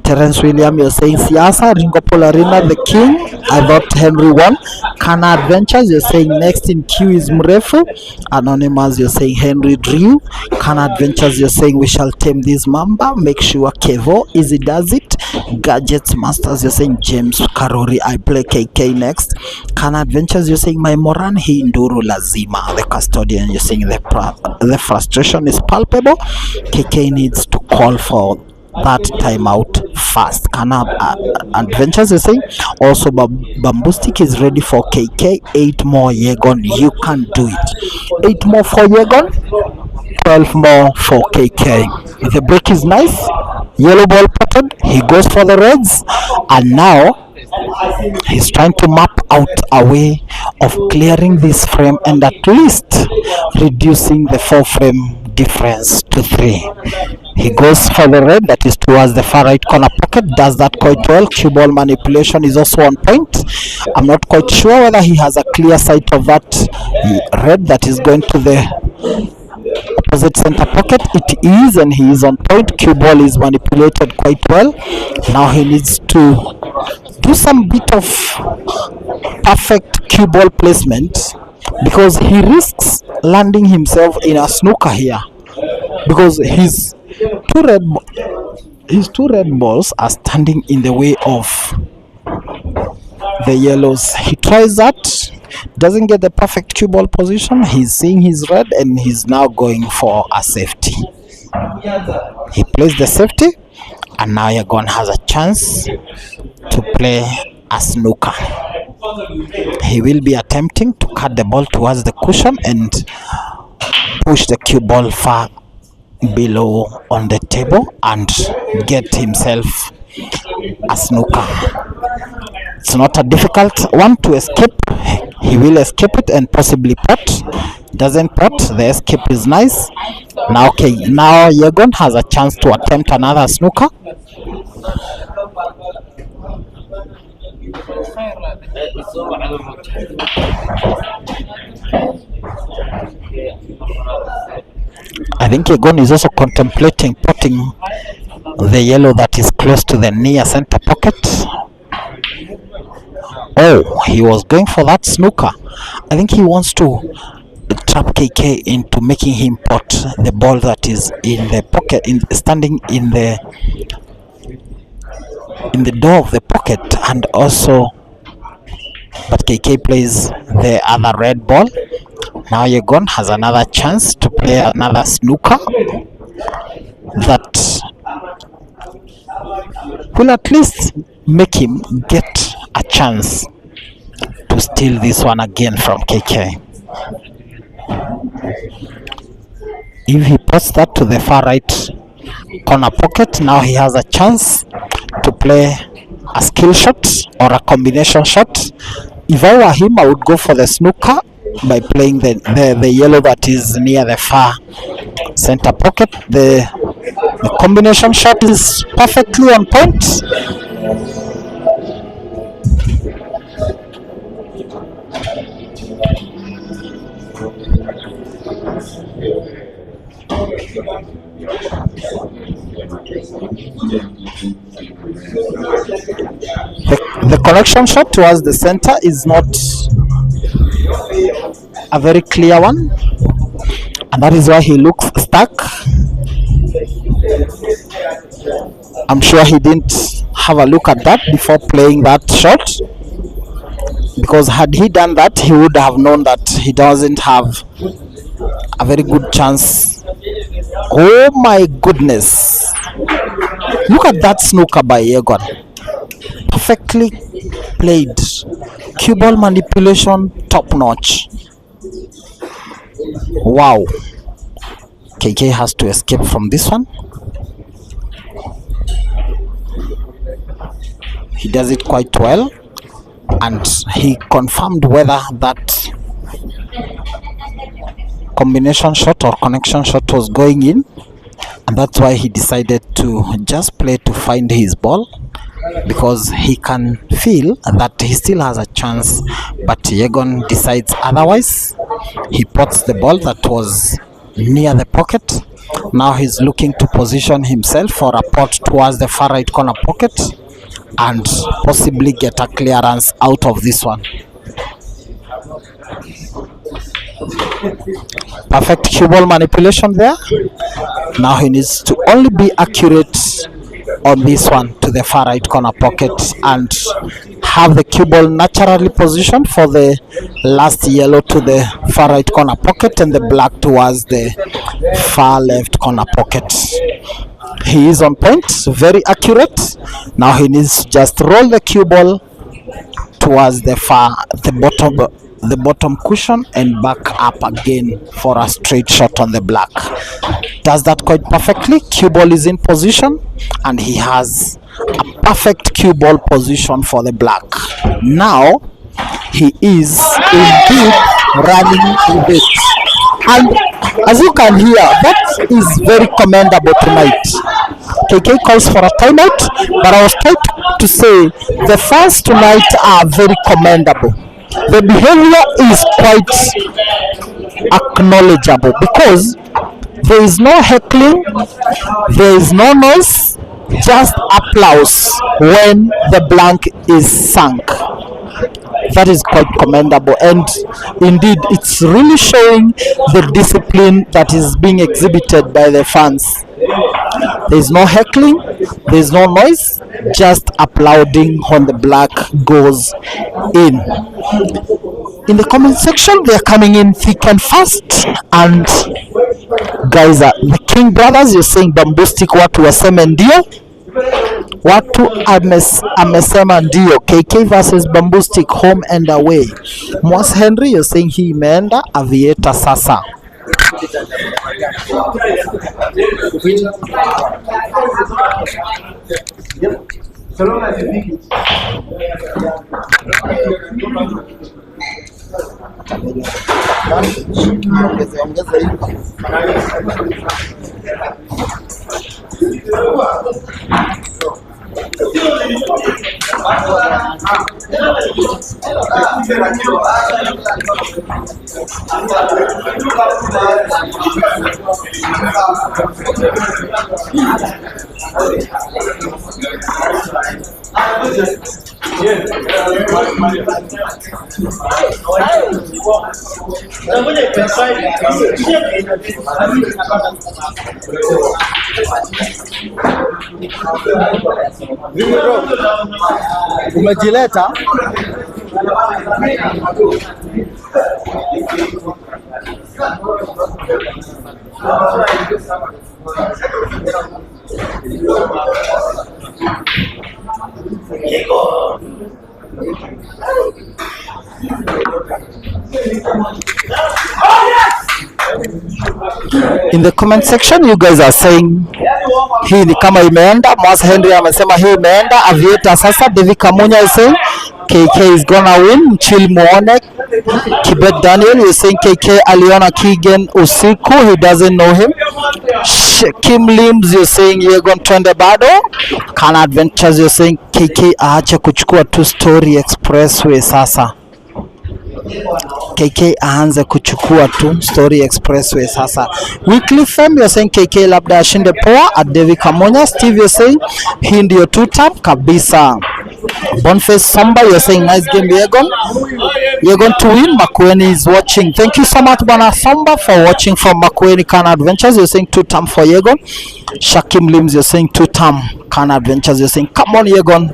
Terence William, you're saying Siasa, Ringo Polarina, the king. I thought Henry won. Kana Adventures, you're saying next in queue is Mrefu. Anonymous, you're saying Henry Drew. Kana Adventures, you're saying we shall tame this Mamba. Make sure Kevo Easy does it. Gadgets Masters, you're saying James Karori, I play KK next. Kana Adventures, you're saying my Moran Hinduru Lazima. The custodian, you're saying the frustration is palpable. KK needs to call for that timeout fast. Kana Adventures is saying also Bambustic is ready for KK. 8 more Yegon, you can do it. 8 more for Yegon, 12 more for KK. The break is nice. Yellow ball potted, he goes for the reds, and now he's trying to map out a way of clearing this frame and at least reducing the 4-frame difference to 3. He goes for the red, that is towards the far right corner pocket, does that quite well. Cue ball manipulation is also on point. I'm not quite sure whether he has a clear sight of that red that is going to the opposite center pocket. It is, and he is on point. Cue ball is manipulated quite well. Now he needs to do some bit of perfect cue ball placement, because he risks landing himself in a snooker here, because his two red balls are standing in the way of the yellows. He tries that, doesn't get the perfect cue ball position. He's seeing his red and he's now going for a safety. He plays the safety, and now Yegon has a chance to play a snooker. He will be attempting to cut the ball towards the cushion and push the cue ball far below on the table and get himself a snooker. It's not a difficult one to escape. He will escape it and possibly pot. Doesn't pot, the escape is nice. Now Yegon has a chance to attempt another snooker. I think Yegon is also contemplating potting the yellow that is close to the near center pocket. Oh, he was going for that snooker. I think he wants to trap KK into making him pot the ball that is in the pocket, standing in the door of the pocket, and also, but KK plays the other red ball. Now Yegon has another chance to play another snooker that will at least make him get a chance to steal this one again from KK. If he puts that to the far right corner pocket, now he has a chance to play a skill shot or a combination shot. If I were him, I would go for the snooker by playing the yellow that is near the far center pocket. The combination shot is perfectly on point. The connection shot towards the center is not a very clear one, and that is why he looks stuck. I'm sure he didn't have a look at that before playing that shot, because had he done that, he would have known that he doesn't have a very good chance. Oh my goodness, look at that snooker by YEGON. Perfectly played. Cue ball manipulation top notch. Wow. KK has to escape from this one. He does it quite well, and he confirmed whether that combination shot or connection shot was going in, and that's why he decided to just play to find his ball, because he can feel that he still has a chance. But YEGON decides otherwise. He puts the ball that was near the pocket. Now he's looking to position himself for a pot towards the far right corner pocket and possibly get a clearance out of this one. Perfect cue ball manipulation there. Now he needs to only be accurate on this one to the far right corner pocket and have the cue ball naturally positioned for the last yellow to the far right corner pocket and the black towards the far left corner pocket. He is on point, very accurate. Now he needs to just roll the cue ball towards the bottom cushion and back up again for a straight shot on the black. Does that quite perfectly. Cue ball is in position and he has a perfect cue ball position for the black. Now he is indeed running with it, and as you can hear, that is very commendable tonight. KK calls for a timeout, but I was trying to say the fans tonight are very commendable. The behavior is quite acknowledgeable because there is no heckling, there is no noise, just applause when the blank is sunk. That is quite commendable, and indeed it's really showing the discipline that is being exhibited by the fans. There is no heckling, there is no noise, just applauding when the black goes in. In the comment section, they are coming in thick and fast, and guys, the King brothers, you're saying bamboo stick watu waseme ndio, watu amesema ndio. KK versus bamboo stick, home and away. Mwas Henry, you're saying hii imeenda avieta sasa. Umejileta In the comment section you guys are saying hii ni kama imeenda. Mas Henry amesema hii imeenda. Avieta sasa. David Kamunya is saying KK is gonna win. Chill muone. Kibet Daniel is saying KK aliona Keegan usiku, he doesn't know him. Kim Limbs you're saying Yegon twende bado. Kana Adventures you're saying KK aache kuchukua tu Story Expressway sasa. KK aanze kuchukua tu Story Expressway sasa. Weekly Fam you're saying KK labda ashinde poa. At David Kamonya. Steve you're saying hii ndio two-tap kabisa. Boniface Samba you're saying nice game Yegon. Yegon to win. Makueni is watching. Thank you so much Bana Samba for watching from Makueni Kana Adventures. You're saying two-tam for Yegon. Shakim Limbs you're saying two-tam Kana Adventures. You're saying come on Yegon.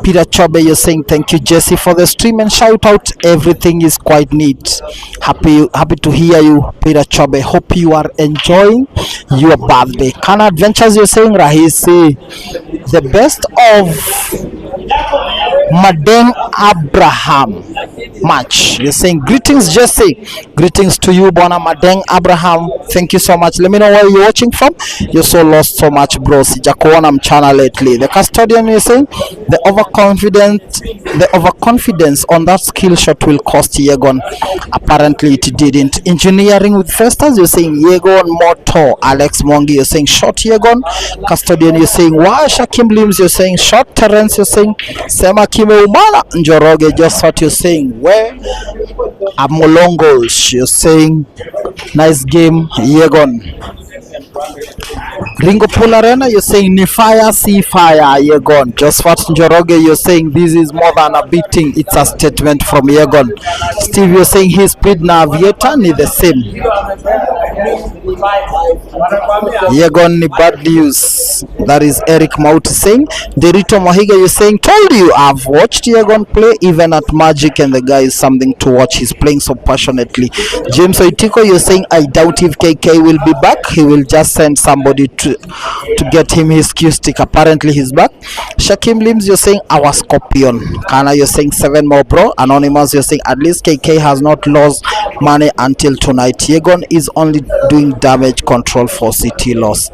Peter Chobe you're saying thank you Jesse for the stream and shout out. Everything is quite neat. Happy to hear you Peter Chobe. Hope you are enjoying your birthday. Kana Adventures you're saying Rahisi the best of Madeng Abraham match. You're saying greetings Jesse. Greetings to you Bwana Madeng Abraham. Thank you so much. Let me know where you're watching from. You're so lost so much bro. Sijakuona mchana lately. The custodian you're saying the overconfidence on that skill shot will cost Yegon. Apparently it didn't. Engineering with Festus you're saying Yegon Moto. Alex Mongi you're saying shot Yegon. Custodian you're saying why. Shakim Limbs you're saying shot. Terence you're saying Sema Kime Umala. Njoroge just what you're saying where. Amolongos you're saying nice game Yegon. Ringo Pularena you're saying ni fire see fire Yegon. Just what Njoroge you're saying this is more than a beating, it's a statement from Yegon. Steve you're saying his speed na Avieta ni the same. Yegon ni bad news. That is Eric Mauti saying. Derito Mahiga you're saying told you I've watched Yegon play even at Magic and the guy is something to watch. He's playing so passionately. James Oitiko you're saying I doubt if KK will be back. He will just send somebody to get him his cue stick. Apparently he's back. Shakim Limbs you're saying our Scorpion. Kana you're saying 7 more bro. Anonymous you're saying at least KK has not lost money until tonight. Yegon is only doing damage control for CT loss.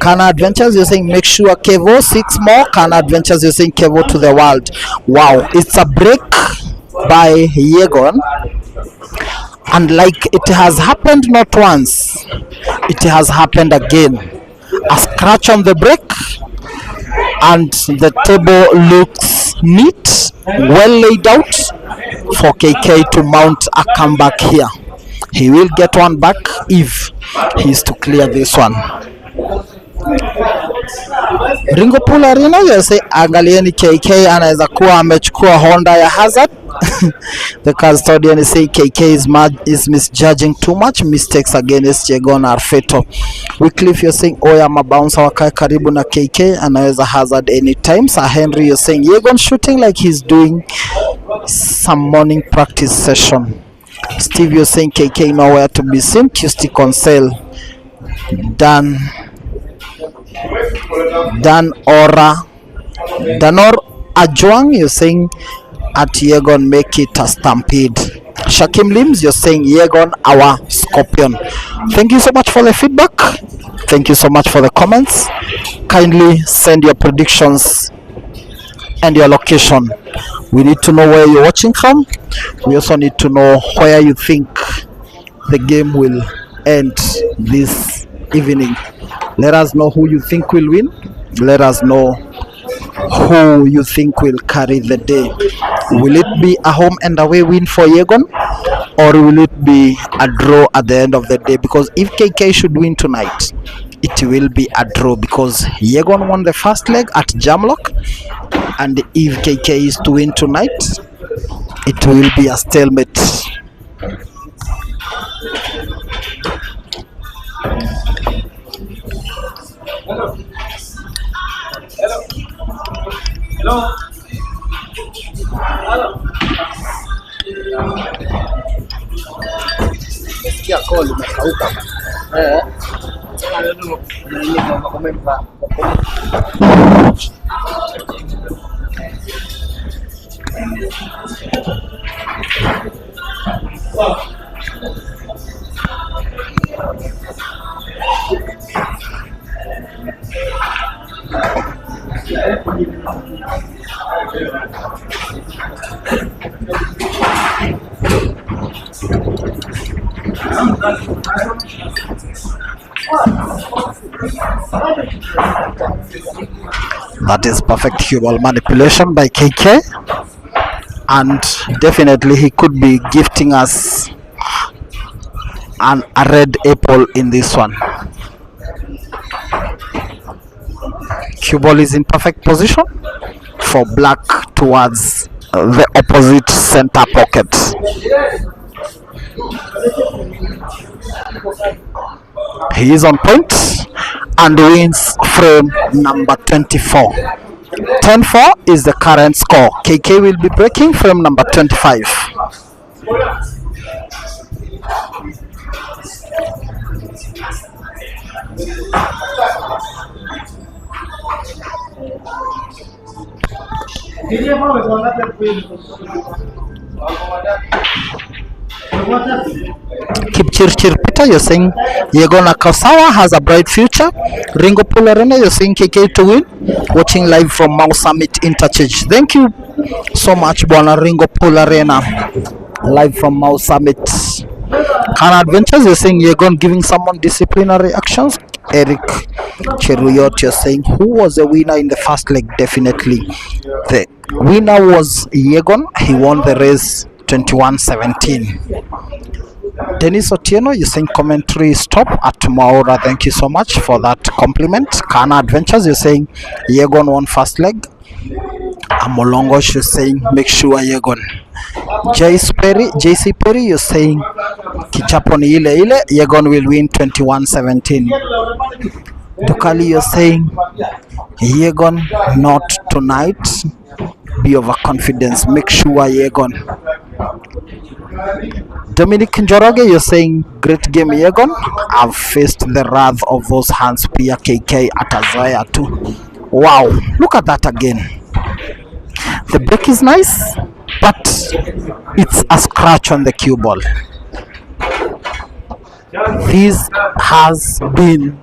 Kana Adventures you're saying make sure Kevo 6 more. Kana Adventures you're saying Kevo to the world. Wow, it's a break by Yegon. And like it has happened not once, it has happened again. A scratch on the break and the table looks neat, well laid out for KK to mount a comeback here. He will get one back if he is to clear this one. Ringo Pularina yase angalieni KK anaweza kuwa amechukua Honda ya Hazard. The custodian is saying KK is misjudging too much. Mistakes against Yegon are fatal. Wycliffe you're saying oya mabounce wakae karibu na KK anaweza Hazard anytime. Sir Henry you're saying Yegon shooting like he's doing some morning practice session. Steve you're saying KK nowhere to be seen. Tuesday Consel. Danor Ajwang you're saying at Yegon make it a stampede. Shakim Limbs you're saying Yegon our Scorpion. Thank you so much for the feedback. Thank you so much for the comments. Kindly send your predictions and your location. We need to know where you're watching from. We also need to know where you think the game will end this evening. Let us know who you think will win. Let us know who you think will carry the day. Will it be a home and away win for Yegon, or will it be a draw at the end of the day? Because if KK should win tonight, it will be a draw because Yegon won the first leg at Jamlock, and if KK is to win tonight, it will be a stalemate. Hello. Sikia call imekauka. Sasa ndio nini kwa comment. That is perfect cue ball manipulation by KK, and definitely he could be gifting us a red apple in this one. Cue ball is in perfect position for black towards the opposite center pocket. He is on point and wins frame number 24. 10-4 is the current score. KK will be breaking frame number 25. Kipchirchir Peter, you're saying YEGON Akasawa has a bright future. Ringo Pularena, you're saying KK to win. Watching live from Mau Summit Interchange. Thank you so much, Bwana Ringo Pularena, live from Mau Summit. Kana Adventures, you're saying YEGON giving someone disciplinary actions. Eric Cheruyot, you're saying who was the winner in the first leg? Definitely the winner was YEGON. He won the race 21-17. Dennis Otieno, you're saying commentary stop at Maura. Thank you so much for that compliment. Kana Adventures, you're saying YEGON won first leg. Amolongosh, you're saying make sure YEGON. JC Perry, you're saying kichapo ni ile ile, YEGON will win 21-17. Tukali, you're saying YEGON not tonight, be overconfidence, make sure YEGON. Dominic Njoroge, you're saying great game YEGON, I've faced the wrath of those hands. Pia KK atazoea too. Wow, look at that again. The break is nice, but it's a scratch on the cue ball. This has been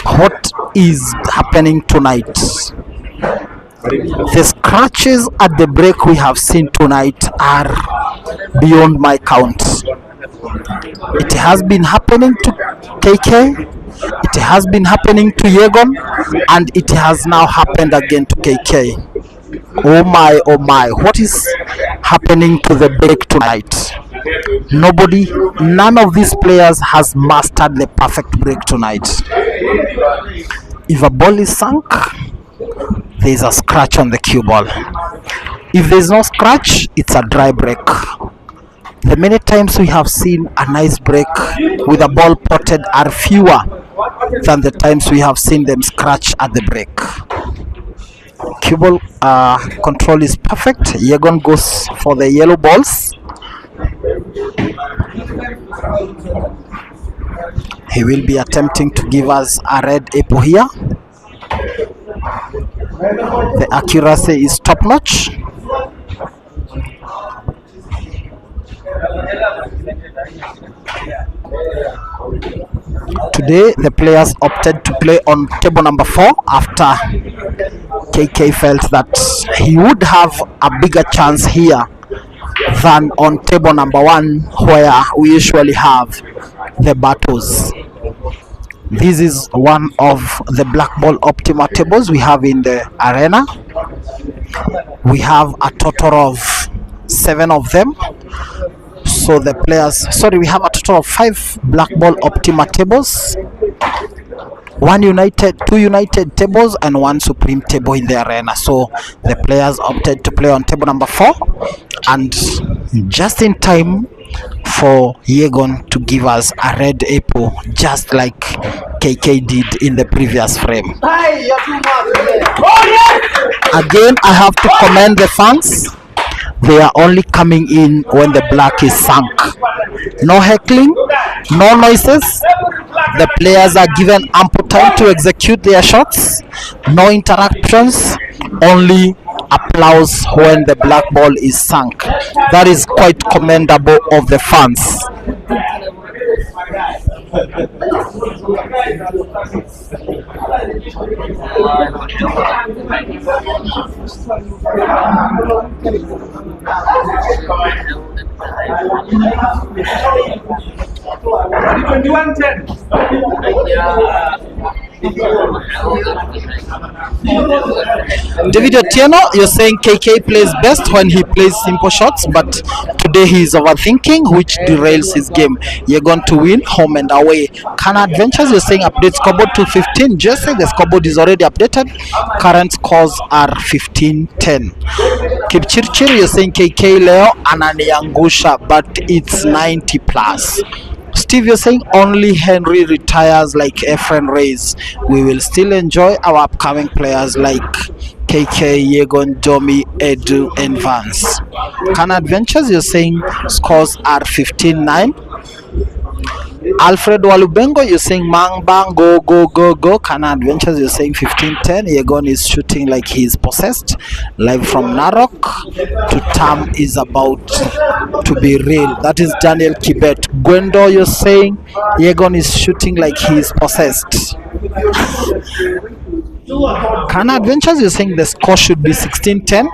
what is happening tonight. The scratches at the break we have seen tonight are beyond my count. It has been happening to KK, it has been happening to YEGON, and it has now happened again to KK. Oh my, what is happening to the break tonight? None of these players has mastered the perfect break tonight. If a ball is sunk, there is a scratch on the cue ball. If there is no scratch, it's a dry break. The many times we have seen a nice break with a ball potted are fewer than the times we have seen them scratch at the break. Cue ball control is perfect. YEGON goes for the yellow balls. He will be attempting to give us a red apple here. The accuracy is top notch. Today the players opted to play on table number 4 after KK felt that he would have a bigger chance here than on table number 1, where we usually have the battles. This is one of the black ball optima tables we have in the arena. We have a total of 7 of them. So the players, we have a total of 5 black ball optima tables, 2 united tables, and 1 supreme table in the arena. So the players opted to play on table number 4, and just in time for YEGON to give us a red apple, just like KK did in the previous frame. Again, I have to commend the fans. They are only coming in when the black is sunk. No heckling, no noises. The players are given ample time to execute their shots. No interruptions, only applause when the black ball is sunk. That is quite commendable of the fans. David Otieno, you're saying KK plays best when he plays simple shots, but today he is overthinking, which derails his game. You're going to win home and away. Kana Adventures, you're saying update scoreboard to 15. Jesse, the scoreboard is already updated. Current scores are 15-10. Kipchirchir, you're saying KK Leo ananiangusha, but it's 90 plus. Steve, you're saying only Henry retires like Efren Reyes. We will still enjoy our upcoming players like KK, Yegon, Domi, Edu, and Vance. Kana Adventures, you're saying scores are 15-9. Alfred Walubengo, you're saying Mamba, go, go, go, go. Kana Adventures, you're saying 15-10. Yegon is shooting like he's possessed. Live from Narok to Tam is about to be real. That is Daniel Kibet. Gwendo, you're saying Yegon is shooting like he's possessed. Kana Adventures, you're saying the score should be 16-10.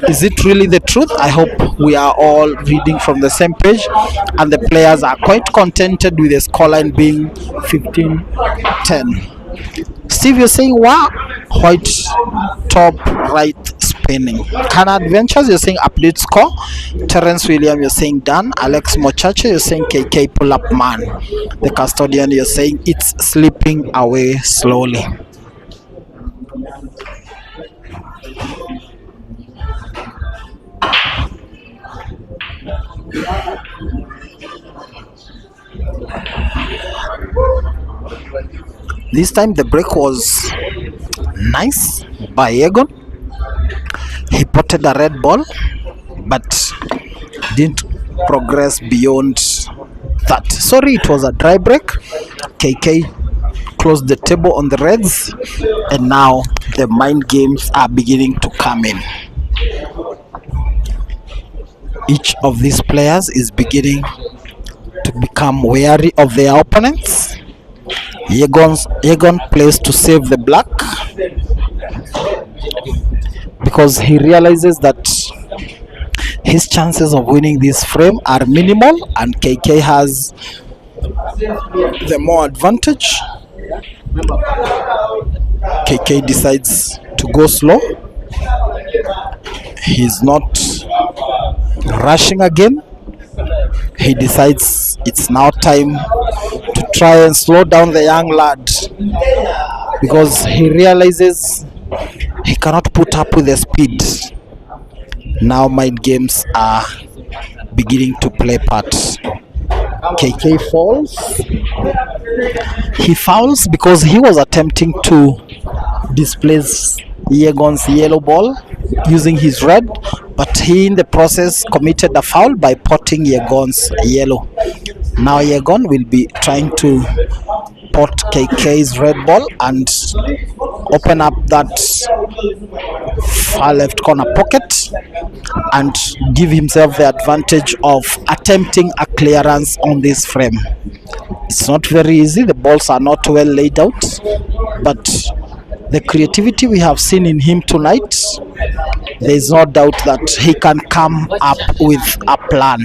Is it really the truth? I hope we are all reading from the same page and the players are quite contented with the scoreline being 15-10. Steve, you're saying wow, white top right spinning. Kana Adventures, you're saying update score. Terence William, you're saying done. Alex Mochache, you're saying KK pull up man. The custodian, you're saying it's slipping away slowly. This time the break was nice by Yegon. He potted a red ball but didn't progress beyond that. Sorry, it was a dry break. KK closed the table on the reds and now the mind games are beginning to come in. Each of these players is beginning to become wary of their opponents. Yegon plays to save the black because he realizes that his chances of winning this frame are minimal and KK has the more advantage. KK decides to go slow. He's not rushing again. He decides it's now time to try and slow down the young lad because he realizes he cannot put up with the speed. Now mind games are beginning to play part. KK falls. He fouls because he was attempting to displace Yegon's yellow ball using his red, but he in the process committed a foul by potting Yegon's yellow. Now Yegon will be trying to pot KK's red ball and open up that far left corner pocket and give himself the advantage of attempting a clearance on this frame. It's not very easy. The balls are not well laid out, but the creativity we have seen in him tonight, there is no doubt that he can come up with a plan.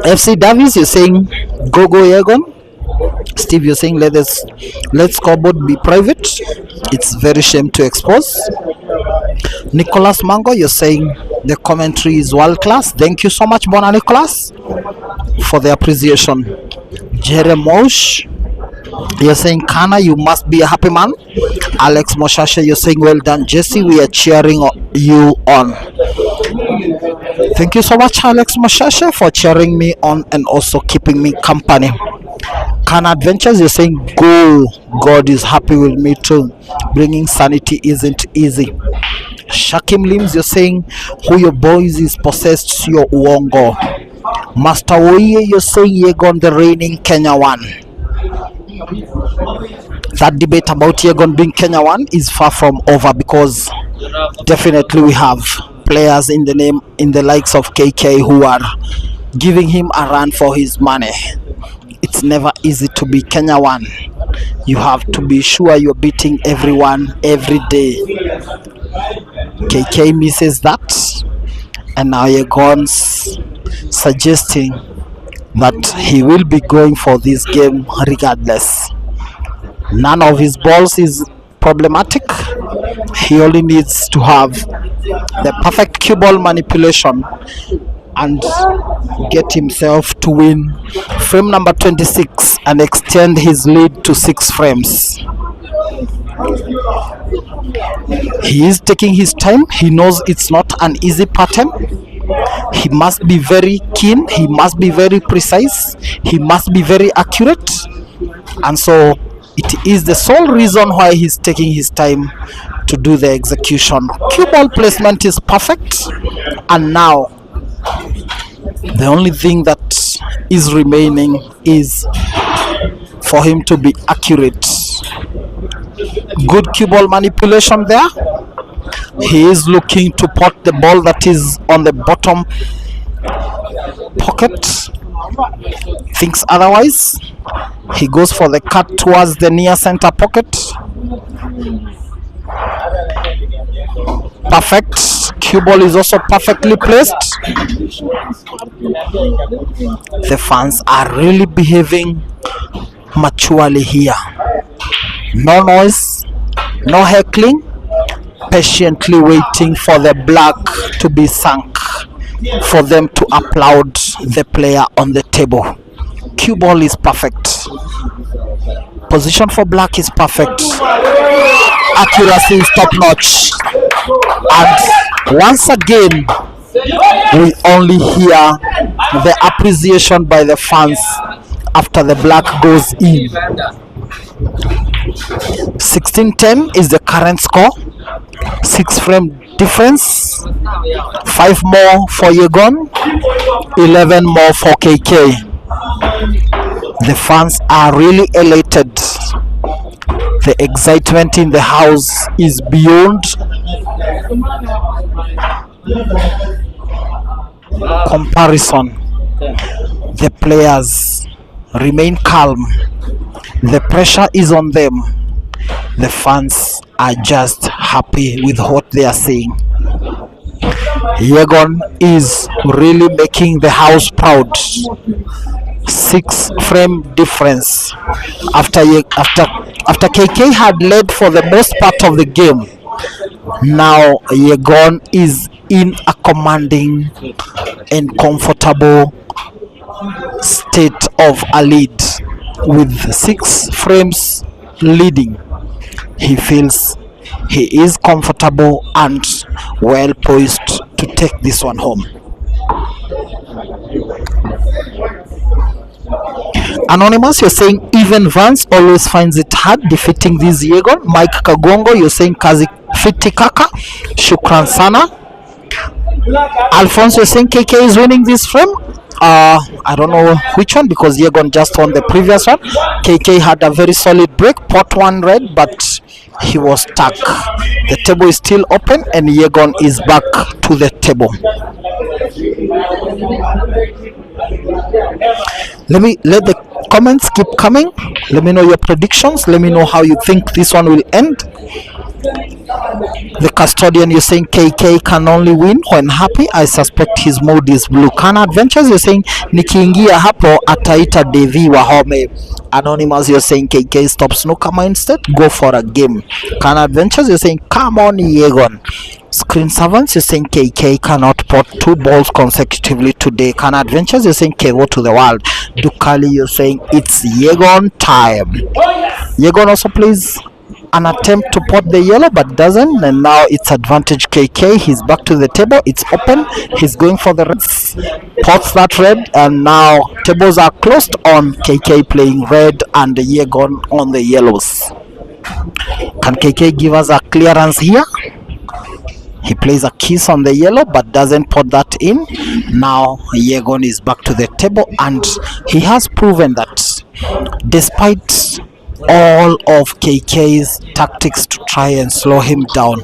FC Davies, you're saying go Yegon. Steve, you're saying let scoreboard be private. It's very shame to expose. Nicholas Mango, you're saying the commentary is world class. Thank you so much, Bona Nicholas, for the appreciation. Jeremosh, you're saying Kana, you must be a happy man. Alex Moshasha, you're saying well done. Jesse, we are cheering you on. Thank you so much, Alex Moshasha, for cheering me on and also keeping me company. Kana Adventures, you're saying go, God is happy with me too. Bringing sanity isn't easy. Shakim Limbs, you're saying who your boys is possessed your uongo. Master Woye, you're saying Yegon the reigning Kenya one. That debate about Yegon being Kenya one is far from over, because definitely we have players in the likes of KK who are giving him a run for his money. It's never easy to be Kenya one. You have to be sure you're beating everyone every day. KK misses that, and now Yegon's suggesting that he will be going for this game regardless. None of his balls is problematic. He only needs to have the perfect cue ball manipulation and get himself to win frame number 26 and extend his lead to 6 frames. He is taking his time. He knows it's not an easy pattern. He must be very keen, he must be very precise, he must be very accurate, and so it is the sole reason why he's taking his time to do the execution. Cue ball placement is perfect, and now the only thing that is remaining is for him to be accurate. Good cue ball manipulation there. He is looking to pot the ball that is on the bottom pocket. Thinks otherwise. He goes for the cut towards the near center pocket. Perfect. Cue ball is also perfectly placed. The fans are really behaving maturely here. No noise, no heckling. Patiently waiting for the black to be sunk, for them to applaud the player on the table. Cue ball is perfect. Position for black is perfect. Accuracy is top notch. And once again, we only hear the appreciation by the fans after the black goes in. 16-10 is the current score. 6 frame difference. 5 more for Yegon, 11 more for KK. The fans are really elated. The excitement in the house is beyond comparison. The players remain calm. The pressure is on them. The fans are just happy with what they are seeing. Yegon is really making the house proud. 6 frame difference after KK had led for the most part of the game. Now Yegon is in a commanding and comfortable state of a lead with 6 frames leading. He feels he is comfortable and well poised to take this one home. Anonymous, you're saying even Vance always finds it hard defeating this Yegon. Mike Kagongo, you're saying kazi fiti kaka. Shukran sana. Alphonse, you're saying KK is winning this frame. I don't know which one, because Yegon just won the previous one. KK had a very solid break, pot 1 red, but he was stuck. The table is still open and Yegon is back to the table. Let the comments keep coming. Let me know your predictions. Let me know how you think this one will end. The custodian, you're saying KK can only win when happy. I suspect his mood is blue. Kana Adventures, you're saying nikiingia hapo ataita Devi Wahome. Anonymous, you're saying KK stop snooker instead, go for a game. Kana Adventures, you're saying come on Yegon. Screen Servants, you're saying KK cannot pot 2 balls consecutively today. Kana Adventures, you're saying KO to the world. Dukali, you're saying it's Yegon time. Yegon also plays an attempt to pot the yellow but doesn't, and now it's advantage KK. He's back to the table, it's open, he's going for the reds, pots that red, and now tables are closed on KK playing red and Yegon on the yellows. Can KK give us a clearance here? He plays a kiss on the yellow but doesn't put that in. Now YEGON is back to the table, and he has proven that despite all of KK's tactics to try and slow him down,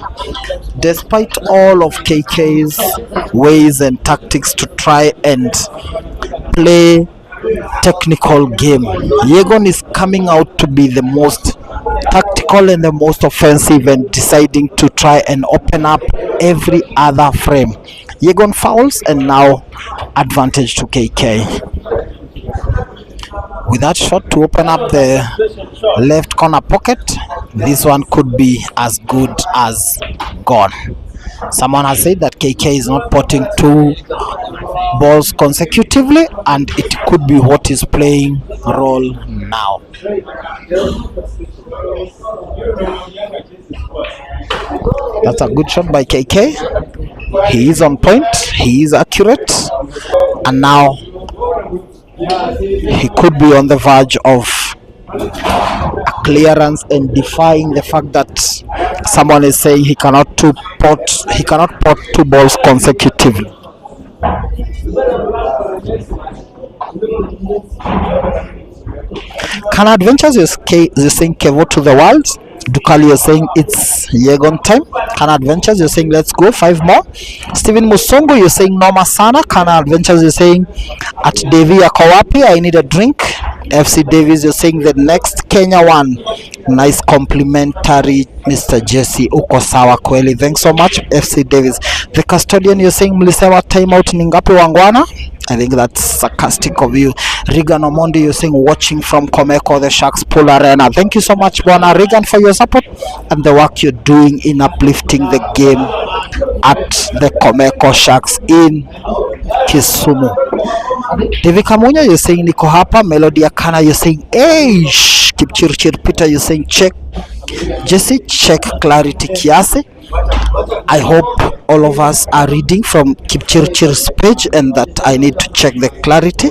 despite all of KK's ways and tactics to try and play technical game, YEGON is coming out to be the most tactical and the most offensive, and deciding to try and open up every other frame. YEGON fouls, and now advantage to KK. With that shot to open up the left corner pocket, this one could be as good as gone. Someone has said that KK is not potting 2 balls consecutively, and it could be what is playing role now. That's a good shot by KK. He is on point, he is accurate, and now he could be on the verge of a clearance and defying the fact that someone is saying he cannot pot 2 balls consecutively. Kana Adventures is saying Kevo to the world. Dukali is saying it's YEGON time. Kana Adventures, you're saying let's go, 5 more. Steven Musongo, you're saying Noma Sana. Kana Adventures, you're saying at Devi Akawapi, I need a drink. FC Davies, you're saying the next Kenya one. Nice complimentary, Mr. Jesse Ukosawa Kweli. Thanks so much, FC Davies. The Custodian, you're saying Mlisewa timeout Ningapi Wangwana. I think that's sarcastic of you. Regan Omondi, you're saying watching from Komeko, the Sharks Pool Arena. Thank you so much, Bona Regan, for your support and the work you're doing in uplifting the game at the Komeko Sharks in Kisumu. David Kamunya, you're saying Niko hapa. Melody Akana, you're saying Eish. Kipchirchir Peter, you're saying check. Jesse, check clarity kiasi. I hope all of us are reading from Kipchirchir's page, and that I need to check the clarity,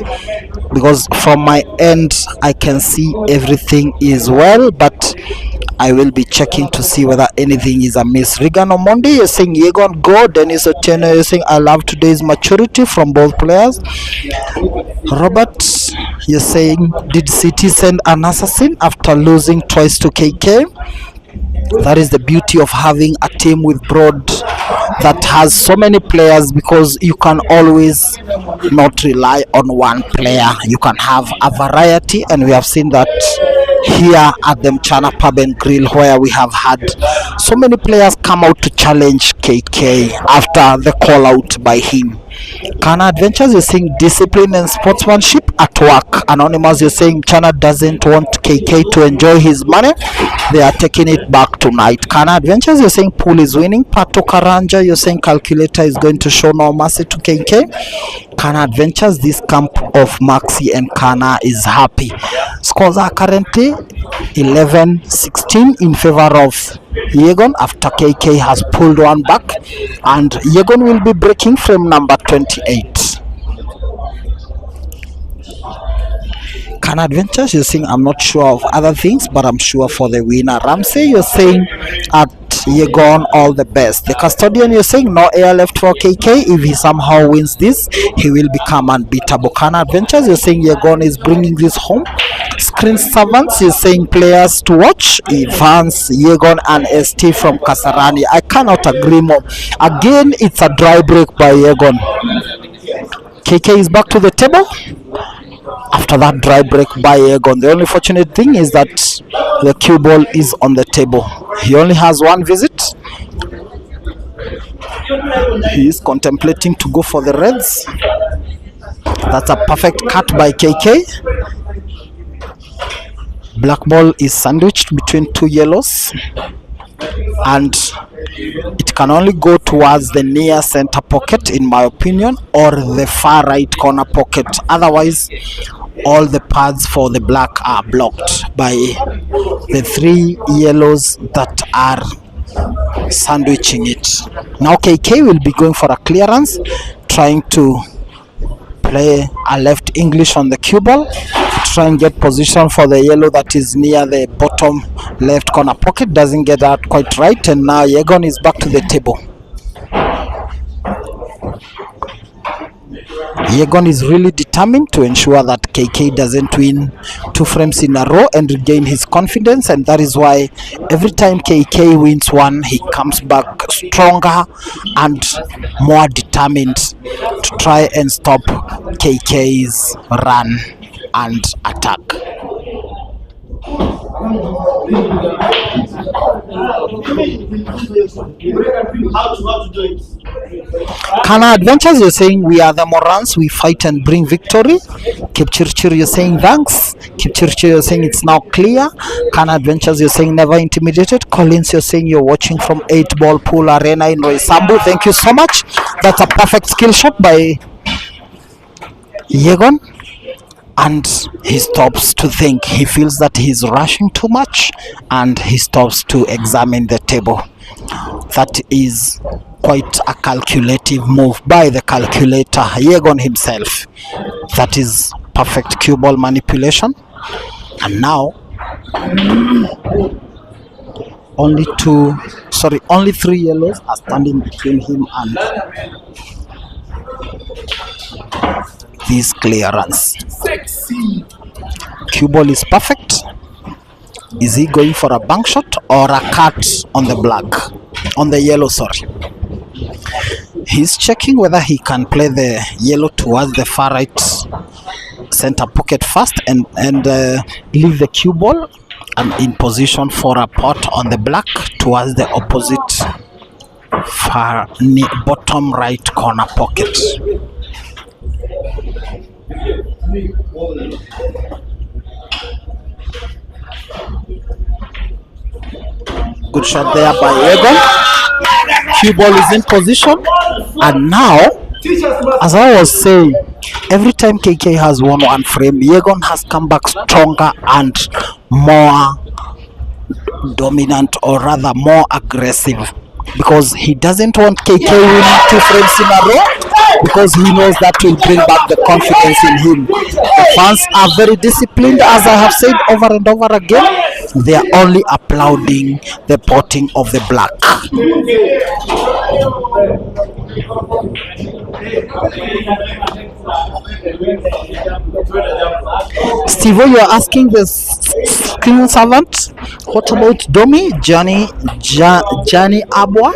because from my end I can see everything is well, but I will be checking to see whether anything is amiss. Regan Omondi, you're saying YEGON go. Dennis Otieno, you're saying I love today's maturity from both players. Robert, you're saying did City send an assassin after losing twice to KK? That is the beauty of having a team with broad that has so many players, because you can always not rely on one player. You can have a variety, and we have seen that here at the Mchana Pub and Grill, where we have had so many players come out to challenge KK after the call out by him. Kana Adventures, you're saying discipline and sportsmanship at work. Anonymous, you're saying Chana doesn't want KK to enjoy his money. They are taking it back tonight. Kana Adventures, you're saying pool is winning. Pato Karanja, you're saying calculator is going to show no mercy to KK. Kana Adventures, this camp of Maxi and Kana is happy. Scores are currently 11-16 in favor of YEGON after KK has pulled one back, and YEGON will be breaking frame number 28. Kana Adventures, you're saying I'm not sure of other things, but I'm sure for the winner. Ramsey, you're saying at YEGON all the best. The Custodian, you're saying no air left for KK. If he somehow wins this, he will become unbeatable. Kana Adventures, you're saying YEGON is bringing this home. Screen Servants, you're saying players to watch. Evans, YEGON and ST from Kasarani. I cannot agree more. Again, it's a dry break by YEGON. KK is back to the table after that dry break by YEGON. The only fortunate thing is that the cue ball is on the table. He only has one visit. He is contemplating to go for the Reds. That's a perfect cut by KK. Black ball is sandwiched between 2 yellows, and it can only go towards the near center pocket, in my opinion, or the far right corner pocket. Otherwise, all the paths for the black are blocked by the 3 yellows that are sandwiching it. Now KK will be going for a clearance, trying to play a left English on the cue ball to try and get position for the yellow that is near the bottom left corner pocket. Doesn't get that quite right, and now YEGON is back to the table. YEGON is really determined to ensure that KK doesn't win 2 frames in a row and regain his confidence, and that is why every time KK wins one, he comes back stronger and more determined to try and stop KK's run and attack. Kana Adventures, you're saying we are the Morans, we fight and bring victory. Kipchirchir, you're saying thanks. Kipchirchir, you're saying it's now clear. Kana Adventures, you're saying never intimidated. Collins, you're saying you're watching from 8 Ball Pool Arena in Roysambu. Thank you so much. That's a perfect skill shot by YEGON. And he stops to think. He feels that he's rushing too much, and he stops to examine the table. That is quite a calculative move by the calculator, YEGON himself. That is perfect cue ball manipulation. And now only 3 yellows are standing between him and this clearance. Cue ball is perfect. Is he going for a bank shot or a cut on the yellow? He's checking whether he can play the yellow towards the far right center pocket first and leave the cue ball in position for a pot on the black towards the opposite far bottom right corner pocket. Good shot there by YEGON. Cue ball is in position, and now, as I was saying, every time KK has won 1 frame, YEGON has come back stronger and more dominant, or rather more aggressive, because he doesn't want KK winning 2 frames in a row, because he knows that will bring back the confidence in him. The fans are very disciplined, as I have said over and over again. They are only applauding the potting of the black. Steve, you are asking the screen servant, what about Domi, Johnny Abwa,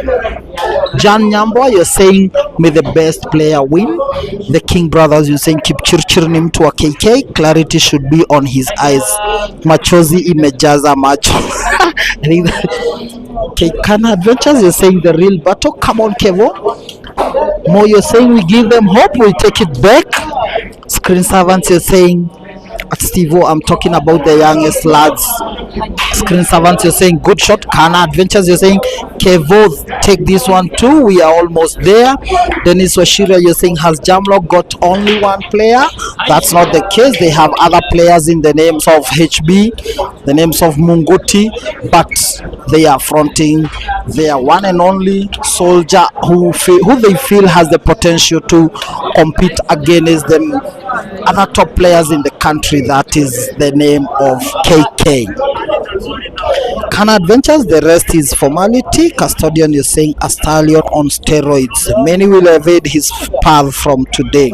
Jan Nyambwa? You're saying may the best player win. The King brothers, you're saying keep chirchirning to a KK. Clarity should be on his eyes. Machozi imejaza macho. Kana Adventures, you're saying the real battle. Come on, Kevo. Mo, you're saying we give them hope, we'll take it back. Screen servants, you're saying at Steve, I'm talking about the youngest lads. Screen servants, you're saying good shot. Kana Adventures, you're saying Kevo, take this one too, we are almost there. Dennis Washira, you're saying has Jamlock got only 1 player? That's not the case. They have other players in the names of HB, the names of Munguti, but they are fronting their one and only soldier who they feel has the potential to compete against them other top players in the country. That is the name of KK. Kana Adventures, the rest is formality. Custodian, you're saying a stallion on steroids. Many will evade his path from today.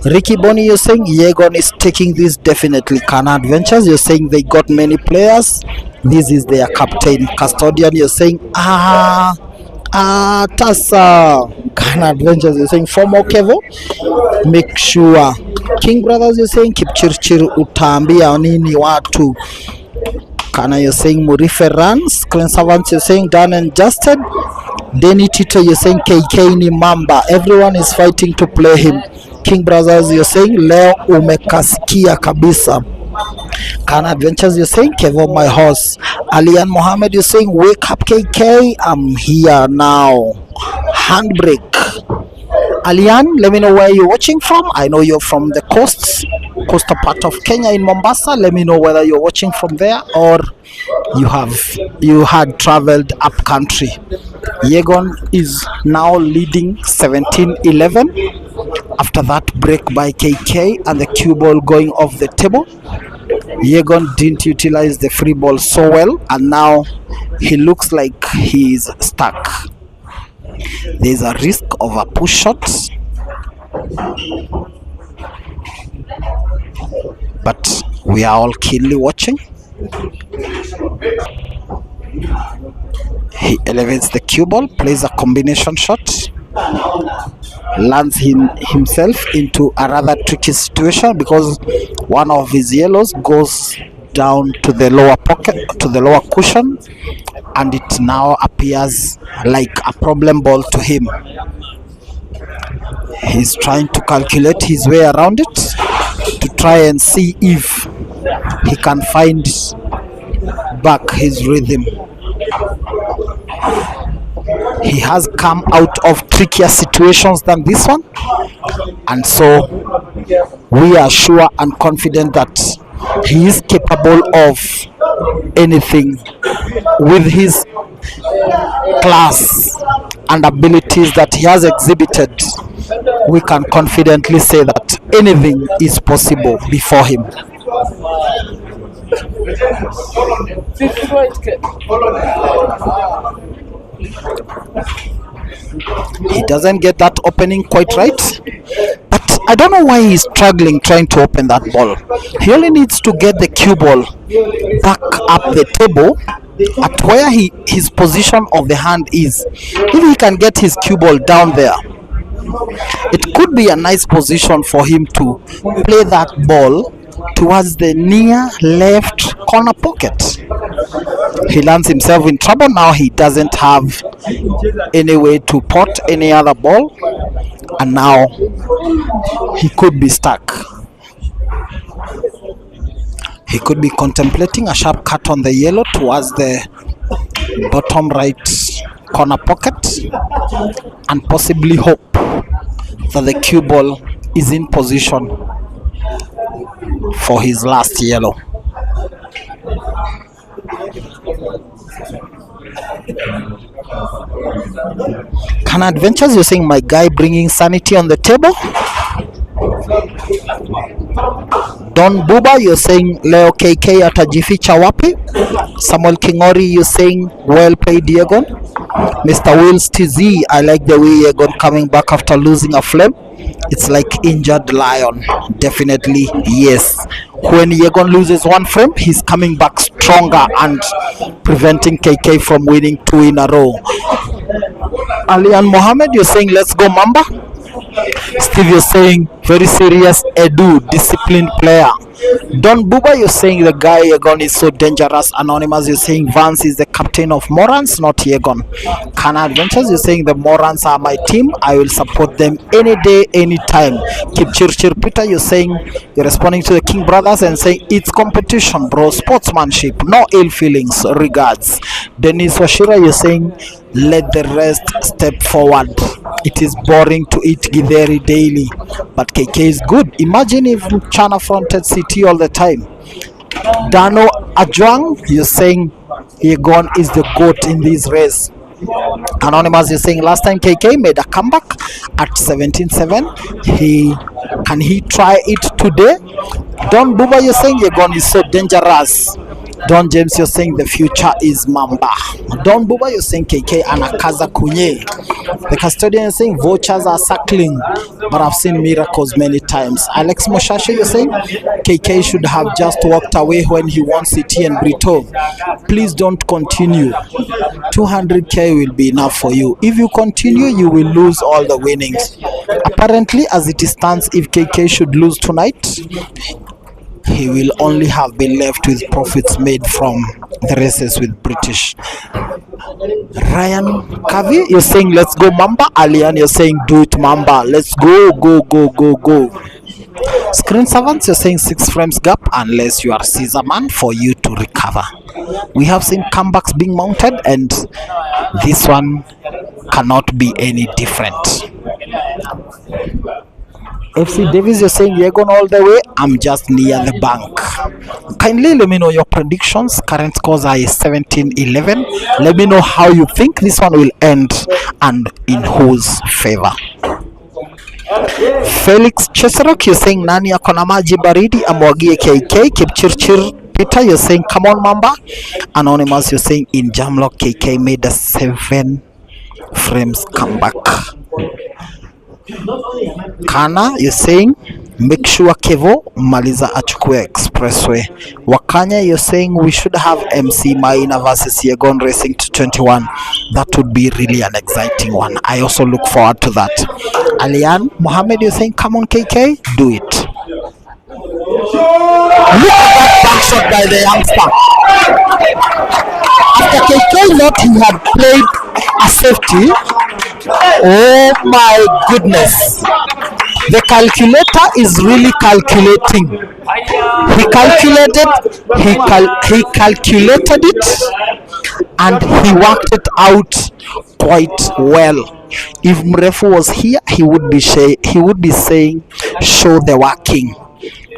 Ricky Bonnie, you're saying YEGON is taking this definitely. Kana Adventures, you're saying they got many players. This is their captain. Custodian, you're saying Tasa. Kana Adventures, you're saying former Kevo. Make sure. King brothers, you're saying keep chirchir utambia nini watu. Kana, you're saying Murife runs. Screen servants, you're saying done and dusted. Denny Tito, you're saying KK ni Mamba. Everyone is fighting to play him. King brothers, you're saying leo umekasikia kabisa. Kana Adventures, you're saying Kevo my horse. Alian Mohammed, you're saying wake up KK, I'm here now. Handbrake. Alian, let me know where you're watching from. I know you're from the coastal part of Kenya in Mombasa. Let me know whether you're watching from there or you had traveled up country. YEGON is now leading 17-11 after that break by KK and the cue ball going off the table. YEGON didn't utilize the free ball so well, and now he looks like he's stuck. There's a risk of a push shot But we are all keenly watching. He elevates the cue ball, plays a combination shot, lands himself into a rather tricky situation because one of his yellows goes down to the lower pocket, to the lower cushion, and it now appears like a problem ball to him. He's trying to calculate his way around it to try and see if he can find back his rhythm. He has come out of trickier situations than this one, and so we are sure and confident that he is capable of anything with his class and abilities that he has exhibited. We can confidently say that anything is possible before him. He doesn't get that opening quite right, but I don't know why he's struggling trying to open that ball. He only needs to get the cue ball back up the table at where his position of the hand is. If he can get his cue ball down there, it could be a nice position for him to play that ball towards the near left corner pocket. He lands himself in trouble. Now he doesn't have any way to pot any other ball, and now he could be stuck. He could be contemplating a sharp cut on the yellow towards the bottom right corner pocket and possibly hope that the cue ball is in position for his last yellow. Can Adventures, you're saying, my guy bringing sanity on the table. Don Buba, you're saying Leo KK atajificha wapi. Samuel Kingori, you're saying well played YEGON. Mr. Wills TZ, I like the way YEGON coming back after losing a flame. It's like injured lion. Definitely yes. When YEGON loses one frame, he's coming back stronger and preventing KK from winning 2 in a row. Alian Mohammed, you're saying let's go Mamba. Steve, you're saying very serious Edu, disciplined player. Don Buba, you're saying the guy YEGON is so dangerous. Anonymous, you're saying Vance is the captain of Morans, not YEGON. Kana Adventures, you're saying the Morans are my team. I will support them any day, anytime. Kipchirchir Peter, you're saying you're responding to the King Brothers and saying it's competition, bro. Sportsmanship, no ill feelings. Regards. Dennis Washira, you're saying let the rest step forward. It is boring to eat githeri daily, but KK is good. Imagine if Chana fronted CT all the time. Dano Ajwang, you're saying YEGON is the GOAT in this race. Anonymous, you're saying last time KK made a comeback at 17-7. Can he try it today? Don Buba, you're saying YEGON is so dangerous. Don James, you're saying the future is Mamba. Don Buba, you're saying KK anakaza kunye. The custodian is saying vultures are circling, but I've seen miracles many times. Alex Moshashe, you're saying KK should have just walked away when he won CT and Brito. Please don't continue. 200k will be enough for you. If you continue, you will lose all the winnings. Apparently, as it stands, if KK should lose tonight, he will only have been left with profits made from the races with British. Ryan Kavi, you're saying let's go Mamba. Alian, you're saying do it Mamba. Let's go, go, go, go, go. Screen Servants, you're saying 6 frames gap unless you are Caesar man for you to recover. We have seen comebacks being mounted, and this one cannot be any different. FC Davis, you're saying YEGON all the way. I'm just near the bank. Kindly let me know your predictions. Current scores are 17-11. Let me know how you think this one will end and in whose favor. Felix Cheserok, you're saying nani akona maji baridi amwagie KK. Kipchirchir Peter, you're saying come on Mamba. Anonymous, you're saying in Jamlock KK made a 7 frames comeback. Kana, you're saying make sure Kevo Maliza achukue expressway. Wakanya, you're saying we should have MC Maina versus Yegon racing to 21. That would be really an exciting one. I also look forward to that. Alian Mohammed, you're saying come on KK, do it. Look at that back shot by the youngster. After KK thought he had played a safety, oh my goodness. The calculator is really calculating. He calculated it, and he worked it out quite well. If Mrefu was here, he would be saying, show the working.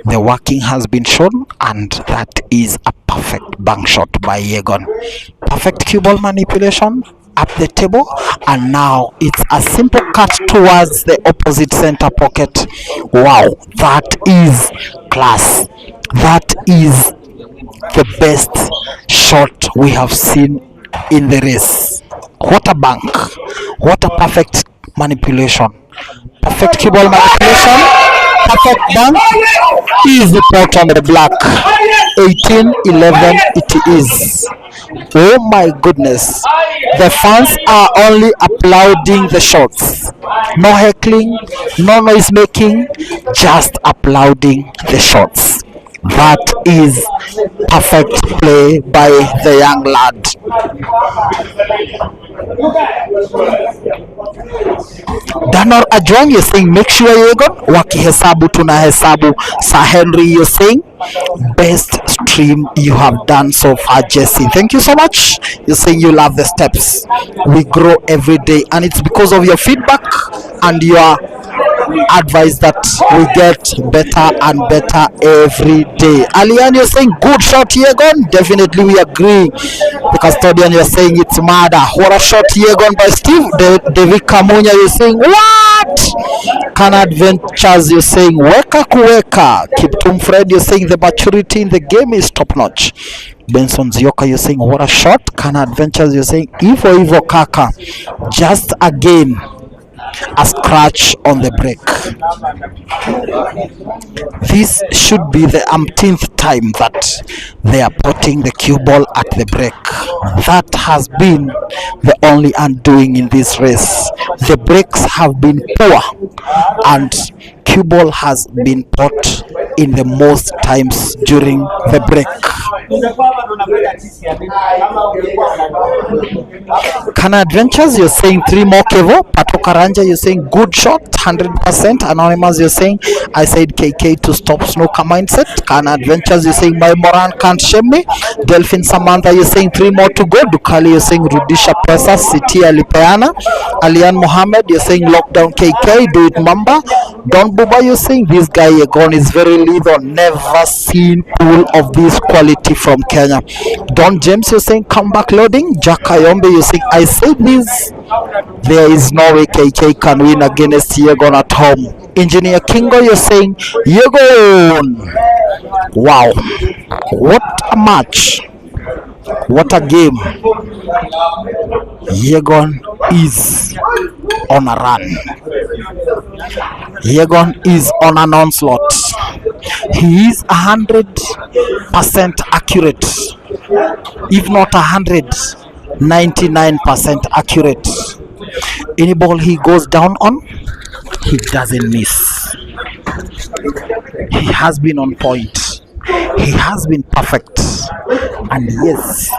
The working has been shown, and that is a perfect bank shot by Yegon. Perfect cue ball manipulation up the table, and now it's a simple cut towards the opposite center pocket. Wow, that is class. That is the best shot we have seen in the race. What a bank. What a perfect manipulation. Perfect cue ball manipulation. Perfect bank. Easy pot on the black. 18-11 it is. Oh my goodness. The fans are only applauding the shots. No heckling, no noise making, just applauding the shots. That is perfect play by the young lad. Danor Ajwang, you're saying make sure Yegon wakihesabu tunahesabu. Sir Henry, you're saying best stream you have done so far. Jesse, thank you so much. You're saying you love the steps. We grow every day, and it's because of your feedback and your advice that we get better and better every day. Alian, you're saying good shot Yegon. Definitely we agree. The custodian, you're saying it's murder. What a shot Yegon by Steve. David Kamunya, you're saying what? Kana Adventures, you're saying weka kuweka. Kiptum Fred, you're saying the maturity in the game is top notch. Benson Zioka, you're saying what a shot. Kana Adventures, you're saying Ivo Kaka. Just again a scratch on the brake. This should be the umpteenth time that they are putting the cue ball at the brake. That has been the only undoing in this race. The brakes have been poor, and cue ball has been put in the most times during the break. Kana Adventures, you're saying 3 more Kevo. Pato Karanja, you're saying good shot, 100%. Anonymous, you're saying I said KK to stop snooker mindset. Kana Adventures, you're saying my Moran can't shame me. Delphin Samantha, you're saying 3 more to go. Dukali, you're saying Rudisha Presa, City Alipeana. Alian Mohammed, you're saying lockdown KK, do it Mamba. Don Buba, you're saying this guy Yegon is very lethal. Never seen pool of this quality from Kenya. Don James, you're saying come back loading. Jack Ayombe, you're saying I said this. There is no way KK can win against Yegon at home. Engineer Kingo, you're saying Yegon. Wow, what a match. What a game. Yegon is on a run. Yegon is on an onslaught. He is 100% accurate. If not 99% accurate. Any ball he goes down on, he doesn't miss. He has been on point. He has been perfect. And yes,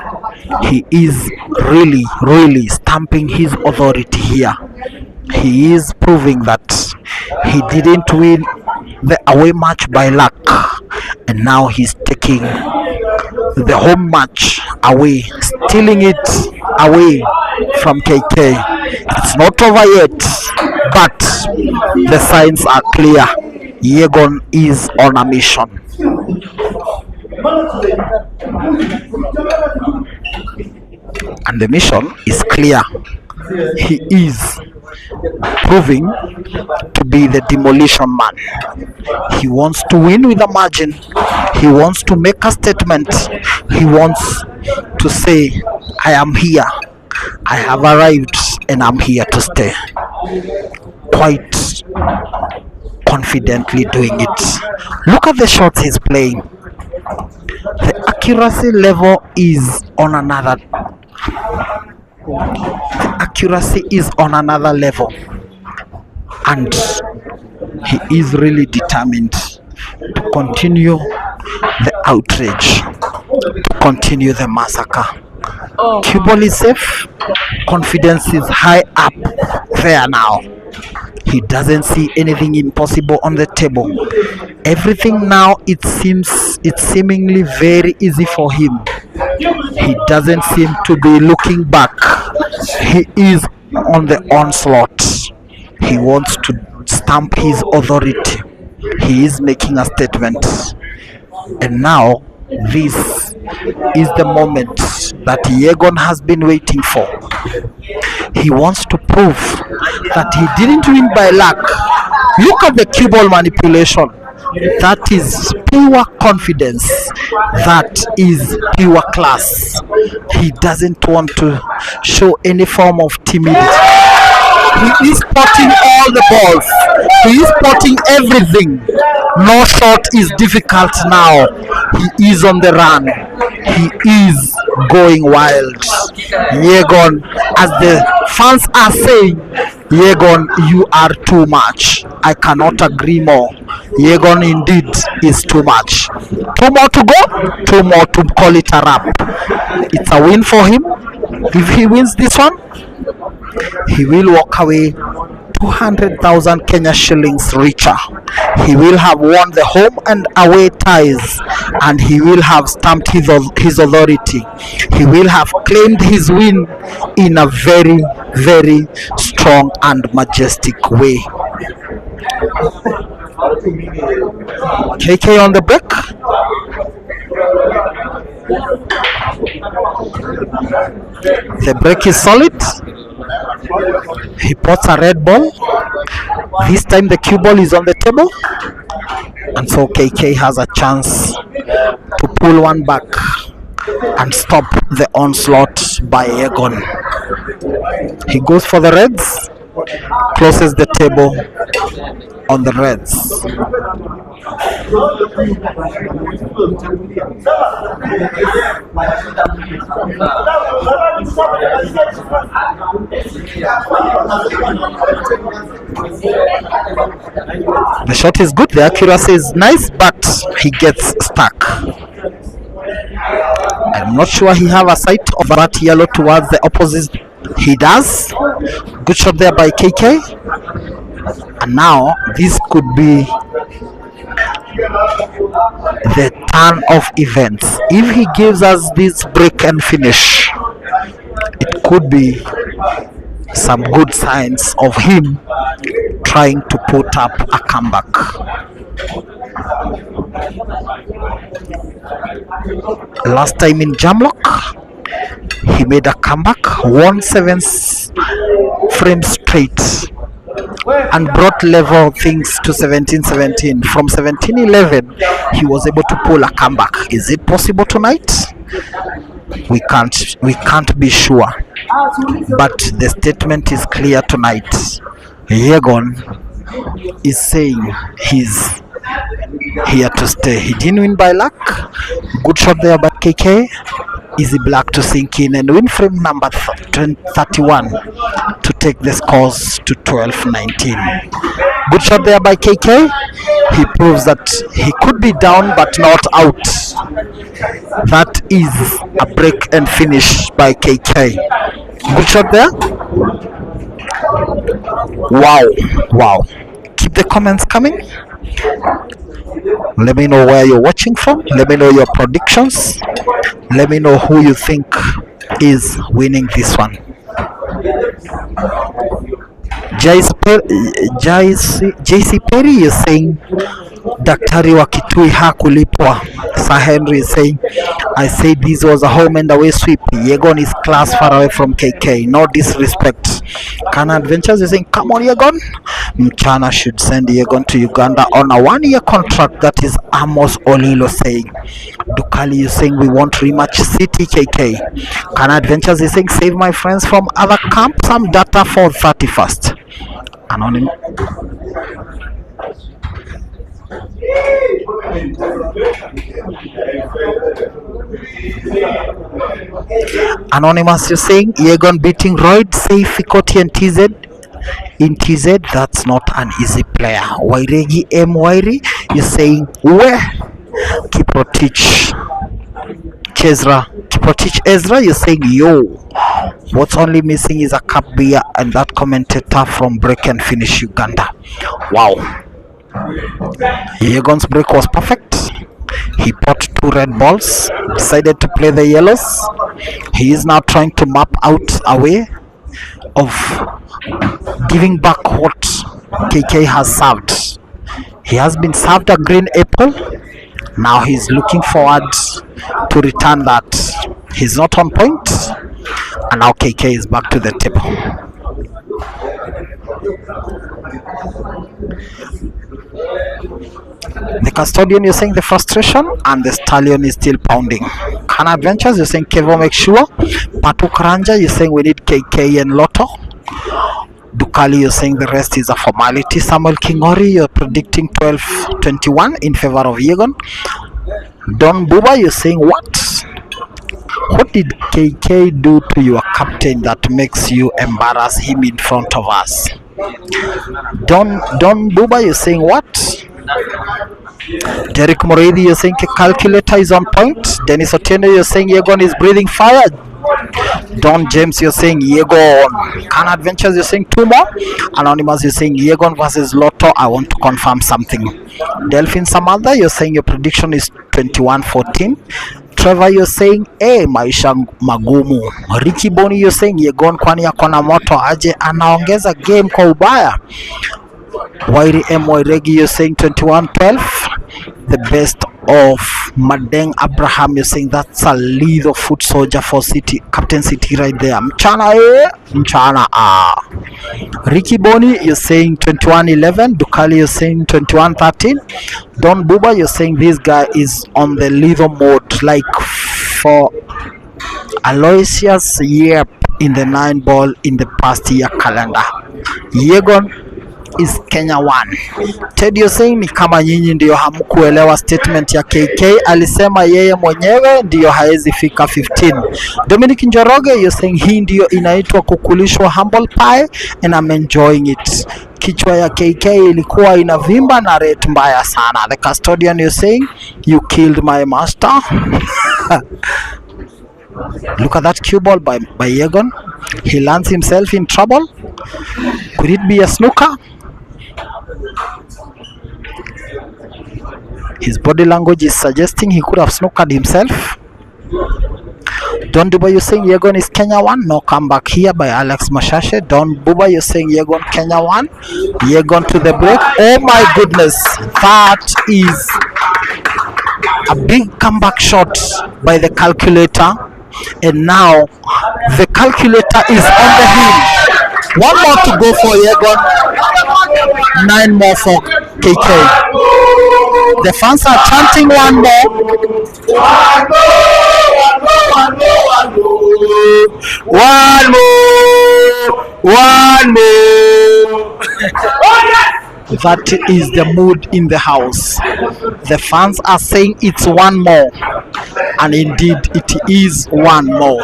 he is really stamping his authority here. He is proving that he didn't win the away match by luck, and now he's taking the home match away, stealing it away from KK. It's not over yet, but the signs are clear. Yegon is on a mission. And the mission is clear. He is proving to be the demolition man. He wants to win with a margin. He wants to make a statement. He wants to say, I am here. I have arrived and I'm here to stay. Quite confidently doing it. Look at the shots he's playing. The accuracy level is on another. The accuracy is on another level, and he is really determined to continue the outrage, to continue the massacre. Cue ball is safe. Confidence is high up there now. He doesn't see anything impossible on the table. Everything now, it's seemingly very easy for him. He doesn't seem to be looking back. He is on the onslaught. He wants to stamp his authority. He is making a statement. And now this is the moment that YEGON has been waiting for. He wants to prove that he didn't win by luck. Look at the cue ball manipulation. That is pure confidence. That is pure class. He doesn't want to show any form of timidity. He is spotting all the balls. He is spotting everything. No shot is difficult now. He is on the run. He is going wild. YEGON, as the fans are saying, YEGON, you are too much. I cannot agree more. YEGON indeed is too much. 2 more to go, 2 more to call it a wrap. It's a win for him. If he wins this one, he will walk away 200,000 Kenya shillings richer. He will have won the home and away ties, and he will have stamped his authority. He will have claimed his win in a very, very strong and majestic way. KK on the break. The break is solid. He puts a red ball. This time the cue ball is on the table, and so KK has a chance to pull one back and stop the onslaught by YEGON. He goes for the reds, closes the table on the reds. The shot is good, the accuracy is nice, but he gets stuck. I'm not sure he have a sight of that yellow towards the opposite. He does. Good shot there by KK. And now this could be the turn of events. If he gives us this break and finish, it could be some good signs of him trying to put up a comeback. Last time in Jamlock, he made a comeback, won 7 frames straight, and brought level things to 17-17. From 17-11, he was able to pull a comeback. Is it possible tonight? We can't be sure, but the statement is clear tonight. YEGON is saying he's here to stay. He didn't win by luck. Good shot there by KK. Easy black to sink in and win frame number 31 to take the scores to 12-19. Good shot there by KK. He proves that he could be down but not out. That is a break and finish by KK. Good shot there. Wow. Keep the comments coming. Let me know where you're watching from. Let me know your predictions. Let me know who you think is winning this one. JC Perry is saying Daktari wa Kitui hakulipwa. Sir Henry is saying, I say this was a home and away sweep. YEGON is class far away from KK. No disrespect. Kana Adventures is saying, come on YEGON. Mchana should send YEGON to Uganda on a 1-year contract. That is Amos Olilo saying. Dukali is saying we want rematch City KK. Kana Adventures is saying, save my friends from other camp, some data for 31st. Anonymous. Anonymous, you're saying Yegon beating Royd, say Fikoti and TZ. In TZ, that's not an easy player. Wairegi M. Wairi, you're saying where? Kiprotich Ezra, you're saying yo. What's only missing is a cup beer and that commentator from Break and Finish Uganda. Wow. Yegon's break was perfect. He bought 2 red balls, decided to play the yellows. He is now trying to map out a way of giving back what KK has served. He has been served a green apple. Now he's looking forward to return that. He's not on point, and now KK is back to the table. The custodian, you're saying the frustration, and the stallion is still pounding. Kana Adventures, you're saying Kevo make sure. Patu Karanja, you're saying we need KK and Lotto. Dukali, you're saying the rest is a formality. Samuel Kingori, you're predicting 12-21 in favor of Yegon. Don Buba, you're saying what? What did KK do to your captain that makes you embarrass him in front of us? Don Buba, you're saying what? Derek Moredi, you're saying calculator is on point. Dennis Otieno, you're saying Yegon is breathing fire. Don James, you're saying Yegon. Can Adventures, you're saying 2 more. Anonymous, you're saying Yegon versus Lotto. I want to confirm something. Delphine Samantha, you're saying your prediction is 21-14. Trevor, you're saying maisha magumu. Ricky Boni, you're saying Yegon kwani akona moto aje anaongeza game kwa ubaya. Wairi M. Wairegi, you're saying 21-12. The best of Madeng Abraham, you're saying that's a lethal foot soldier for City, Captain City right there. Mchana Ricky Boni, you're saying 21-11. Dukali, you're saying 21-13. Don Buba, you're saying this guy is on the lethal mode, like for Aloysius Yep in the 9 ball in the past year calendar. Yegon is Kenya 1. Ted, you're saying ni kama nyinyi ndio hamkuelewa statement ya KK. Alisema yeye mwenyewe ndio haezi fika 15. Dominic Njoroge, you're saying hii ndio inaitwa kukulishwa humble pie and I'm enjoying it. Kichwa ya KK ilikuwa inavimba na rate mbaya sana. The custodian, you're saying you killed my master. Look at that cue ball by Yegon. He lands himself in trouble. Could it be a snooker? His body language is suggesting he could have snookered himself. Don Buba, you're saying Yegon is Kenya 1. No comeback here by Alex Mashashe. Don Buba, you're saying Yegon Kenya 1. Yegon to the break. Oh my goodness. That is a big comeback shot by the calculator. And now the calculator is on the hill. 1 more to go for Yegon. 9 more for KK. The fans are chanting 1 more. 1 more. That is the mood in the house. The fans are saying it's 1 more. And indeed it is 1 more.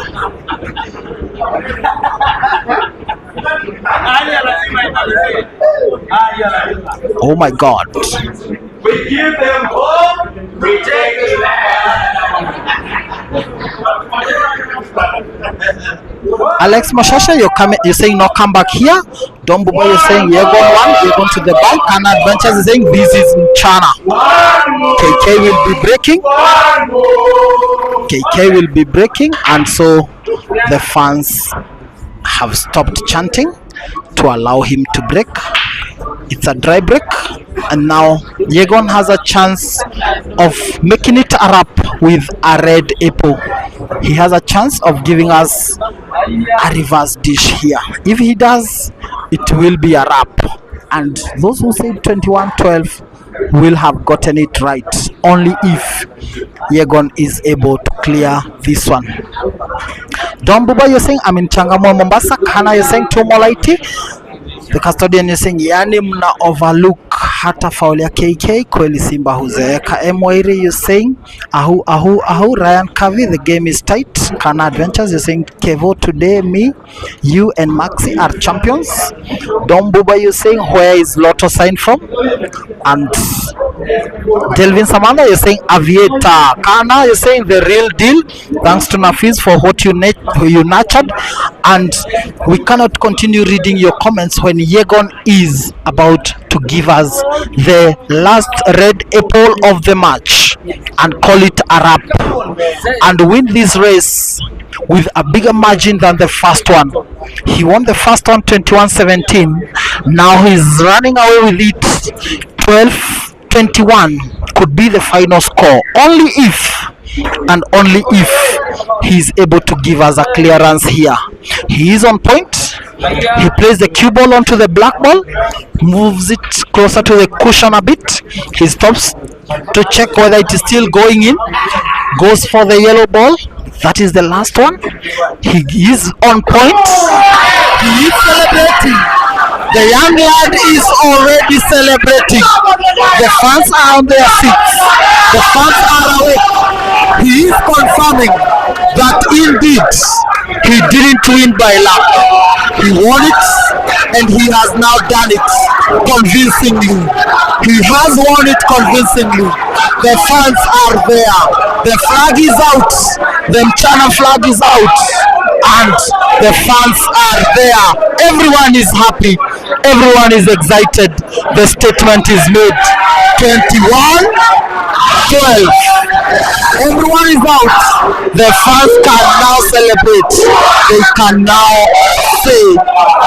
Oh my God. We give them hope, we take it Alex Mashasha, you're saying no comeback here. Don Buba, you're saying Yegon 1, Yegon to the ball. Kana Adventures is saying this is Mchana. KK will be breaking. KK will be breaking, and so the fans have stopped chanting to allow him to break. It's a dry break, and now Yegon has a chance of making it a wrap with a red apple. He has a chance of giving us a reverse dish here. If he does, it will be a wrap, and those who said 21-12 will have gotten it right only if Yegon is able to clear this one. Don Buba, you're saying I'm in Changamwe, Mombasa. Kana, you're saying Tomolaiti. The custodian is saying, yani mna overlook hata faul ya KK, kweli Simba huzeeka. Mwairi, you're saying, ahu, Ryan Kavi, the game is tight. Kana Adventures, you're saying, Kevo, today, me, you and Maxi are champions. Dom Buba, you're saying, where is Lotto sign from? And Delvin Samanda, you're saying, Aviator. Kana, you're saying, the real deal. Thanks to Nafis for what you nurtured. And we cannot continue reading your comments when YEGON is about to give us the last red apple of the match and call it a wrap and win this race with a bigger margin than the first one. He won the first one 21-17. Now he's running away with it 12-21. Could be the final score only if and only if he is able to give us a clearance here. He is on point. He plays the cue ball onto the black ball, moves it closer to the cushion a bit. He stops to check whether it is still going in, goes for the yellow ball. That is the last one. He is on point. He is celebrating. The young lad is already celebrating. The fans are on their seats. The fans are awake. He is confirming that indeed he didn't win by luck. He won it and he has now done it convincingly. He has won it convincingly. The fans are there. The flag is out. The China flag is out. And the fans are there. Everyone is happy. Everyone is excited. The statement is made. 21-12. Everyone is out. The fans can now celebrate. They can now say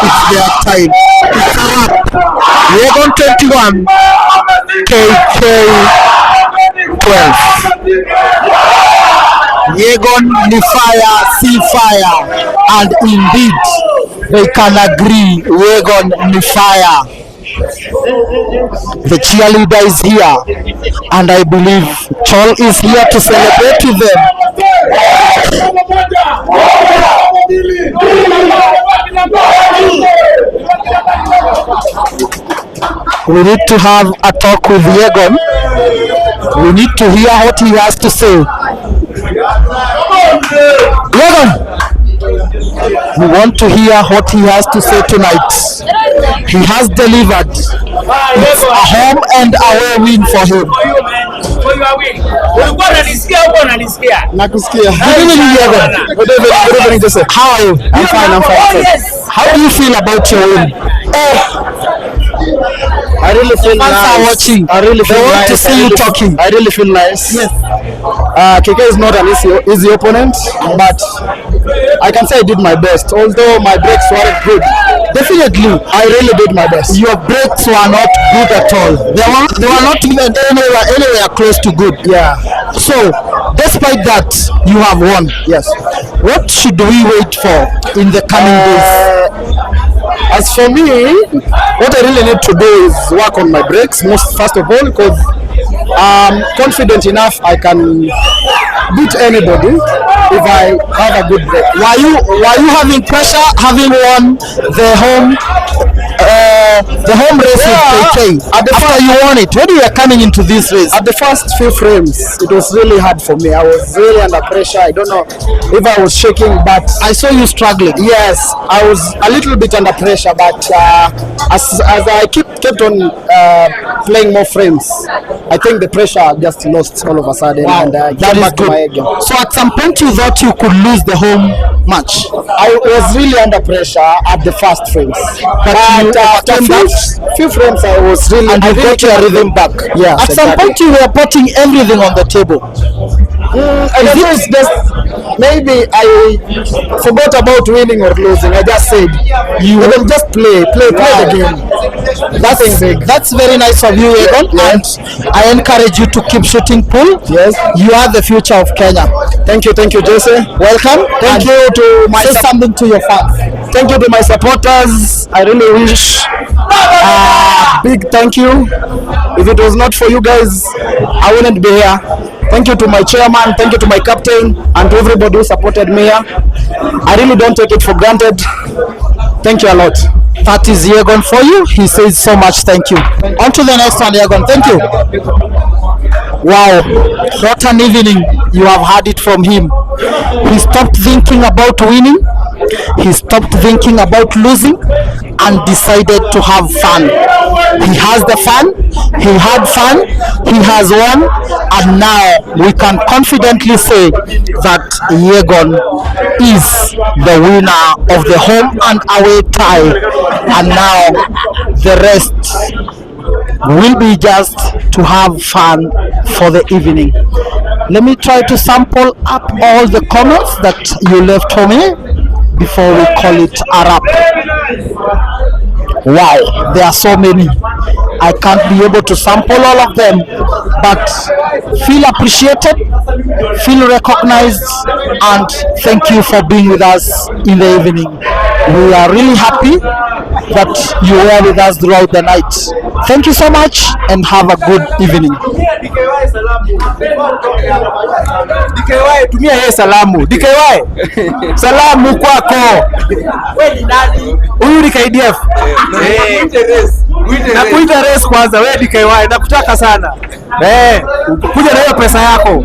it's their time. It's a wrap. YEGON 21, KK 12. YEGON ni fire, see fire, and indeed they can agree. YEGON ni fire. The cheerleader is here, and I believe Chol is here to celebrate with them. We need to have a talk with YEGON. We need to hear what he has to say. YEGON, we want to hear what he has to say tonight. He has delivered. It's a home and away win for him. Nakusikia. Good evening, YEGON. Good evening, Joseph. How are you? I'm fine. How do you feel about your win? I really feel nice. Fans are watching. I really feel nice. To see you talking. I really feel nice. Yes. KK is not an easy opponent, but I can say I did my best. Although my breaks weren't good, definitely I really did my best. Your breaks were not good at all. They were not even anywhere close to good. Yeah. So, despite that, you have won. Yes. What should we wait for in the coming days? As for me, what I really need to do is work on my breaks, first of all, because I'm confident enough I can beat anybody if I have a good break. Were you having pressure having won the home race with KK? After you won it, when you were coming into this race? At the first few frames, it was really hard for me. I was really under pressure. I don't know if I was shaking, but I saw you struggling. Yes, I was a little bit under pressure, but as I kept on playing more frames, I think the pressure just lost all of a sudden. Wow, and that is good. So at some point you thought you could lose the home match? I was really under pressure at the first frames, but after few frames I was really, and you got your rhythm back. Yeah. At some point you were putting everything on the table. I don't know, it's just maybe I forgot about winning or losing. I just said you will just play the game. That's very nice of you, YEGON. Yes. And I encourage you to keep shooting pool. Yes. You are the future of Kenya. Thank you, Jesse. Welcome. Thank you to my something to your fans. Thank you to my supporters. I really wish big thank you. If it was not for you guys, I wouldn't be here. Thank you to my chairman, thank you to my captain, and to everybody who supported me here. I really don't take it for granted. Thank you a lot. That is Yegon for you. He says so much thank you. On to the next one, Yegon. Thank you. Wow, what an evening you have had it from him. He stopped thinking about winning, he stopped thinking about losing, and decided to have fun. He has the fun, he had fun, he has won, and now we can confidently say that Yegon is the winner of the home and away tie, and now the rest will be just to have fun for the evening. Let me try to sample up all the comments that you left for me before we call it a wrap. Wow, there are so many. I can't be able to sample all of them, but feel appreciated, feel recognized, and thank you for being with us in the evening. We are really happy that you were with us throughout the night. Thank you so much and have a good evening. DKY, tumia yeye salamu. DKY, salamu kwako. Wewe ni nani? Huyu ni KDF. Nakuita race kwanza, wewe DKY, nakutaka sana. Kuja na hiyo pesa yako.